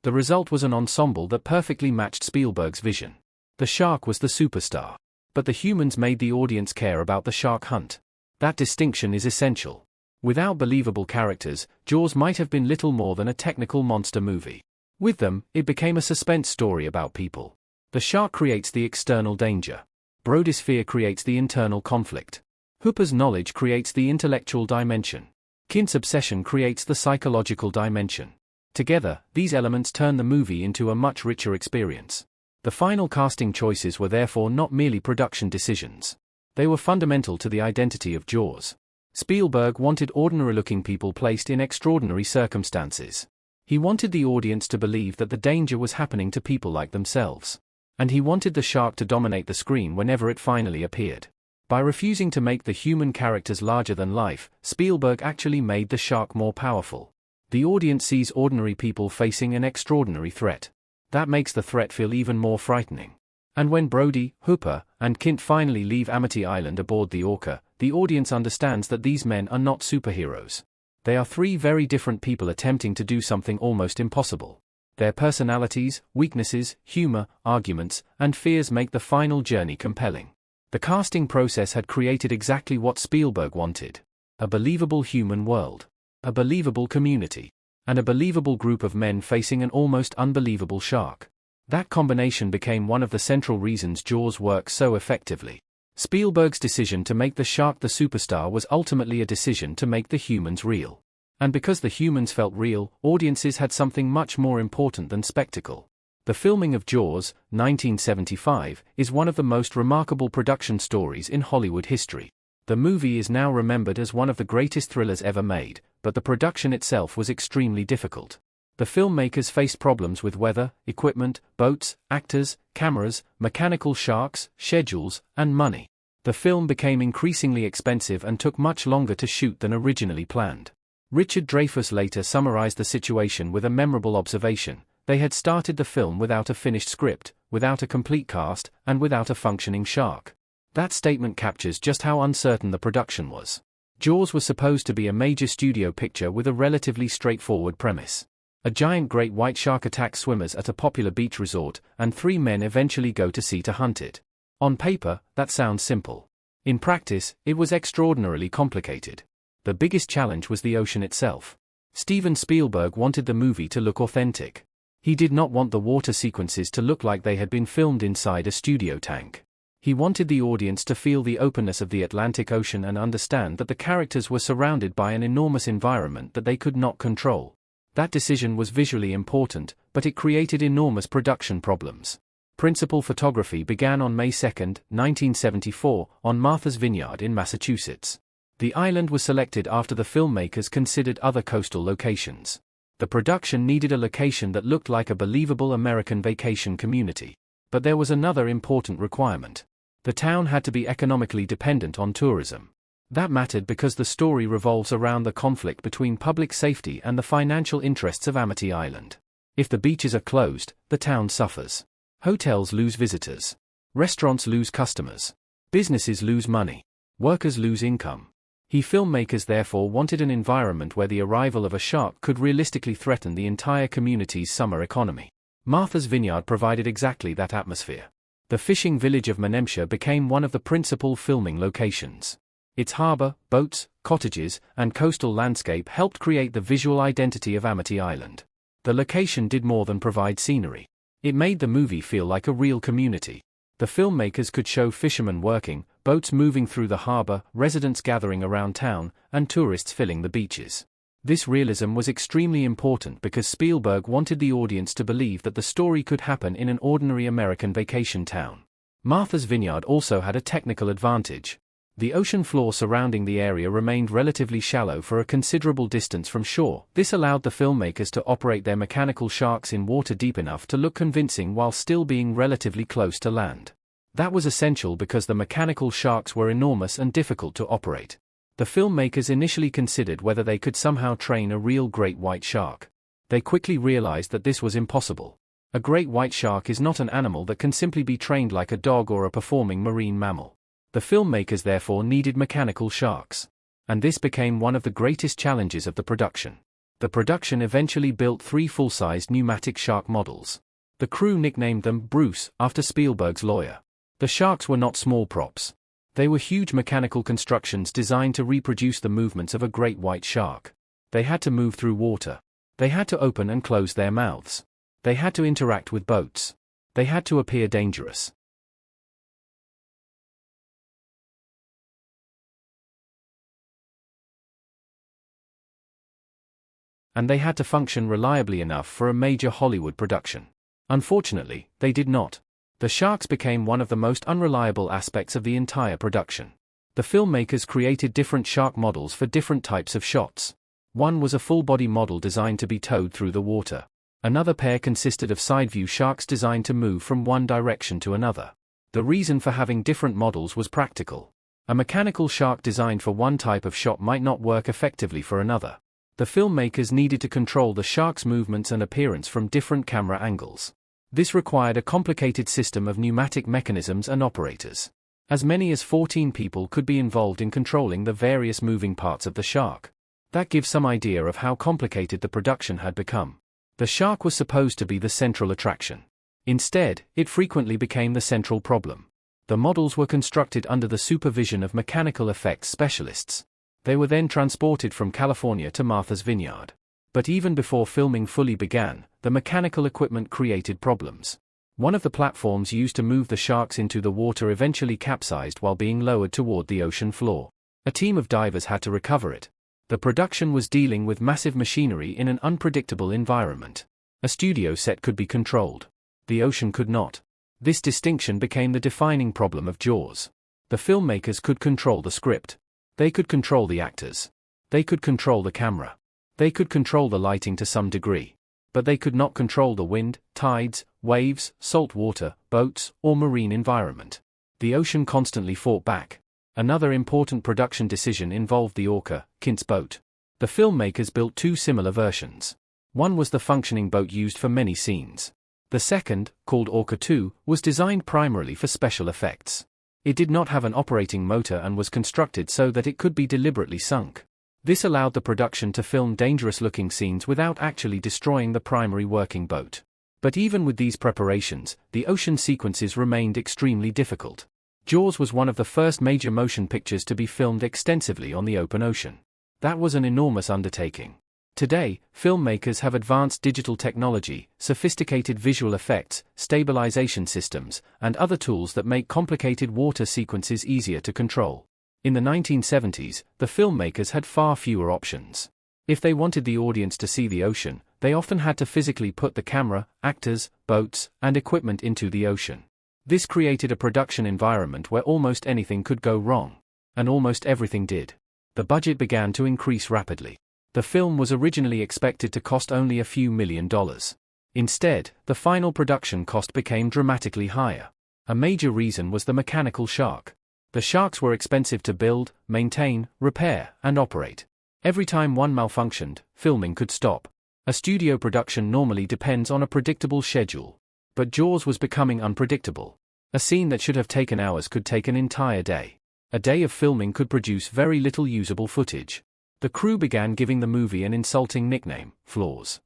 The result was an ensemble that perfectly matched Spielberg's vision. The shark was the superstar. But the humans made the audience care about the shark hunt. That distinction is essential. Without believable characters, Jaws might have been little more than a technical monster movie. With them, it became a suspense story about people. The shark creates the external danger. Brody's fear creates the internal conflict. Hooper's knowledge creates the intellectual dimension. Quint's obsession creates the psychological dimension. Together, these elements turn the movie into a much richer experience. The final casting choices were therefore not merely production decisions. They were fundamental to the identity of Jaws. Spielberg wanted ordinary-looking people placed in extraordinary circumstances. He wanted the audience to believe that the danger was happening to people like themselves. And he wanted the shark to dominate the screen whenever it finally appeared. By refusing to make the human characters larger than life, Spielberg actually made the shark more powerful. The audience sees ordinary people facing an extraordinary threat. That makes the threat feel even more frightening. And when Brody, Hooper, and Quint finally leave Amity Island aboard the Orca, the audience understands that these men are not superheroes. They are three very different people attempting to do something almost impossible. Their personalities, weaknesses, humor, arguments, and fears make the final journey compelling. The casting process had created exactly what Spielberg wanted. A believable human world. A believable community. And a believable group of men facing an almost unbelievable shark. That combination became one of the central reasons Jaws works so effectively. Spielberg's decision to make the shark the superstar was ultimately a decision to make the humans real. And because the humans felt real, audiences had something much more important than spectacle. The filming of Jaws, 1975, is one of the most remarkable production stories in Hollywood history. The movie is now remembered as one of the greatest thrillers ever made, but the production itself was extremely difficult. The filmmakers faced problems with weather, equipment, boats, actors, cameras, mechanical sharks, schedules, and money. The film became increasingly expensive and took much longer to shoot than originally planned. Richard Dreyfuss later summarized the situation with a memorable observation: they had started the film without a finished script, without a complete cast, and without a functioning shark. That statement captures just how uncertain the production was. Jaws was supposed to be a major studio picture with a relatively straightforward premise. A giant great white shark attacks swimmers at a popular beach resort, and three men eventually go to sea to hunt it. On paper, that sounds simple. In practice, it was extraordinarily complicated. The biggest challenge was the ocean itself. Steven Spielberg wanted the movie to look authentic. He did not want the water sequences to look like they had been filmed inside a studio tank. He wanted the audience to feel the openness of the Atlantic Ocean and understand that the characters were surrounded by an enormous environment that they could not control. That decision was visually important, but it created enormous production problems. Principal photography began on May 2, 1974, on Martha's Vineyard in Massachusetts. The island was selected after the filmmakers considered other coastal locations. The production needed a location that looked like a believable American vacation community. But there was another important requirement. The town had to be economically dependent on tourism. That mattered because the story revolves around the conflict between public safety and the financial interests of Amity Island. If the beaches are closed, the town suffers. Hotels lose visitors. Restaurants lose customers. Businesses lose money. Workers lose income. Filmmakers therefore wanted an environment where the arrival of a shark could realistically threaten the entire community's summer economy. Martha's Vineyard provided exactly that atmosphere. The fishing village of Menemsha became one of the principal filming locations. Its harbor, boats, cottages, and coastal landscape helped create the visual identity of Amity Island. The location did more than provide scenery. It made the movie feel like a real community. The filmmakers could show fishermen working, boats moving through the harbor, residents gathering around town, and tourists filling the beaches. This realism was extremely important because Spielberg wanted the audience to believe that the story could happen in an ordinary American vacation town. Martha's Vineyard also had a technical advantage. The ocean floor surrounding the area remained relatively shallow for a considerable distance from shore. This allowed the filmmakers to operate their mechanical sharks in water deep enough to look convincing while still being relatively close to land. That was essential because the mechanical sharks were enormous and difficult to operate. The filmmakers initially considered whether they could somehow train a real great white shark. They quickly realized that this was impossible. A great white shark is not an animal that can simply be trained like a dog or a performing marine mammal. The filmmakers therefore needed mechanical sharks. And this became one of the greatest challenges of the production. The production eventually built 3 full-sized pneumatic shark models. The crew nicknamed them Bruce, after Spielberg's lawyer. The sharks were not small props. They were huge mechanical constructions designed to reproduce the movements of a great white shark. They had to move through water. They had to open and close their mouths. They had to interact with boats. They had to appear dangerous. And they had to function reliably enough for a major Hollywood production. Unfortunately, they did not. The sharks became one of the most unreliable aspects of the entire production. The filmmakers created different shark models for different types of shots. One was a full-body model designed to be towed through the water. Another pair consisted of side-view sharks designed to move from one direction to another. The reason for having different models was practical. A mechanical shark designed for one type of shot might not work effectively for another. The filmmakers needed to control the shark's movements and appearance from different camera angles. This required a complicated system of pneumatic mechanisms and operators. As many as 14 people could be involved in controlling the various moving parts of the shark. That gives some idea of how complicated the production had become. The shark was supposed to be the central attraction. Instead, it frequently became the central problem. The models were constructed under the supervision of mechanical effects specialists. They were then transported from California to Martha's Vineyard. But even before filming fully began, the mechanical equipment created problems. One of the platforms used to move the sharks into the water eventually capsized while being lowered toward the ocean floor. A team of divers had to recover it. The production was dealing with massive machinery in an unpredictable environment. A studio set could be controlled. The ocean could not. This distinction became the defining problem of Jaws. The filmmakers could control the script. They could control the actors. They could control the camera. They could control the lighting to some degree. But they could not control the wind, tides, waves, salt water, boats, or marine environment. The ocean constantly fought back. Another important production decision involved the Orca, Quint's boat. The filmmakers built 2 similar versions. One was the functioning boat used for many scenes. The second, called Orca 2, was designed primarily for special effects. It did not have an operating motor and was constructed so that it could be deliberately sunk. This allowed the production to film dangerous-looking scenes without actually destroying the primary working boat. But even with these preparations, the ocean sequences remained extremely difficult. Jaws was one of the first major motion pictures to be filmed extensively on the open ocean. That was an enormous undertaking. Today, filmmakers have advanced digital technology, sophisticated visual effects, stabilization systems, and other tools that make complicated water sequences easier to control. In the 1970s, the filmmakers had far fewer options. If they wanted the audience to see the ocean, they often had to physically put the camera, actors, boats, and equipment into the ocean. This created a production environment where almost anything could go wrong. And almost everything did. The budget began to increase rapidly. The film was originally expected to cost only a few $1 million. Instead, the final production cost became dramatically higher. A major reason was the mechanical shark. The sharks were expensive to build, maintain, repair, and operate. Every time one malfunctioned, filming could stop. A studio production normally depends on a predictable schedule. But Jaws was becoming unpredictable. A scene that should have taken hours could take an entire day. A day of filming could produce very little usable footage. The crew began giving the movie an insulting nickname, Flaws.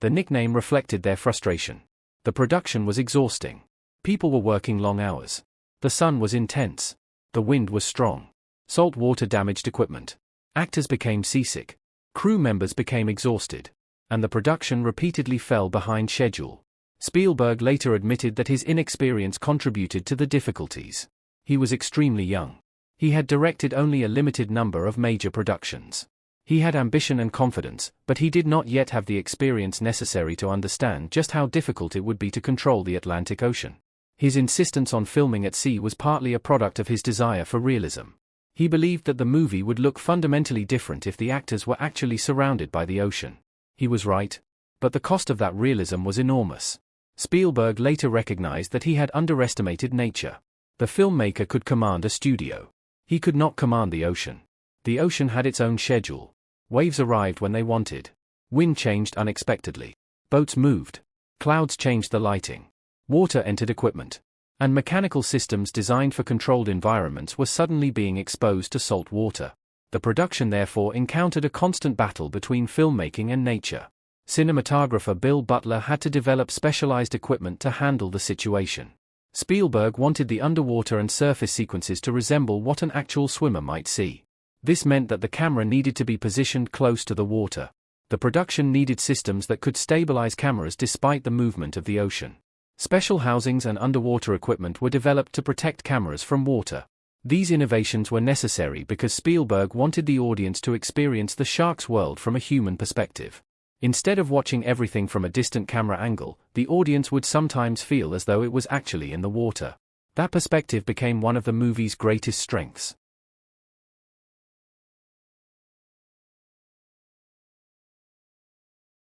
The nickname reflected their frustration. The production was exhausting. People were working long hours. The sun was intense. The wind was strong. Salt water damaged equipment. Actors became seasick. Crew members became exhausted. And the production repeatedly fell behind schedule. Spielberg later admitted that his inexperience contributed to the difficulties. He was extremely young. He had directed only a limited number of major productions. He had ambition and confidence, but he did not yet have the experience necessary to understand just how difficult it would be to control the Atlantic Ocean. His insistence on filming at sea was partly a product of his desire for realism. He believed that the movie would look fundamentally different if the actors were actually surrounded by the ocean. He was right. But the cost of that realism was enormous. Spielberg later recognized that he had underestimated nature. The filmmaker could command a studio. He could not command the ocean. The ocean had its own schedule. Waves arrived when they wanted. Wind changed unexpectedly. Boats moved. Clouds changed the lighting. Water entered equipment. And mechanical systems designed for controlled environments were suddenly being exposed to salt water. The production therefore encountered a constant battle between filmmaking and nature. Cinematographer Bill Butler had to develop specialized equipment to handle the situation. Spielberg wanted the underwater and surface sequences to resemble what an actual swimmer might see. This meant that the camera needed to be positioned close to the water. The production needed systems that could stabilize cameras despite the movement of the ocean. Special housings and underwater equipment were developed to protect cameras from water. These innovations were necessary because Spielberg wanted the audience to experience the shark's world from a human perspective. Instead of watching everything from a distant camera angle, the audience would sometimes feel as though it was actually in the water. That perspective became one of the movie's greatest strengths.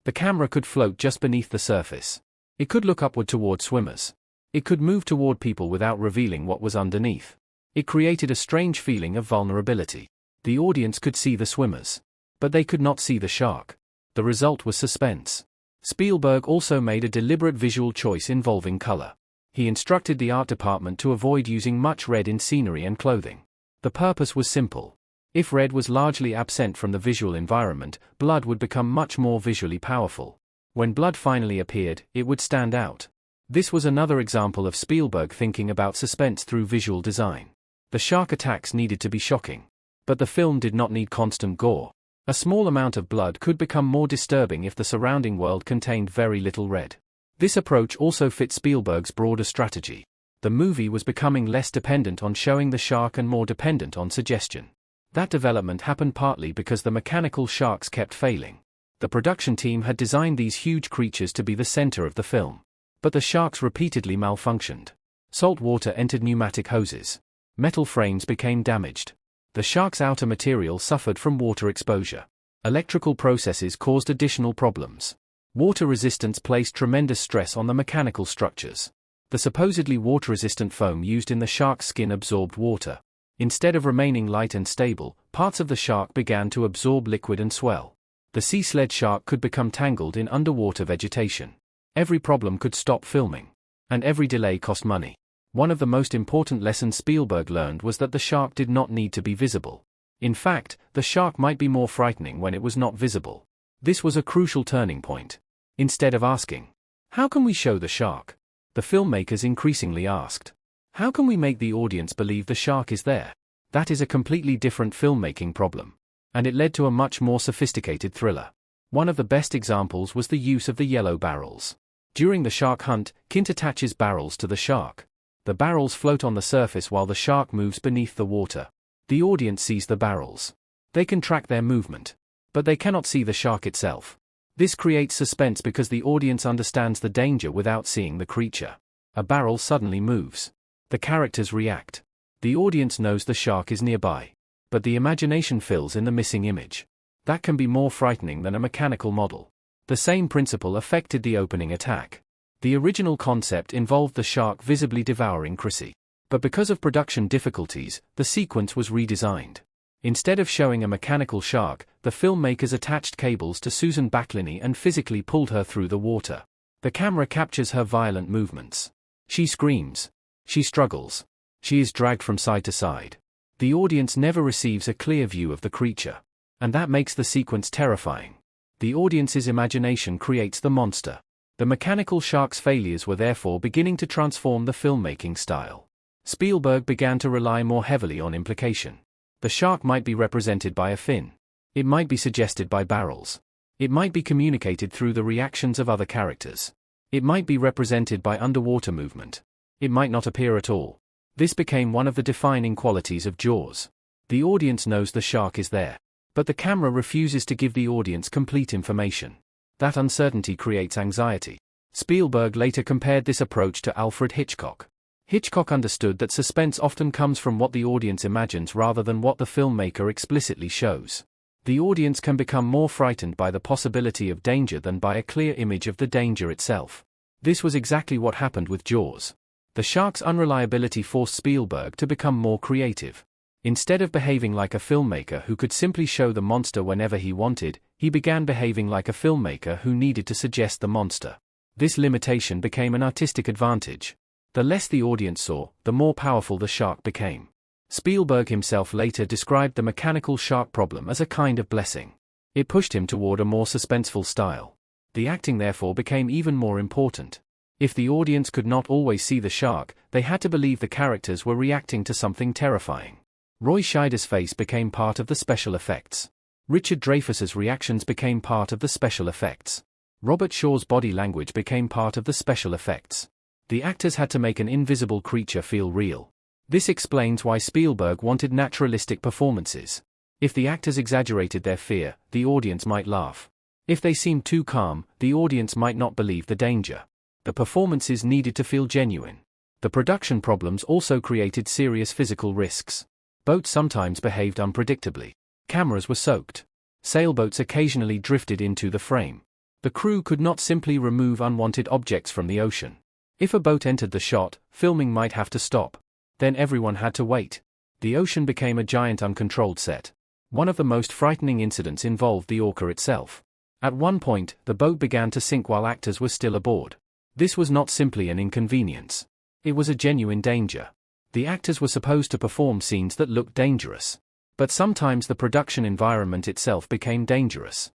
The camera could float just beneath the surface. It could look upward toward swimmers. It could move toward people without revealing what was underneath. It created a strange feeling of vulnerability. The audience could see the swimmers. But they could not see the shark. The result was suspense. Spielberg also made a deliberate visual choice involving color. He instructed the art department to avoid using much red in scenery and clothing. The purpose was simple. If red was largely absent from the visual environment, blood would become much more visually powerful. When blood finally appeared, it would stand out. This was another example of Spielberg thinking about suspense through visual design. The shark attacks needed to be shocking. But the film did not need constant gore. A small amount of blood could become more disturbing if the surrounding world contained very little red. This approach also fit Spielberg's broader strategy. The movie was becoming less dependent on showing the shark and more dependent on suggestion. That development happened partly because the mechanical sharks kept failing. The production team had designed these huge creatures to be the center of the film. But the sharks repeatedly malfunctioned. Salt water entered pneumatic hoses. Metal frames became damaged. The shark's outer material suffered from water exposure. Electrical processes caused additional problems. Water resistance placed tremendous stress on the mechanical structures. The supposedly water-resistant foam used in the shark's skin absorbed water. Instead of remaining light and stable, parts of the shark began to absorb liquid and swell. The sea sled shark could become tangled in underwater vegetation. Every problem could stop filming. And every delay cost money. One of the most important lessons Spielberg learned was that the shark did not need to be visible. In fact, the shark might be more frightening when it was not visible. This was a crucial turning point. Instead of asking, "How can we show the shark?" the filmmakers increasingly asked, "How can we make the audience believe the shark is there?" That is a completely different filmmaking problem. And it led to a much more sophisticated thriller. One of the best examples was the use of the yellow barrels. During the shark hunt, Quint attaches barrels to the shark. The barrels float on the surface while the shark moves beneath the water. The audience sees the barrels. They can track their movement. But they cannot see the shark itself. This creates suspense because the audience understands the danger without seeing the creature. A barrel suddenly moves. The characters react. The audience knows the shark is nearby. But the imagination fills in the missing image. That can be more frightening than a mechanical model. The same principle affected the opening attack. The original concept involved the shark visibly devouring Chrissy. But because of production difficulties, the sequence was redesigned. Instead of showing a mechanical shark, the filmmakers attached cables to Susan Backliny and physically pulled her through the water. The camera captures her violent movements. She screams. She struggles. She is dragged from side to side. The audience never receives a clear view of the creature. And that makes the sequence terrifying. The audience's imagination creates the monster. The mechanical shark's failures were therefore beginning to transform the filmmaking style. Spielberg began to rely more heavily on implication. The shark might be represented by a fin. It might be suggested by barrels. It might be communicated through the reactions of other characters. It might be represented by underwater movement. It might not appear at all. This became one of the defining qualities of Jaws. The audience knows the shark is there. But the camera refuses to give the audience complete information. That uncertainty creates anxiety. Spielberg later compared this approach to Alfred Hitchcock. Hitchcock understood that suspense often comes from what the audience imagines rather than what the filmmaker explicitly shows. The audience can become more frightened by the possibility of danger than by a clear image of the danger itself. This was exactly what happened with Jaws. The shark's unreliability forced Spielberg to become more creative. Instead of behaving like a filmmaker who could simply show the monster whenever he wanted, he began behaving like a filmmaker who needed to suggest the monster. This limitation became an artistic advantage. The less the audience saw, the more powerful the shark became. Spielberg himself later described the mechanical shark problem as a kind of blessing. It pushed him toward a more suspenseful style. The acting therefore became even more important. If the audience could not always see the shark, they had to believe the characters were reacting to something terrifying. Roy Scheider's face became part of the special effects. Richard Dreyfuss's reactions became part of the special effects. Robert Shaw's body language became part of the special effects. The actors had to make an invisible creature feel real. This explains why Spielberg wanted naturalistic performances. If the actors exaggerated their fear, the audience might laugh. If they seemed too calm, the audience might not believe the danger. The performances needed to feel genuine. The production problems also created serious physical risks. Boats sometimes behaved unpredictably. Cameras were soaked. Sailboats occasionally drifted into the frame. The crew could not simply remove unwanted objects from the ocean. If a boat entered the shot, filming might have to stop. Then everyone had to wait. The ocean became a giant uncontrolled set. One of the most frightening incidents involved the orca itself. At one point, the boat began to sink while actors were still aboard. This was not simply an inconvenience. It was a genuine danger. The actors were supposed to perform scenes that looked dangerous. But sometimes the production environment itself became dangerous.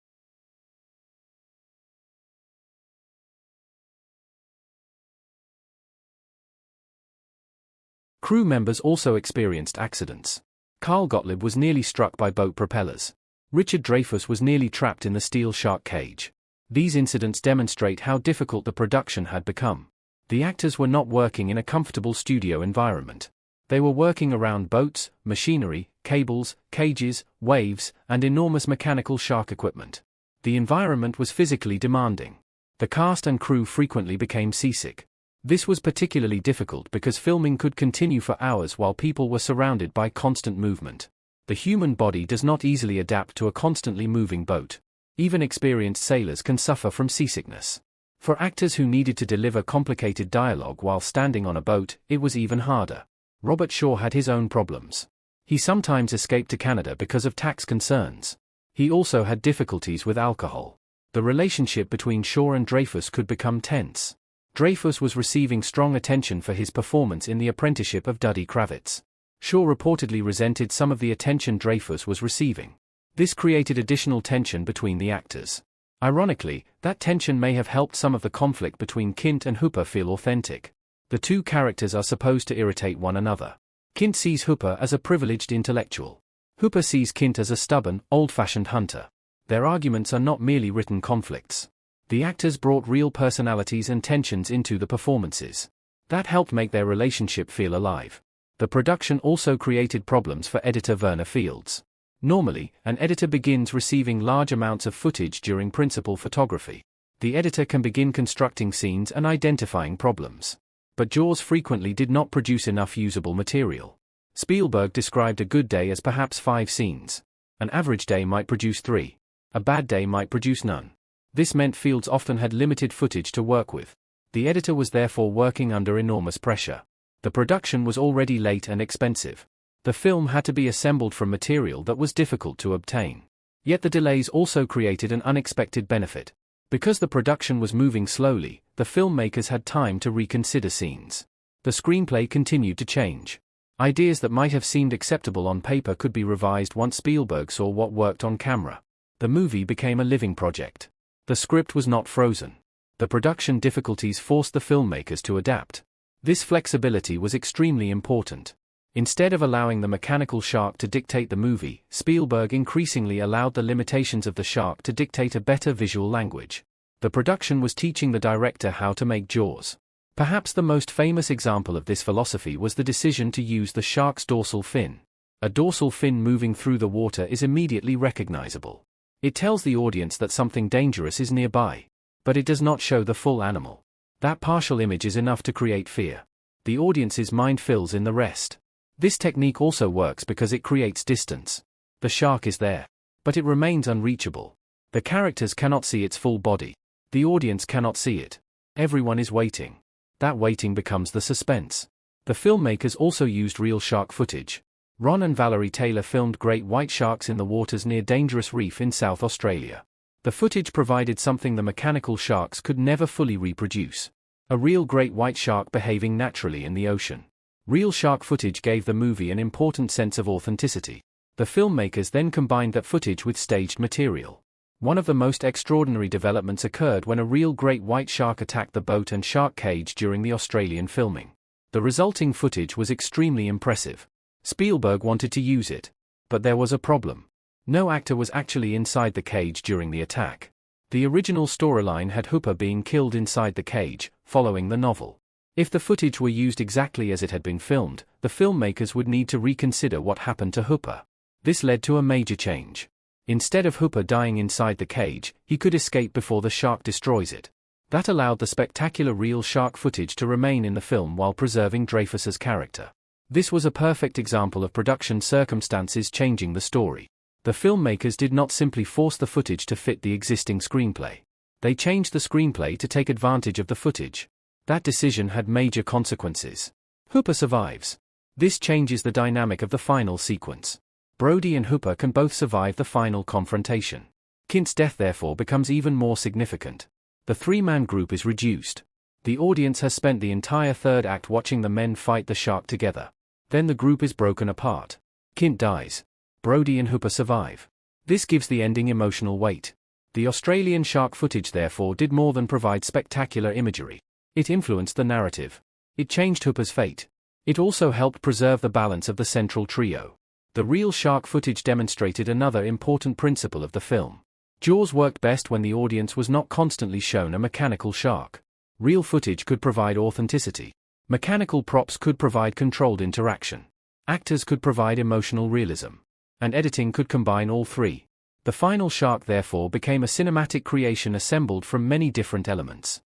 Crew members also experienced accidents. Carl Gottlieb was nearly struck by boat propellers. Richard Dreyfuss was nearly trapped in the steel shark cage. These incidents demonstrate how difficult the production had become. The actors were not working in a comfortable studio environment. They were working around boats, machinery, cables, cages, waves, and enormous mechanical shark equipment. The environment was physically demanding. The cast and crew frequently became seasick. This was particularly difficult because filming could continue for hours while people were surrounded by constant movement. The human body does not easily adapt to a constantly moving boat. Even experienced sailors can suffer from seasickness. For actors who needed to deliver complicated dialogue while standing on a boat, it was even harder. Robert Shaw had his own problems. He sometimes escaped to Canada because of tax concerns. He also had difficulties with alcohol. The relationship between Shaw and Dreyfuss could become tense. Dreyfuss was receiving strong attention for his performance in The Apprenticeship of Duddy Kravitz. Shaw reportedly resented some of the attention Dreyfuss was receiving. This created additional tension between the actors. Ironically, that tension may have helped some of the conflict between Quint and Hooper feel authentic. The two characters are supposed to irritate one another. Quint sees Hooper as a privileged intellectual. Hooper sees Quint as a stubborn, old-fashioned hunter. Their arguments are not merely written conflicts. The actors brought real personalities and tensions into the performances. That helped make their relationship feel alive. The production also created problems for editor Werner Fields. Normally, an editor begins receiving large amounts of footage during principal photography. The editor can begin constructing scenes and identifying problems. But Jaws frequently did not produce enough usable material. Spielberg described a good day as perhaps 5 scenes. An average day might produce 3. A bad day might produce none. This meant Fields often had limited footage to work with. The editor was therefore working under enormous pressure. The production was already late and expensive. The film had to be assembled from material that was difficult to obtain. Yet the delays also created an unexpected benefit. Because the production was moving slowly, the filmmakers had time to reconsider scenes. The screenplay continued to change. Ideas that might have seemed acceptable on paper could be revised once Spielberg saw what worked on camera. The movie became a living project. The script was not frozen. The production difficulties forced the filmmakers to adapt. This flexibility was extremely important. Instead of allowing the mechanical shark to dictate the movie, Spielberg increasingly allowed the limitations of the shark to dictate a better visual language. The production was teaching the director how to make Jaws. Perhaps the most famous example of this philosophy was the decision to use the shark's dorsal fin. A dorsal fin moving through the water is immediately recognizable. It tells the audience that something dangerous is nearby. But it does not show the full animal. That partial image is enough to create fear. The audience's mind fills in the rest. This technique also works because it creates distance. The shark is there, but it remains unreachable. The characters cannot see its full body. The audience cannot see it. Everyone is waiting. That waiting becomes the suspense. The filmmakers also used real shark footage. Ron and Valerie Taylor filmed great white sharks in the waters near Dangerous Reef in South Australia. The footage provided something the mechanical sharks could never fully reproduce. A real great white shark behaving naturally in the ocean. Real shark footage gave the movie an important sense of authenticity. The filmmakers then combined that footage with staged material. One of the most extraordinary developments occurred when a real great white shark attacked the boat and shark cage during the Australian filming. The resulting footage was extremely impressive. Spielberg wanted to use it. But there was a problem. No actor was actually inside the cage during the attack. The original storyline had Hooper being killed inside the cage, following the novel. If the footage were used exactly as it had been filmed, the filmmakers would need to reconsider what happened to Hooper. This led to a major change. Instead of Hooper dying inside the cage, he could escape before the shark destroys it. That allowed the spectacular real shark footage to remain in the film while preserving Dreyfuss's character. This was a perfect example of production circumstances changing the story. The filmmakers did not simply force the footage to fit the existing screenplay. They changed the screenplay to take advantage of the footage. That decision had major consequences. Hooper survives. This changes the dynamic of the final sequence. Brody and Hooper can both survive the final confrontation. Quint's death therefore becomes even more significant. The three-man group is reduced. The audience has spent the entire third act watching the men fight the shark together. Then the group is broken apart. Quint dies. Brody and Hooper survive. This gives the ending emotional weight. The Australian shark footage therefore did more than provide spectacular imagery. It influenced the narrative. It changed Hooper's fate. It also helped preserve the balance of the central trio. The real shark footage demonstrated another important principle of the film. Jaws worked best when the audience was not constantly shown a mechanical shark. Real footage could provide authenticity. Mechanical props could provide controlled interaction. Actors could provide emotional realism. And editing could combine all three. The final shark therefore became a cinematic creation assembled from many different elements.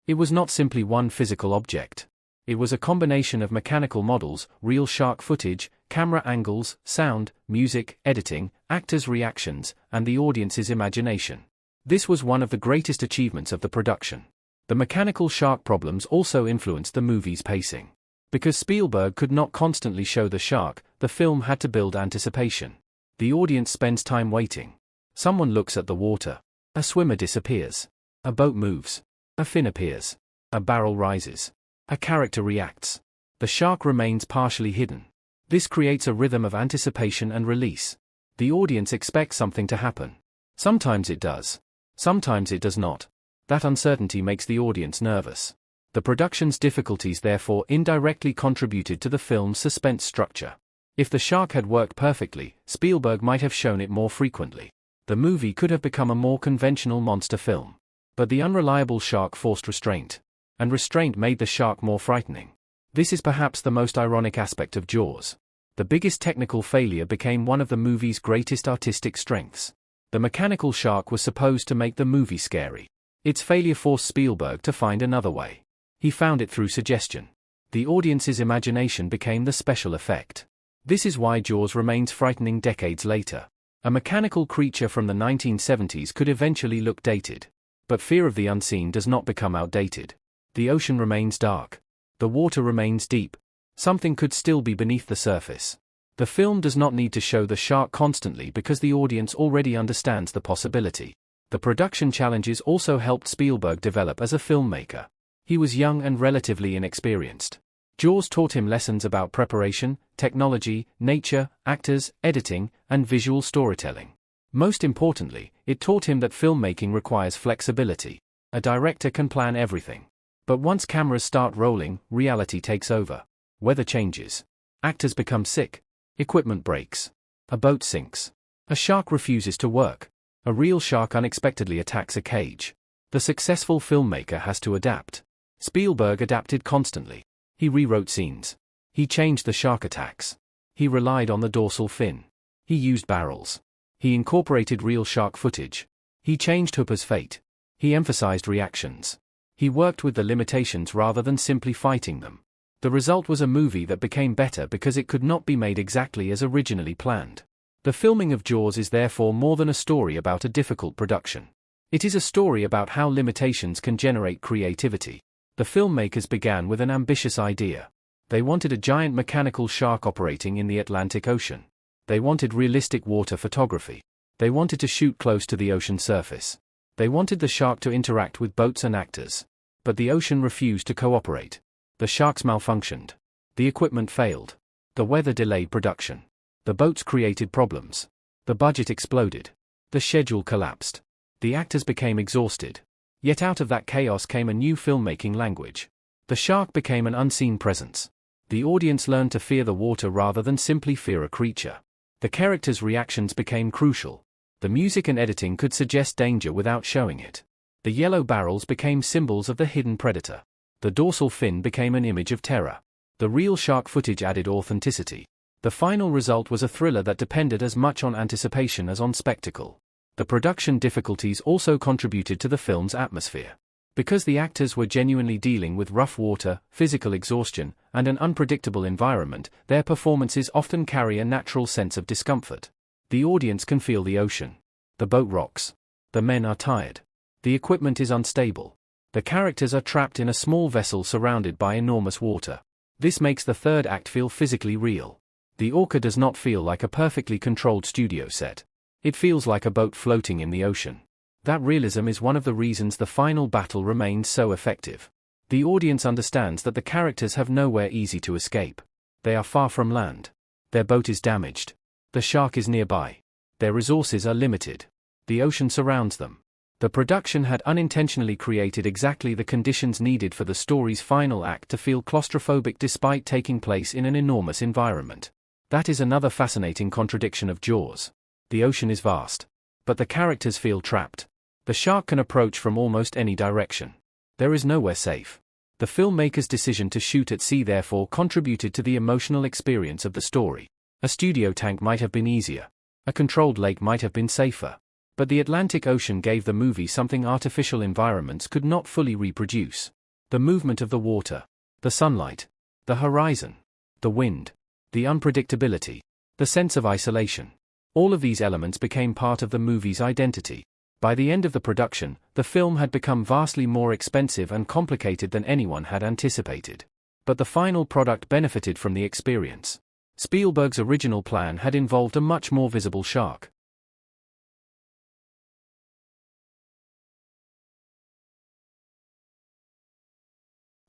It was not simply one physical object. It was a combination of mechanical models, real shark footage, camera angles, sound, music, editing, actors' reactions, and the audience's imagination. This was one of the greatest achievements of the production. The mechanical shark problems also influenced the movie's pacing. Because Spielberg could not constantly show the shark, the film had to build anticipation. The audience spends time waiting. Someone looks at the water. A swimmer disappears. A boat moves. A fin appears. A barrel rises. A character reacts. The shark remains partially hidden. This creates a rhythm of anticipation and release. The audience expects something to happen. Sometimes it does. Sometimes it does not. That uncertainty makes the audience nervous. The production's difficulties therefore indirectly contributed to the film's suspense structure. If the shark had worked perfectly, Spielberg might have shown it more frequently. The movie could have become a more conventional monster film. But the unreliable shark forced restraint. And restraint made the shark more frightening. This is perhaps the most ironic aspect of Jaws. The biggest technical failure became one of the movie's greatest artistic strengths. The mechanical shark was supposed to make the movie scary. Its failure forced Spielberg to find another way. He found it through suggestion. The audience's imagination became the special effect. This is why Jaws remains frightening decades later. A mechanical creature from the 1970s could eventually look dated. But fear of the unseen does not become outdated. The ocean remains dark. The water remains deep. Something could still be beneath the surface. The film does not need to show the shark constantly because the audience already understands the possibility. The production challenges also helped Spielberg develop as a filmmaker. He was young and relatively inexperienced. Jaws taught him lessons about preparation, technology, nature, actors, editing, and visual storytelling. Most importantly, it taught him that filmmaking requires flexibility. A director can plan everything. But once cameras start rolling, reality takes over. Weather changes. Actors become sick. Equipment breaks. A boat sinks. A shark refuses to work. A real shark unexpectedly attacks a cage. The successful filmmaker has to adapt. Spielberg adapted constantly. He rewrote scenes. He changed the shark attacks. He relied on the dorsal fin. He used barrels. He incorporated real shark footage. He changed Hooper's fate. He emphasized reactions. He worked with the limitations rather than simply fighting them. The result was a movie that became better because it could not be made exactly as originally planned. The filming of Jaws is therefore more than a story about a difficult production. It is a story about how limitations can generate creativity. The filmmakers began with an ambitious idea. They wanted a giant mechanical shark operating in the Atlantic Ocean. They wanted realistic water photography. They wanted to shoot close to the ocean surface. They wanted the shark to interact with boats and actors. But the ocean refused to cooperate. The sharks malfunctioned. The equipment failed. The weather delayed production. The boats created problems. The budget exploded. The schedule collapsed. The actors became exhausted. Yet out of that chaos came a new filmmaking language. The shark became an unseen presence. The audience learned to fear the water rather than simply fear a creature. The characters' reactions became crucial. The music and editing could suggest danger without showing it. The yellow barrels became symbols of the hidden predator. The dorsal fin became an image of terror. The real shark footage added authenticity. The final result was a thriller that depended as much on anticipation as on spectacle. The production difficulties also contributed to the film's atmosphere. Because the actors were genuinely dealing with rough water, physical exhaustion, and an unpredictable environment, their performances often carry a natural sense of discomfort. The audience can feel the ocean. The boat rocks. The men are tired. The equipment is unstable. The characters are trapped in a small vessel surrounded by enormous water. This makes the third act feel physically real. The orca does not feel like a perfectly controlled studio set. It feels like a boat floating in the ocean. That realism is one of the reasons the final battle remains so effective. The audience understands that the characters have nowhere easy to escape. They are far from land. Their boat is damaged. The shark is nearby. Their resources are limited. The ocean surrounds them. The production had unintentionally created exactly the conditions needed for the story's final act to feel claustrophobic despite taking place in an enormous environment. That is another fascinating contradiction of Jaws. The ocean is vast. But the characters feel trapped. The shark can approach from almost any direction. There is nowhere safe. The filmmaker's decision to shoot at sea therefore contributed to the emotional experience of the story. A studio tank might have been easier. A controlled lake might have been safer. But the Atlantic Ocean gave the movie something artificial environments could not fully reproduce. The movement of the water, the sunlight, the horizon, the wind, the unpredictability, the sense of isolation. All of these elements became part of the movie's identity. By the end of the production, the film had become vastly more expensive and complicated than anyone had anticipated. But the final product benefited from the experience. Spielberg's original plan had involved a much more visible shark.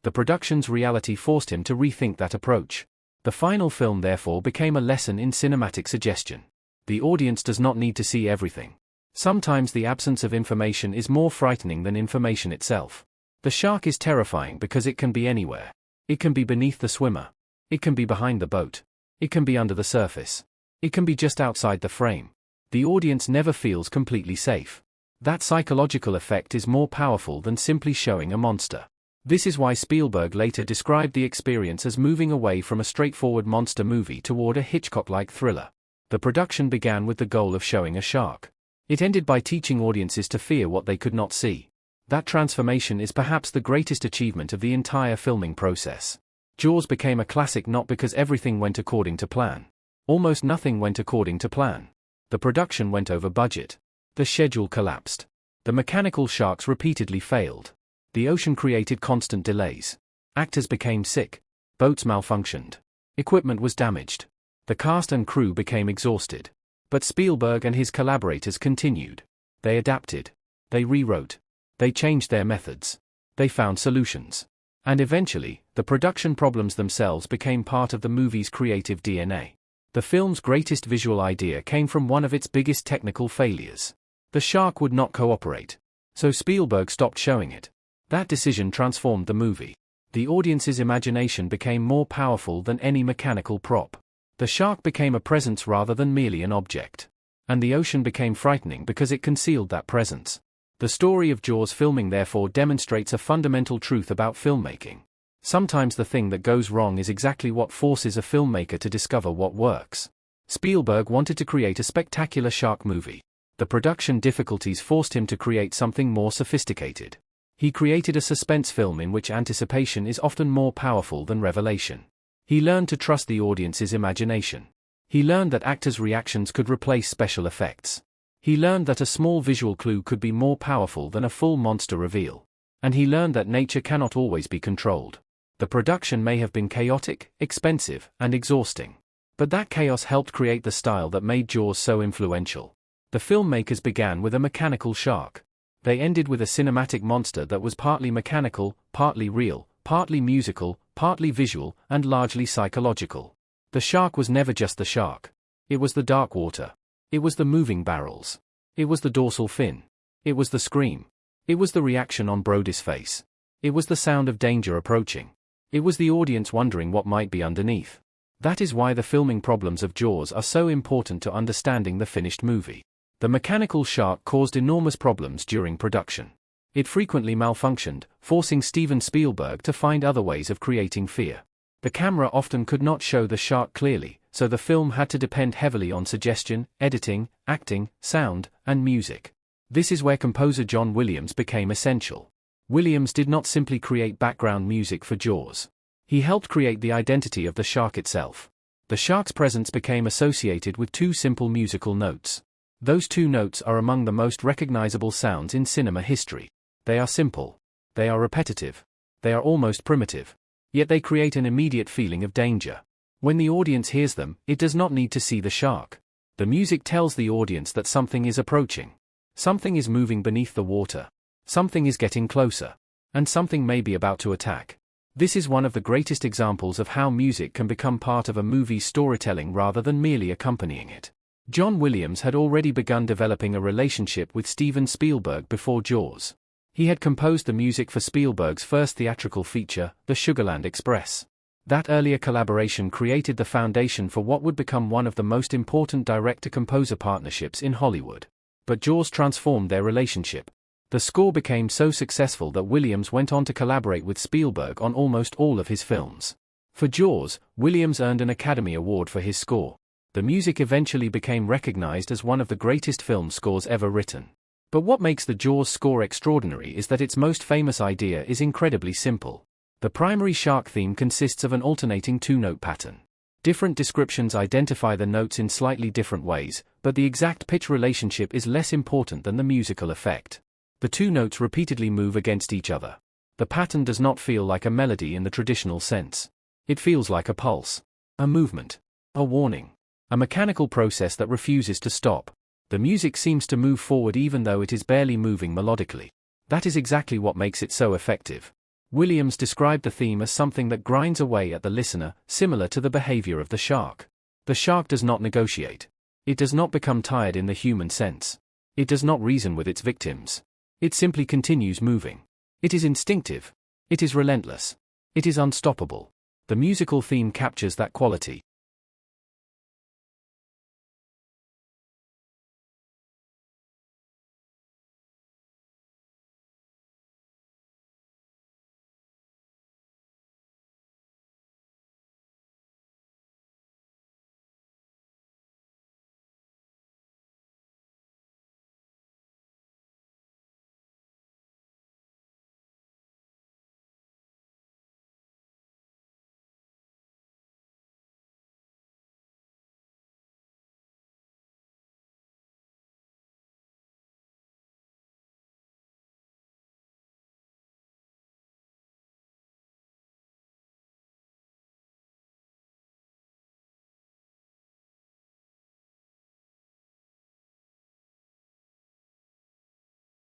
The production's reality forced him to rethink that approach. The final film therefore became a lesson in cinematic suggestion. The audience does not need to see everything. Sometimes the absence of information is more frightening than information itself. The shark is terrifying because it can be anywhere. It can be beneath the swimmer. It can be behind the boat. It can be under the surface. It can be just outside the frame. The audience never feels completely safe. That psychological effect is more powerful than simply showing a monster. This is why Spielberg later described the experience as moving away from a straightforward monster movie toward a Hitchcock-like thriller. The production began with the goal of showing a shark. It ended by teaching audiences to fear what they could not see. That transformation is perhaps the greatest achievement of the entire filming process. Jaws became a classic not because everything went according to plan. Almost nothing went according to plan. The production went over budget. The schedule collapsed. The mechanical sharks repeatedly failed. The ocean created constant delays. Actors became sick. Boats malfunctioned. Equipment was damaged. The cast and crew became exhausted. But Spielberg and his collaborators continued. They adapted. They rewrote. They changed their methods. They found solutions. And eventually, the production problems themselves became part of the movie's creative DNA. The film's greatest visual idea came from one of its biggest technical failures. The shark would not cooperate. So Spielberg stopped showing it. That decision transformed the movie. The audience's imagination became more powerful than any mechanical prop. The shark became a presence rather than merely an object. And the ocean became frightening because it concealed that presence. The story of Jaws filming therefore demonstrates a fundamental truth about filmmaking. Sometimes the thing that goes wrong is exactly what forces a filmmaker to discover what works. Spielberg wanted to create a spectacular shark movie. The production difficulties forced him to create something more sophisticated. He created a suspense film in which anticipation is often more powerful than revelation. He learned to trust the audience's imagination. He learned that actors' reactions could replace special effects. He learned that a small visual clue could be more powerful than a full monster reveal. And he learned that nature cannot always be controlled. The production may have been chaotic, expensive, and exhausting. But that chaos helped create the style that made Jaws so influential. The filmmakers began with a mechanical shark. They ended with a cinematic monster that was partly mechanical, partly real, partly musical, partly visual, and largely psychological. The shark was never just the shark. It was the dark water. It was the moving barrels. It was the dorsal fin. It was the scream. It was the reaction on Brody's face. It was the sound of danger approaching. It was the audience wondering what might be underneath. That is why the filming problems of Jaws are so important to understanding the finished movie. The mechanical shark caused enormous problems during production. It frequently malfunctioned, forcing Steven Spielberg to find other ways of creating fear. The camera often could not show the shark clearly, so the film had to depend heavily on suggestion, editing, acting, sound, and music. This is where composer John Williams became essential. Williams did not simply create background music for Jaws. He helped create the identity of the shark itself. The shark's presence became associated with two simple musical notes. Those two notes are among the most recognizable sounds in cinema history. They are simple. They are repetitive. They are almost primitive. Yet they create an immediate feeling of danger. When the audience hears them, it does not need to see the shark. The music tells the audience that something is approaching. Something is moving beneath the water. Something is getting closer. And something may be about to attack. This is one of the greatest examples of how music can become part of a movie's storytelling rather than merely accompanying it. John Williams had already begun developing a relationship with Steven Spielberg before Jaws. He had composed the music for Spielberg's first theatrical feature, The Sugarland Express. That earlier collaboration created the foundation for what would become one of the most important director-composer partnerships in Hollywood. But Jaws transformed their relationship. The score became so successful that Williams went on to collaborate with Spielberg on almost all of his films. For Jaws, Williams earned an Academy Award for his score. The music eventually became recognized as one of the greatest film scores ever written. But what makes the Jaws score extraordinary is that its most famous idea is incredibly simple. The primary shark theme consists of an alternating two-note pattern. Different descriptions identify the notes in slightly different ways, but the exact pitch relationship is less important than the musical effect. The two notes repeatedly move against each other. The pattern does not feel like a melody in the traditional sense. It feels like a pulse, a movement, a warning, a mechanical process that refuses to stop. The music seems to move forward even though it is barely moving melodically. That is exactly what makes it so effective. Williams described the theme as something that grinds away at the listener, similar to the behavior of the shark. The shark does not negotiate. It does not become tired in the human sense. It does not reason with its victims. It simply continues moving. It is instinctive. It is relentless. It is unstoppable. The musical theme captures that quality.